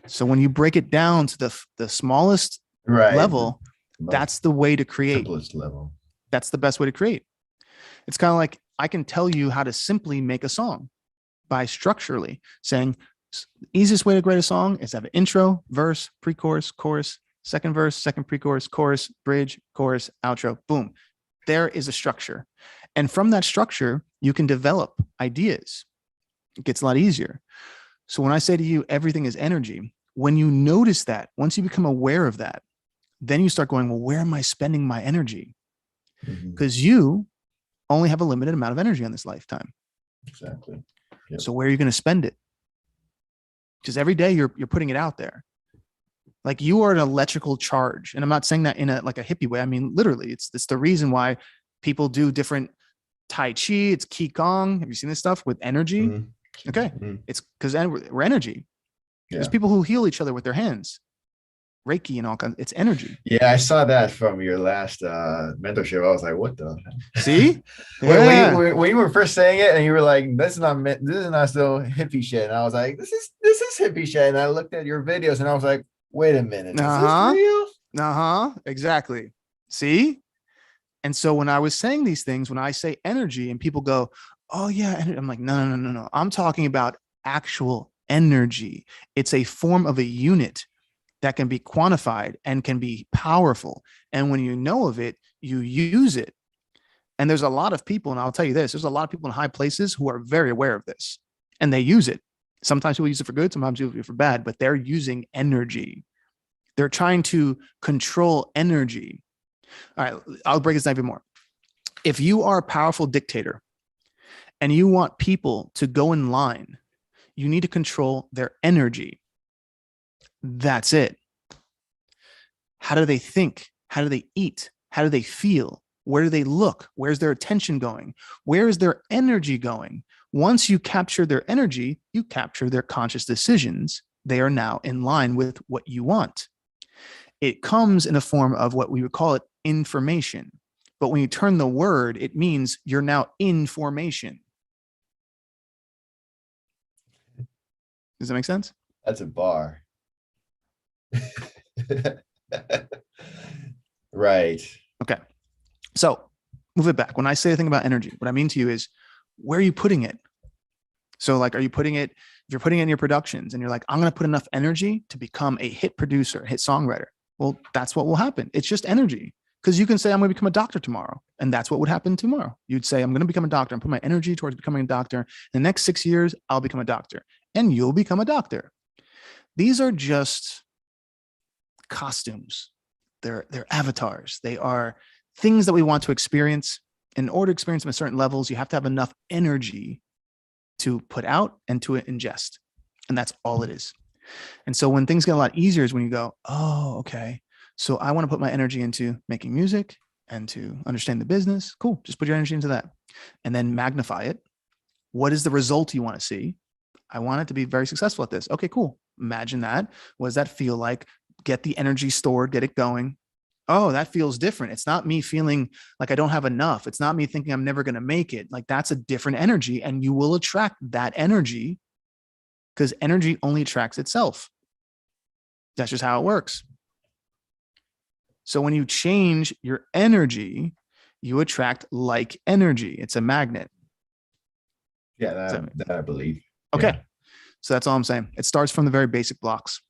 So when you break it down to the smallest level, that's the way to create. Simplest level. That's the best way to create. It's kind of like I can tell you how to simply make a song by structurally saying the easiest way to create a song is to have an intro, verse, pre-chorus, chorus, second verse, second pre-chorus, chorus, bridge, chorus, outro. Boom. There is a structure. And from that structure, you can develop ideas. It gets a lot easier. So when I say to you, everything is energy, when you notice that, once you become aware of that, then you start going, well, where am I spending my energy? Because you only have a limited amount of energy on this lifetime. Exactly. Yep. So where are you going to spend it? Because every day you're putting it out there. Like you are an electrical charge. And I'm not saying that in a hippie way. I mean, literally, it's the reason why people do different Tai Chi. It's Qigong. Have you seen this stuff with energy? Mm-hmm. Okay. Mm-hmm. It's because we're energy. Yeah. There's people who heal each other with their hands. Reiki and all kinds. It's energy. Yeah, I saw that from your last mentorship. I was like, "What the?" See, yeah. when you were first saying it, and you were like, "This is not still hippie shit," and I was like, "This is hippie shit." And I looked at your videos, and I was like, "Wait a minute, is this real?" Exactly. See, and so when I was saying these things, when I say energy, and people go, "Oh yeah," I'm like, "No. I'm talking about actual energy. It's a form of a unit that can be quantified and can be powerful. And when you know of it, you use it. And there's a lot of people, and I'll tell you this, there's a lot of people in high places who are very aware of this and they use it. Sometimes people use it for good, sometimes people use it for bad, but they're using energy. They're trying to control energy. All right, I'll break this down even more. If you are a powerful dictator and you want people to go in line, you need to control their energy. That's it. How do they think? How do they eat? How do they feel? Where do they look? Where's their attention going? Where is their energy going? Once you capture their energy, you capture their conscious decisions. They are now in line with what you want. It comes in a form of what we would call it information. But when you turn the word, it means you're now in formation. Does that make sense? That's a bar. Right. Okay. So move it back. When I say a thing about energy, what I mean to you is, where are you putting it? So like, are you putting it, if you're putting it in your productions and you're like, I'm going to put enough energy to become a hit producer, hit songwriter. Well, that's what will happen. It's just energy. Because you can say, I'm going to become a doctor tomorrow. And that's what would happen tomorrow. You'd say, I'm going to become a doctor and put my energy towards becoming a doctor. In the next 6 years, I'll become a doctor. And you'll become a doctor. These are just costumes. They're avatars. They are things that we want to experience. In order to experience them at certain levels, you have to have enough energy to put out and to ingest. And that's all it is. And so when things get a lot easier is when you go, oh, okay, so I want to put my energy into making music and to understand the business. Cool. Just put your energy into that and then magnify it. What is the result you want to see? I want it to be very successful at this. Okay, cool. Imagine that. What does that feel like? Get the energy stored, get it going. Oh, that feels different. It's not me feeling like I don't have enough. It's not me thinking I'm never going to make it. Like that's a different energy, and you will attract that energy because energy only attracts itself. That's just how it works. So when you change your energy, you attract like energy. It's a magnet. Yeah, that I believe. Okay. Yeah. So that's all I'm saying. It starts from the very basic blocks.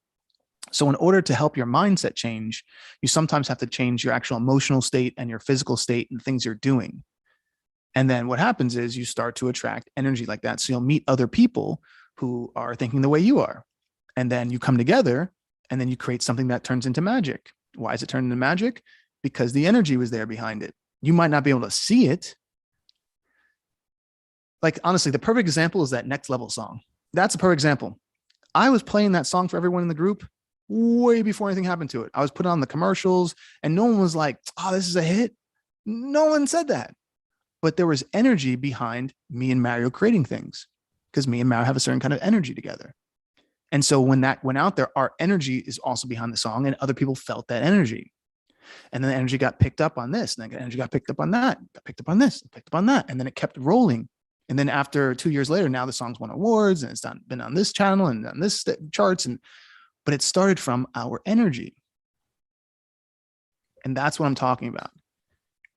So in order to help your mindset change, you sometimes have to change your actual emotional state and your physical state and things you're doing. And then what happens is you start to attract energy like that. So you'll meet other people who are thinking the way you are. And then you come together and then you create something that turns into magic. Why is it turned into magic? Because the energy was there behind it. You might not be able to see it. Like, honestly, the perfect example is that Next Level song. That's a perfect example. I was playing that song for everyone in the group way before anything happened to it. I was putting on the commercials and no one was like, oh, this is a hit. No one said that. But there was energy behind me and Mario creating things because me and Mario have a certain kind of energy together. And so when that went out there, our energy is also behind the song and other people felt that energy. And then the energy got picked up on this, and then the energy got picked up on that, got picked up on this, picked up on that. And then it kept rolling. And then after 2 years later, now the song's won awards and it's been on this channel and on this charts. But it started from our energy. And that's what I'm talking about,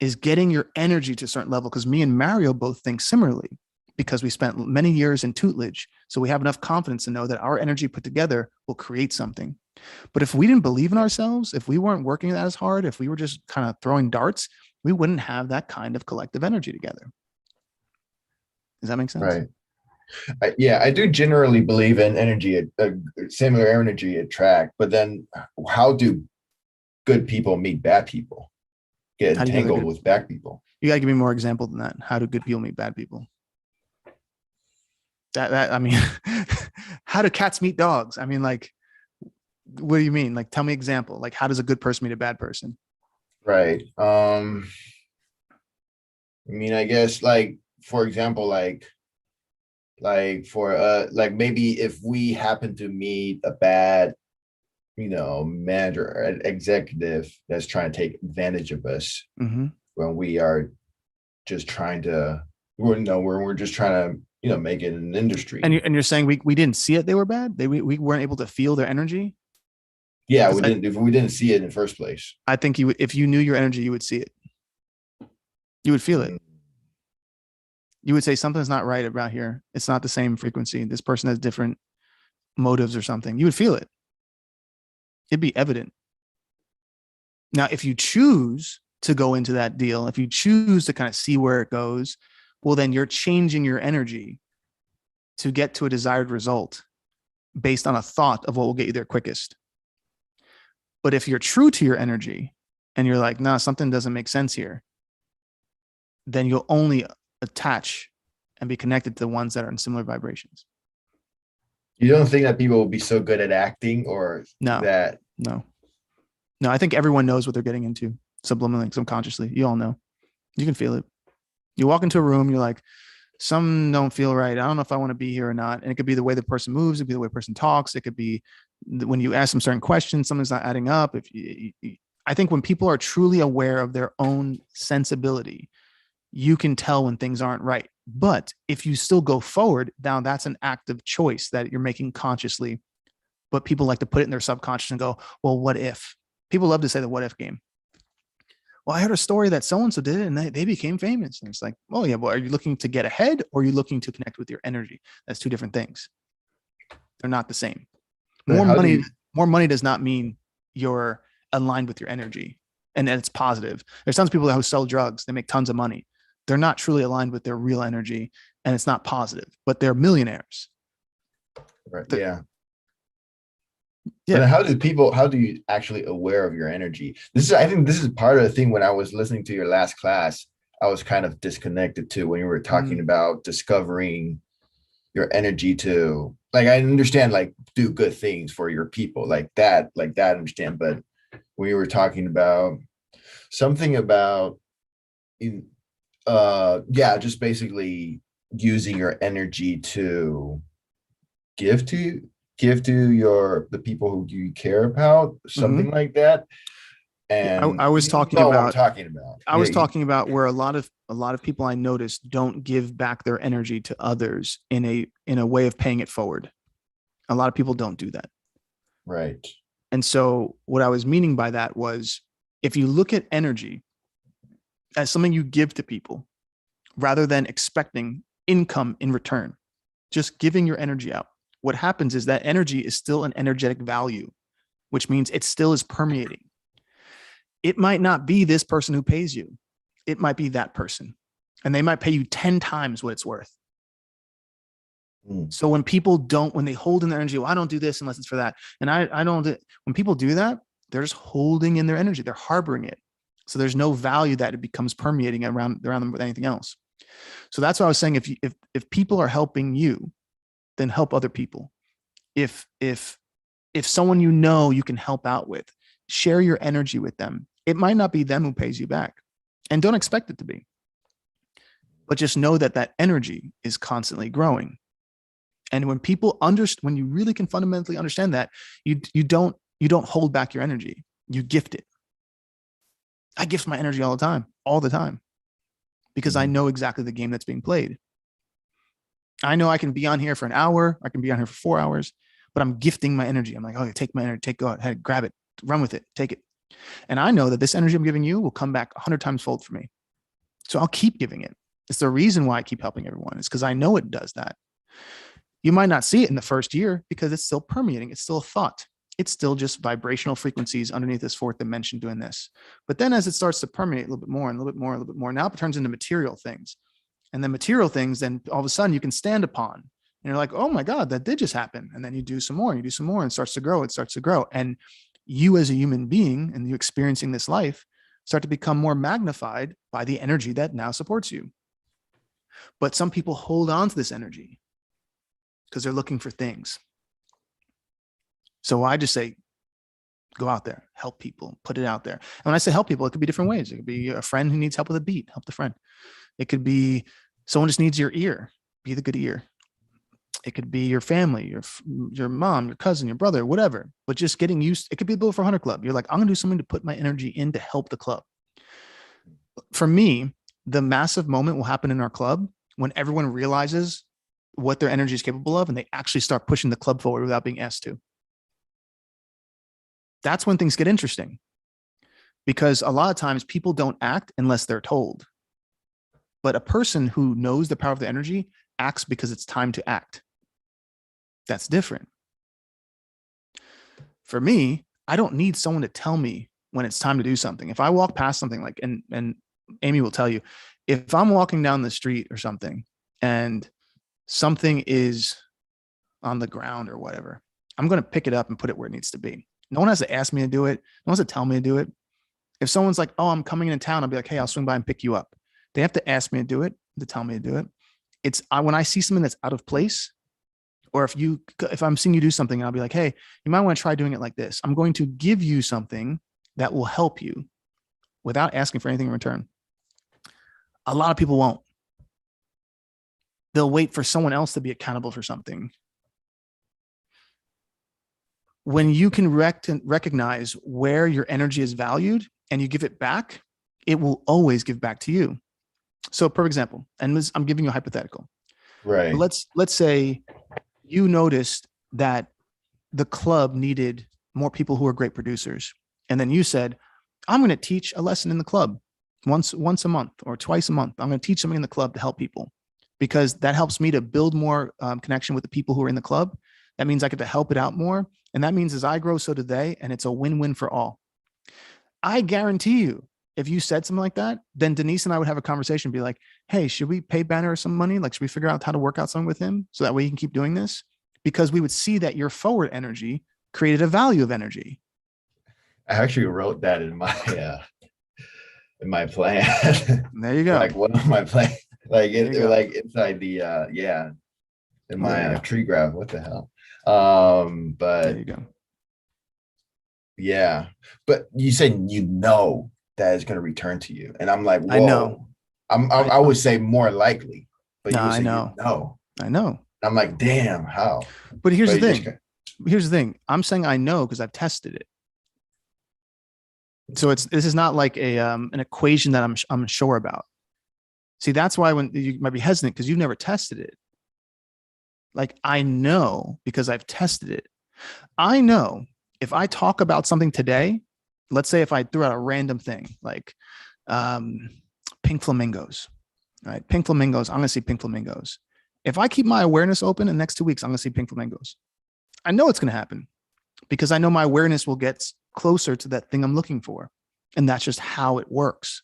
is getting your energy to a certain level. Because me and Mario both think similarly because we spent many years in tutelage. So we have enough confidence to know that our energy put together will create something. But if we didn't believe in ourselves, if we weren't working that as hard, if we were just kind of throwing darts, we wouldn't have that kind of collective energy together. Does that make sense? Right. Yeah, I do generally believe in energy, similar energy attract, but then how do good people meet bad people? Get entangled with bad people? You gotta give me more example than that. How do good people meet bad people? That I mean, how do cats meet dogs? I mean, like, what do you mean? Like, tell me example. Like, how does a good person meet a bad person? Right. I mean, I guess like, for example, like maybe if we happen to meet a bad, manager or executive that's trying to take advantage of us when we are just trying to, we're just trying to, make it an industry. And you're saying we didn't see it, they were bad? We weren't able to feel their energy? Yeah, we didn't. If we didn't see it in the first place, I think if you knew your energy, you would see it. You would feel it. You would say something's not right about here. It's not the same frequency. This person has different motives or something. You would feel it. It'd be evident. Now, if you choose to go into that deal, if you choose to kind of see where it goes, well, then you're changing your energy to get to a desired result based on a thought of what will get you there quickest. But if you're true to your energy and you're like, nah, something doesn't make sense here, then you'll only attach and be connected to the ones that are in similar vibrations. You don't think that people will be so good at acting or that? No, I think everyone knows what they're getting into subliminally, subconsciously. You all know. You can feel it. You walk into a room, you're like, some don't feel right. I don't know if I want to be here or not. And it could be the way the person moves. It could be the way the person talks. It could be when you ask them certain questions, something's not adding up. I think when people are truly aware of their own sensibility, you can tell when things aren't right. But if you still go forward, now that's an active choice that you're making consciously. But people like to put it in their subconscious and go, well, what if? People love to say the what if game. Well, I heard a story that so-and-so did it and they became famous. And it's like, oh yeah, well, are you looking to get ahead or are you looking to connect with your energy? That's two different things. They're not the same. More money does not mean you're aligned with your energy and it's positive. There's tons of people who sell drugs. They make tons of money. They're not truly aligned with their real energy and it's not positive, but they're millionaires. Right. Yeah. But how do you actually aware of your energy? I think this is part of the thing. When I was listening to your last class, I was kind of disconnected too, when you were talking about discovering your energy to, like, I understand, like, do good things for your people, like that I understand. But we were talking about something about just basically using your energy to give to the people who you care about, something like that. And I was talking what about I'm talking about. I was talking about where a lot of people I noticed don't give back their energy to others in a way of paying it forward. A lot of people don't do that. Right. And so what I was meaning by that was, if you look at energy as something you give to people rather than expecting income in return, just giving your energy out, what happens is that energy is still an energetic value, which means it still is permeating. It might not be this person who pays you. It might be that person, and they might pay you 10 times what it's worth. So when they hold in their energy, well, I don't do this unless it's for that. And I don't, when people do that, they're just holding in their energy. They're harboring it. So there's no value that it becomes permeating around them with anything else. So that's what I was saying. If people are helping you, then help other people. If someone you can help out with, share your energy with them. It might not be them who pays you back, and don't expect it to be, but just know that energy is constantly growing. And when people when you really can fundamentally understand that, you don't hold back your energy, you gift it. I gift my energy all the time, because I know exactly the game that's being played. I know I can be on here for an hour, I can be on here for 4 hours, but I'm gifting my energy. I'm like, oh, take my energy, go ahead, grab it, run with it, take it. And I know that this energy I'm giving you will come back 100 times fold for me. So I'll keep giving it. It's the reason why I keep helping everyone. It's because I know it does that. You might not see it in the first year because it's still permeating. It's still a thought. It's still just vibrational frequencies underneath this fourth dimension doing this. But then as it starts to permeate a little bit more and a little bit more, a little bit more, now it turns into material things. And then material things, then all of a sudden you can stand upon. And you're like, oh my God, that did just happen. And then you do some more, and it starts to grow. It starts to grow. And you as a human being, and you experiencing this life, start to become more magnified by the energy that now supports you. But some people hold on to this energy because they're looking for things. So I just say, go out there, help people, put it out there. And when I say help people, it could be different ways. It could be a friend who needs help with a beat, help the friend. It could be someone just needs your ear, be the good ear. It could be your family, your mom, your cousin, your brother, whatever. But just getting used. It could be the Bill for 100 Club. You're like, I'm gonna do something to put my energy in to help the club. For me, the massive moment will happen in our club when everyone realizes what their energy is capable of, and they actually start pushing the club forward without being asked to. That's when things get interesting, because a lot of times people don't act unless they're told. But a person who knows the power of the energy acts because it's time to act. That's different. For me, I don't need someone to tell me when it's time to do something. If I walk past something, like, and Amy will tell you, if I'm walking down the street or something and something is on the ground or whatever, I'm going to pick it up and put it where it needs to be. No one has to ask me to do it. No one has to tell me to do it. If someone's like, oh, I'm coming into town, I'll be like, hey, I'll swing by and pick you up. They have to ask me to do it, to tell me to do it. When I see something that's out of place, or if I'm seeing you do something, I'll be like, hey, you might want to try doing it like this. I'm going to give you something that will help you without asking for anything in return. A lot of people won't. They'll wait for someone else to be accountable for something. When you can recognize where your energy is valued and you give it back, it will always give back to you. So, for example, and I'm giving you a hypothetical. Right. Let's say you noticed that the club needed more people who are great producers. And then you said, I'm going to teach a lesson in the club once a month or twice a month. I'm going to teach something in the club to help people, because that helps me to build more connection with the people who are in the club. That means I get to help it out more. And that means as I grow, so do they. And it's a win-win for all. I guarantee you, if you said something like that, then Denise and I would have a conversation, be like, hey, should we pay Banner some money? Like, should we figure out how to work out something with him so that way he can keep doing this? Because we would see that your forward energy created a value of energy. I actually wrote that in my plan. There you go. Like one of my plans, like inside the in my tree graph. What the hell? But there you go. Yeah, but you said that it's going to return to you, and I'm like, whoa. I know. I would say more likely, but you would say I know. I'm like, damn, how? But here's the thing. Here's the thing. I'm saying I know because I've tested it. So this is not like an equation that I'm sure about. See, that's why when you might be hesitant because you've never tested it. Like I know because I've tested it. I know if I talk about something today, let's say if I threw out a random thing like pink flamingos, right? Pink flamingos. I'm going to see pink flamingos. If I keep my awareness open in the next 2 weeks, I'm going to see pink flamingos. I know it's going to happen because I know my awareness will get closer to that thing I'm looking for. And that's just how it works.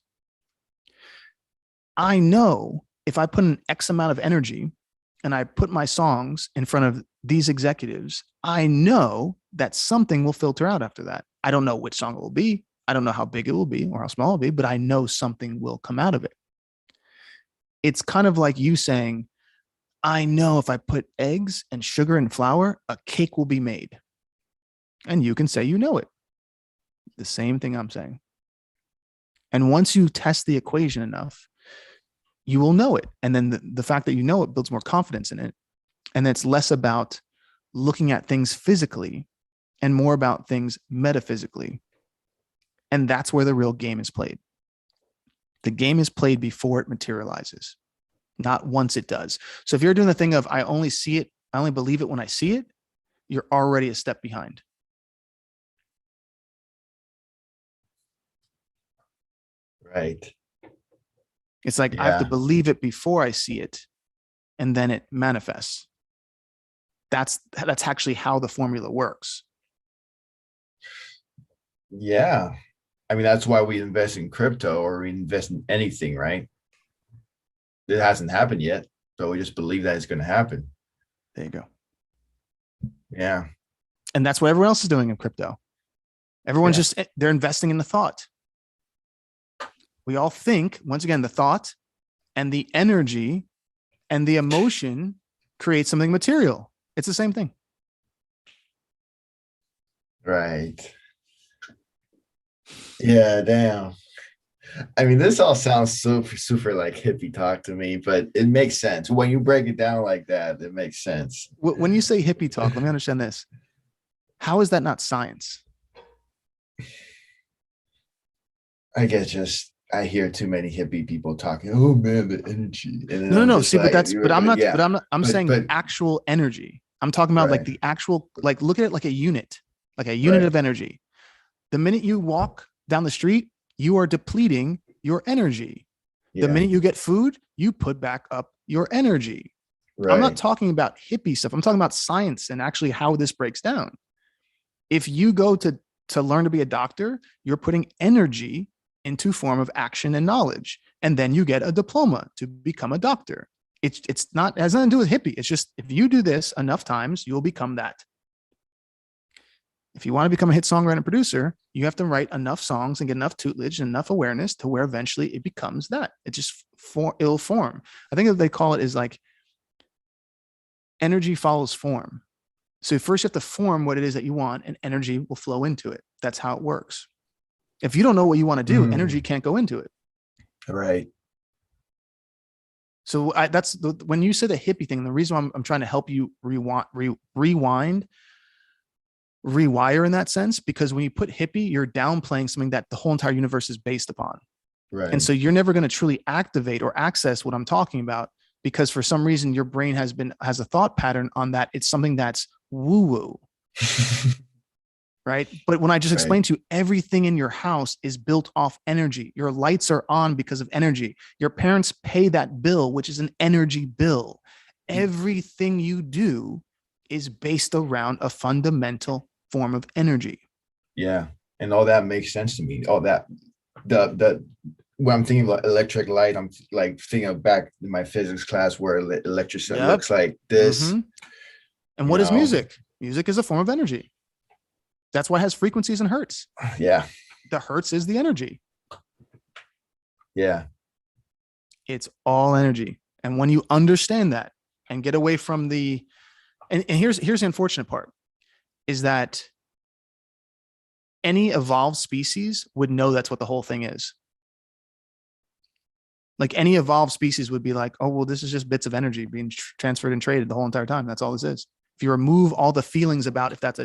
I know if I put an X amount of energy and I put my songs in front of these executives, I know that something will filter out after that. I don't know which song it will be. I don't know how big it will be or how small it will be, but I know something will come out of it. It's kind of like you saying, I know if I put eggs and sugar and flour, a cake will be made. And you can say you know it. The same thing I'm saying. And once you test the equation enough, you will know it. And then the fact that you know it builds more confidence in it. And it's less about looking at things physically and more about things metaphysically. And that's where the real game is played. The game is played before it materializes, not once it does. So if you're doing the thing of, I only see it, I only believe it when I see it, you're already a step behind. Right. It's like, I have to believe it before I see it, and then it manifests. That's actually how the formula works. Yeah. I mean, that's why we invest in crypto or we invest in anything, right? It hasn't happened yet, but we just believe that it's going to happen. There you go. Yeah. And that's what everyone else is doing in crypto. Everyone's they're investing in the thought. We all think, once again, the thought and the energy and the emotion create something material. It's the same thing. Right. Yeah, damn. I mean, this all sounds super like hippie talk to me, but it makes sense. When you break it down like that, it makes sense. When you say hippie talk, let me understand this. How is that not science? I guess I hear too many hippie people talking. Oh man, the energy. And No. See, like, I'm saying actual energy. I'm talking about like the actual, like look at it like a unit of energy. The minute you walk down the street, you are depleting your energy. The minute you get food, you put back up your energy. I'm not talking about hippie stuff. I'm talking about science and actually how this breaks down. If you go to learn to be a doctor, you're putting energy into form of action and knowledge. And then you get a diploma to become a doctor. It has nothing to do with hippie. It's just, if you do this enough times, you'll become that. If you want to become a hit songwriter and producer, you have to write enough songs and get enough tutelage and enough awareness to where eventually it becomes that. It just it'll form. I think what they call it is like energy follows form. So first you have to form what it is that you want, and energy will flow into it. That's how it works. If you don't know what you want to do, energy can't go into it. Right. So that's when you say the hippie thing, the reason I'm trying to help you rewire in that sense, because when you put hippie, you're downplaying something that the whole entire universe is based upon. Right. And so you're never going to truly activate or access what I'm talking about, because for some reason your brain has a thought pattern on that. It's something that's woo-woo. Right. But when I just explained to you, everything in your house is built off energy. Your lights are on because of energy. Your parents pay that bill, which is an energy bill. Everything you do is based around a fundamental form of energy. Yeah. And all that makes sense to me. All that, when I'm thinking about electric light, I'm like thinking of back in my physics class where electricity looks like this. Mm-hmm. And what is music? Music is a form of energy. That's why it has frequencies and hertz. Yeah. The hertz is the energy. Yeah. It's all energy. And when you understand that, and get away from the, and here's the unfortunate part, is that any evolved species would know that's what the whole thing is. Like any evolved species would be like, oh, well, this is just bits of energy being transferred and traded the whole entire time. That's all this is. If you remove all the feelings about if that's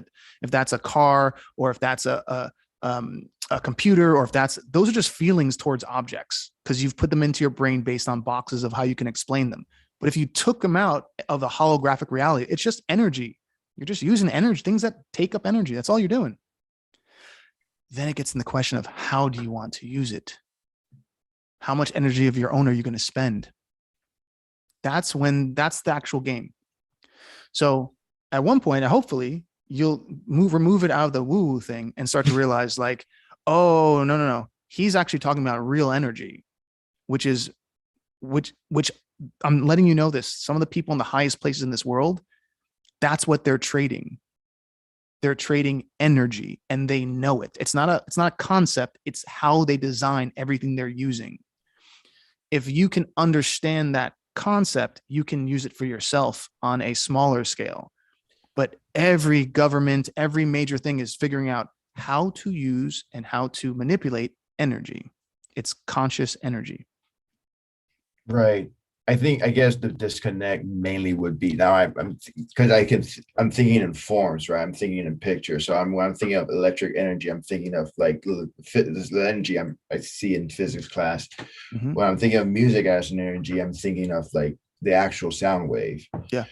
a car, or if that's a computer, or if those are just feelings towards objects, because you've put them into your brain based on boxes of how you can explain them. But if you took them out of the holographic reality, it's just energy. You're just using energy, things that take up energy. That's all you're doing. Then it gets in the question of, how do you want to use it? How much energy of your own are you going to spend? That's the actual game. So at one point, hopefully you'll remove it out of the woo thing and start to realize like, oh, no. He's actually talking about real energy, which I'm letting you know this. Some of the people in the highest places in this world, that's what they're trading. They're trading energy, and they know it. It's not a concept. It's how they design everything they're using. If you can understand that concept, you can use it for yourself on a smaller scale. But every government, every major thing is figuring out how to use and how to manipulate energy. It's conscious energy. Right. I guess the disconnect mainly would be now I'm thinking in forms, right? I'm thinking in pictures. So when I'm thinking of electric energy, I'm thinking of like the energy I see in physics class. Mm-hmm. When I'm thinking of music as an energy, I'm thinking of like the actual sound wave. Yeah.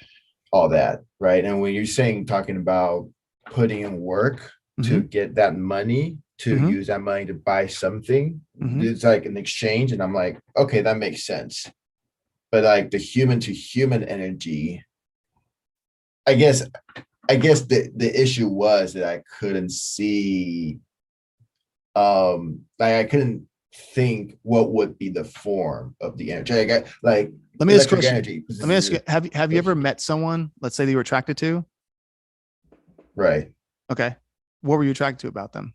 All that, right? And when you're talking about putting in work to get that money, to use that money to buy something, it's like an exchange. And I'm like, okay, that makes sense. But like the human to human energy, I guess the issue was that I couldn't see, like I couldn't think what would be the form of the energy. Let me ask you, have you ever met someone, let's say, that you were attracted to? Right. Okay. What were you attracted to about them?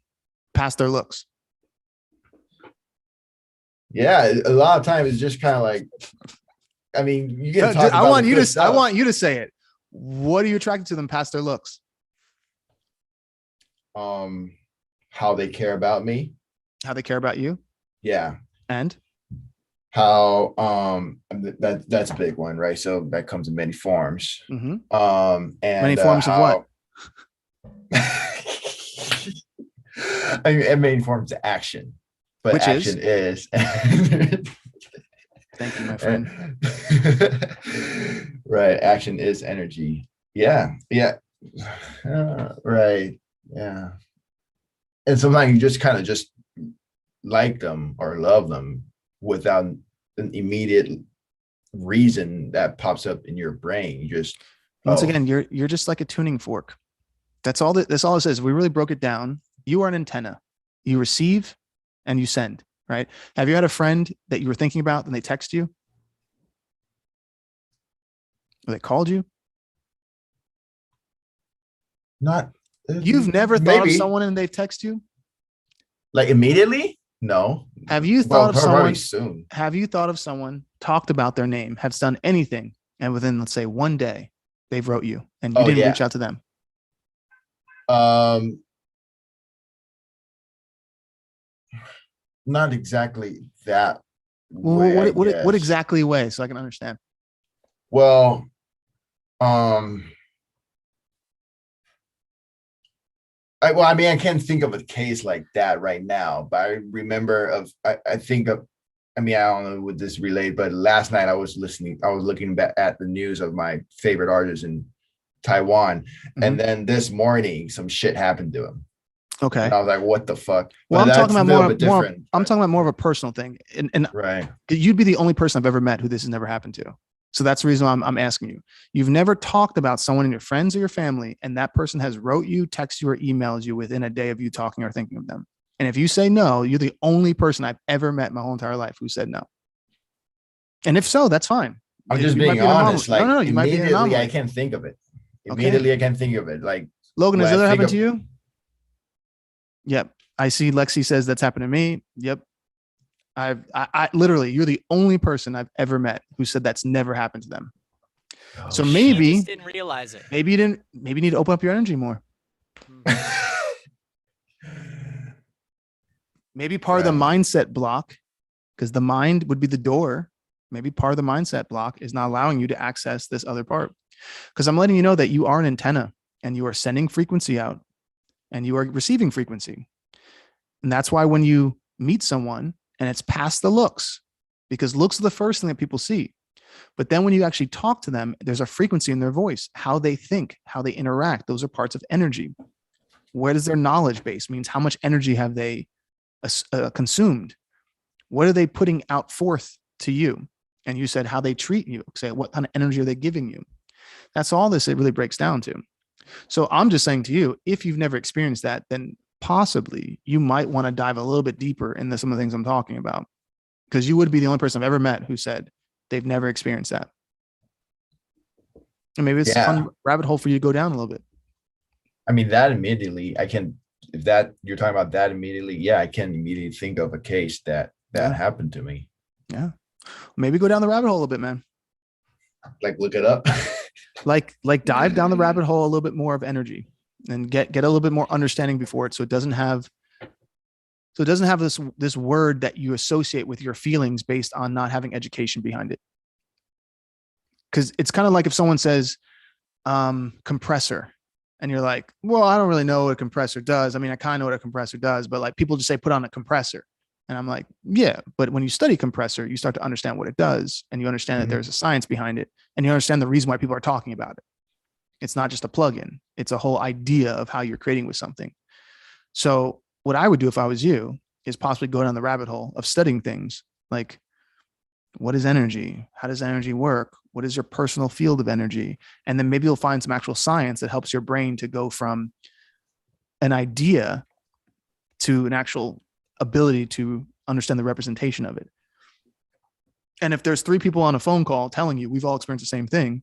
Past their looks? Yeah, a lot of times it's just kind of like, I mean, you get. I want you to say it. What are you attracted to them past their looks? How they care about me. How they care about you. Yeah. And how that's a big one, right? So that comes in many forms. Mm-hmm. And many forms of what? I mean, many forms of action, but which action is. Thank you, my friend. Right. Action is energy. Yeah. Yeah. Right. Yeah. And sometimes you just kind of just like them or love them without an immediate reason that pops up in your brain. You just, once again, you're just like a tuning fork. That's all it says. We really broke it down. You are an antenna. You receive and you send. Right? Have you had a friend that you were thinking about and they text you? Or they called you? Not. You've never thought of someone and they text you? Like immediately? No. Have you thought of someone soon? Have you thought of someone, talked about their name, have done anything, and within, let's say, one day, they've wrote you and you didn't reach out to them? Not exactly that way. Well, what exactly way, so I can understand? Well, I mean, I can't think of a case like that right now, but I remember I don't know would this relate, but last night I was looking back at the news of my favorite artist in Taiwan, and then this morning some shit happened to him. Okay. And I was like, what the fuck? Well, I'm talking about more of a personal thing. And right. You'd be the only person I've ever met who this has never happened to. So that's the reason why I'm asking you. You've never talked about someone in your friends or your family, and that person has wrote you, texted you, or emailed you within a day of you talking or thinking of them. And if you say no, you're the only person I've ever met my whole entire life who said no. And if so, that's fine. I'm just being honest. Like, no, you might be an anomaly. I can't think of it. Immediately, I can't think of it. Like, Logan, has that ever happened to you? Yep. I see Lexi says that's happened to me. Yep. I literally, you're the only person I've ever met who said that's never happened to them. So You maybe just didn't realize it. maybe you need to open up your energy more. Maybe part of the mindset block, because the mind would be the door. Maybe part of the mindset block is not allowing you to access this other part. Because I'm letting you know that you are an antenna and you are sending frequency out and you are receiving frequency. And that's why when you meet someone and it's past the looks, because looks are the first thing that people see. But then when you actually talk to them, there's a frequency in their voice, how they think, how they interact. Those are parts of energy. Where does their knowledge base? Means how much energy have they consumed? What are they putting out forth to you? And you said how they treat you. Say, what kind of energy are they giving you? That's all this it really breaks down to. So I'm just saying to you, if you've never experienced that, then possibly you might want to dive a little bit deeper into some of the things I'm talking about, because you would be the only person I've ever met who said they've never experienced that. And maybe it's a fun rabbit hole for you to go down a little bit. I mean, that immediately if that you're talking about that immediately, yeah, I can immediately think of a case that happened to me. Yeah. Maybe go down the rabbit hole a little bit, man. Like look it up. like dive down the rabbit hole a little bit more of energy and get a little bit more understanding before it. So it doesn't have this word that you associate with your feelings based on not having education behind it. Because it's kind of like if someone says compressor and you're like, well, I don't really know what a compressor does. I mean, I kind of know what a compressor does, but like people just say put on a compressor. And I'm like, yeah, but when you study compressor, you start to understand what it does. And you understand that there's a science behind it. And you understand the reason why people are talking about it. It's not just a plugin. It's a whole idea of how you're creating with something. So what I would do if I was you is possibly go down the rabbit hole of studying things like, what is energy? How does energy work? What is your personal field of energy? And then maybe you'll find some actual science that helps your brain to go from an idea to an actual ability to understand the representation of it. And if there's 3 people on a phone call telling you we've all experienced the same thing,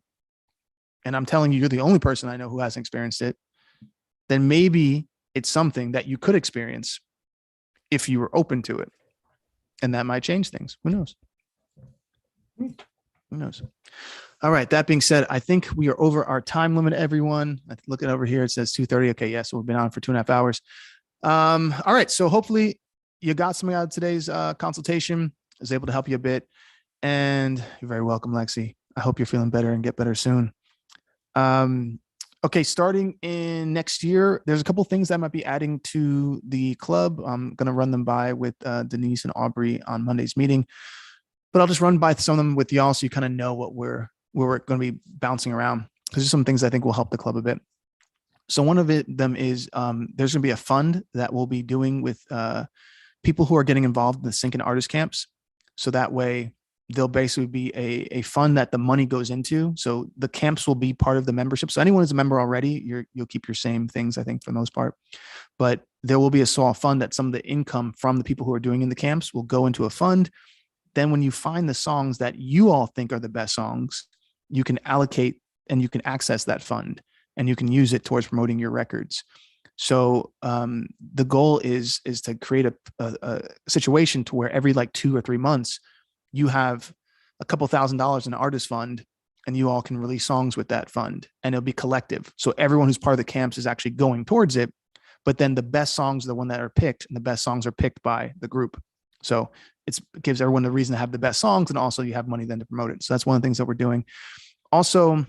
and I'm telling you you're the only person I know who hasn't experienced it, then maybe it's something that you could experience if you were open to it. And that might change things. Who knows? Who knows? All right. That being said, I think we are over our time limit, everyone. Looking over here, it says 2:30. Okay. Yeah. So we've been on for 2.5 hours. All right. So hopefully you got something out of today's consultation. I was able to help you a bit. And you're very welcome, Lexi. I hope you're feeling better and get better soon. Okay, starting in next year, there's a couple of things that I might be adding to the club. I'm going to run them by with Denise and Aubrey on Monday's meeting, but I'll just run by some of them with y'all so you kind of know where we're going to be bouncing around, because there's some things I think will help the club a bit. So one of them is there's going to be a fund that we'll be doing with people who are getting involved in the Sync and Artist camps. So that way there'll basically be a fund that the money goes into. So the camps will be part of the membership. So anyone who's a member already, you'll keep your same things, I think, for the most part. But there will be a small fund that some of the income from the people who are doing in the camps will go into a fund. Then when you find the songs that you all think are the best songs, you can allocate and you can access that fund and you can use it towards promoting your records. So the goal is to create a situation to where every like 2 or 3 months, you have a couple $1,000s in an artist fund and you all can release songs with that fund and it'll be collective. So everyone who's part of the camps is actually going towards it, but then the best songs are the one that are picked and the best songs are picked by the group. So it gives everyone the reason to have the best songs. And also you have money then to promote it. So that's one of the things that we're doing. Also,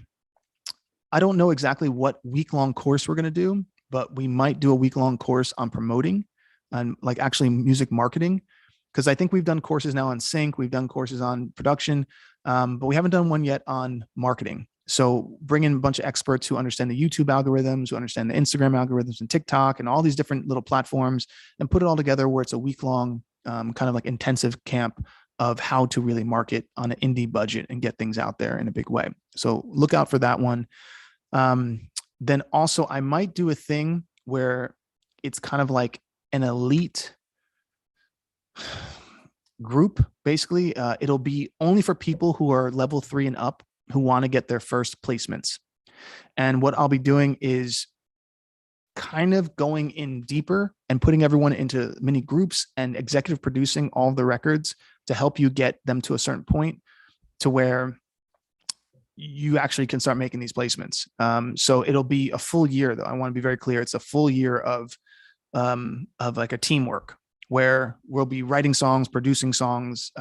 I don't know exactly what week-long course we're going to do, but we might do a week-long course on promoting and like actually music marketing. Because I think we've done courses now on sync, we've done courses on production, but we haven't done one yet on marketing. So bring in a bunch of experts who understand the YouTube algorithms, who understand the Instagram algorithms and TikTok and all these different little platforms, and put it all together where it's a week-long kind of like intensive camp of how to really market on an indie budget and get things out there in a big way. So look out for that one. Then also I might do a thing where it's kind of like an elite group. Basically, it'll be only for people who are level 3 and up who want to get their first placements. And what I'll be doing is kind of going in deeper and putting everyone into mini groups and executive producing all of the records to help you get them to a certain point to where you actually can start making these placements. So it'll be a full year, though. I want to be very clear. It's a full year of like a teamwork where we'll be writing songs, producing songs,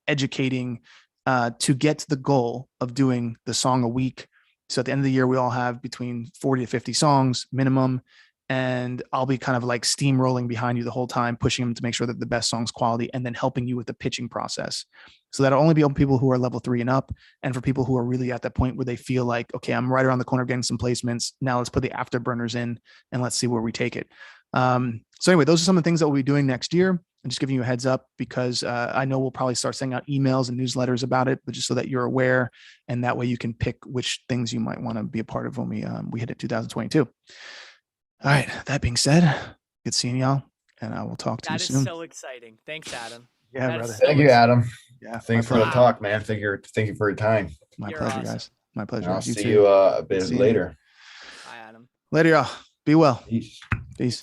educating, to get to the goal of doing the song a week. So at the end of the year, we all have between 40 to 50 songs minimum. And I'll be kind of like steamrolling behind you the whole time, pushing them to make sure that the best song's quality, and then helping you with the pitching process. So that'll only be open people who are level 3 and up. And for people who are really at that point where they feel like, okay, I'm right around the corner getting some placements. Now let's put the afterburners in and let's see where we take it. So anyway, those are some of the things that we'll be doing next year. I'm just giving you a heads up because I know we'll probably start sending out emails and newsletters about it, but just so that you're aware, and that way you can pick which things you might want to be a part of when we hit it 2022. All right. That being said, good seeing y'all, and I will talk to you soon. That is so exciting. Thanks, Adam. Yeah, brother. Thank you, Adam. Yeah. Thanks for the talk, man. Thank you for your time. My You're pleasure, awesome. guys. My pleasure. And I'll see you a bit later. Bye, Adam. Later, y'all. Be well. Peace. Peace.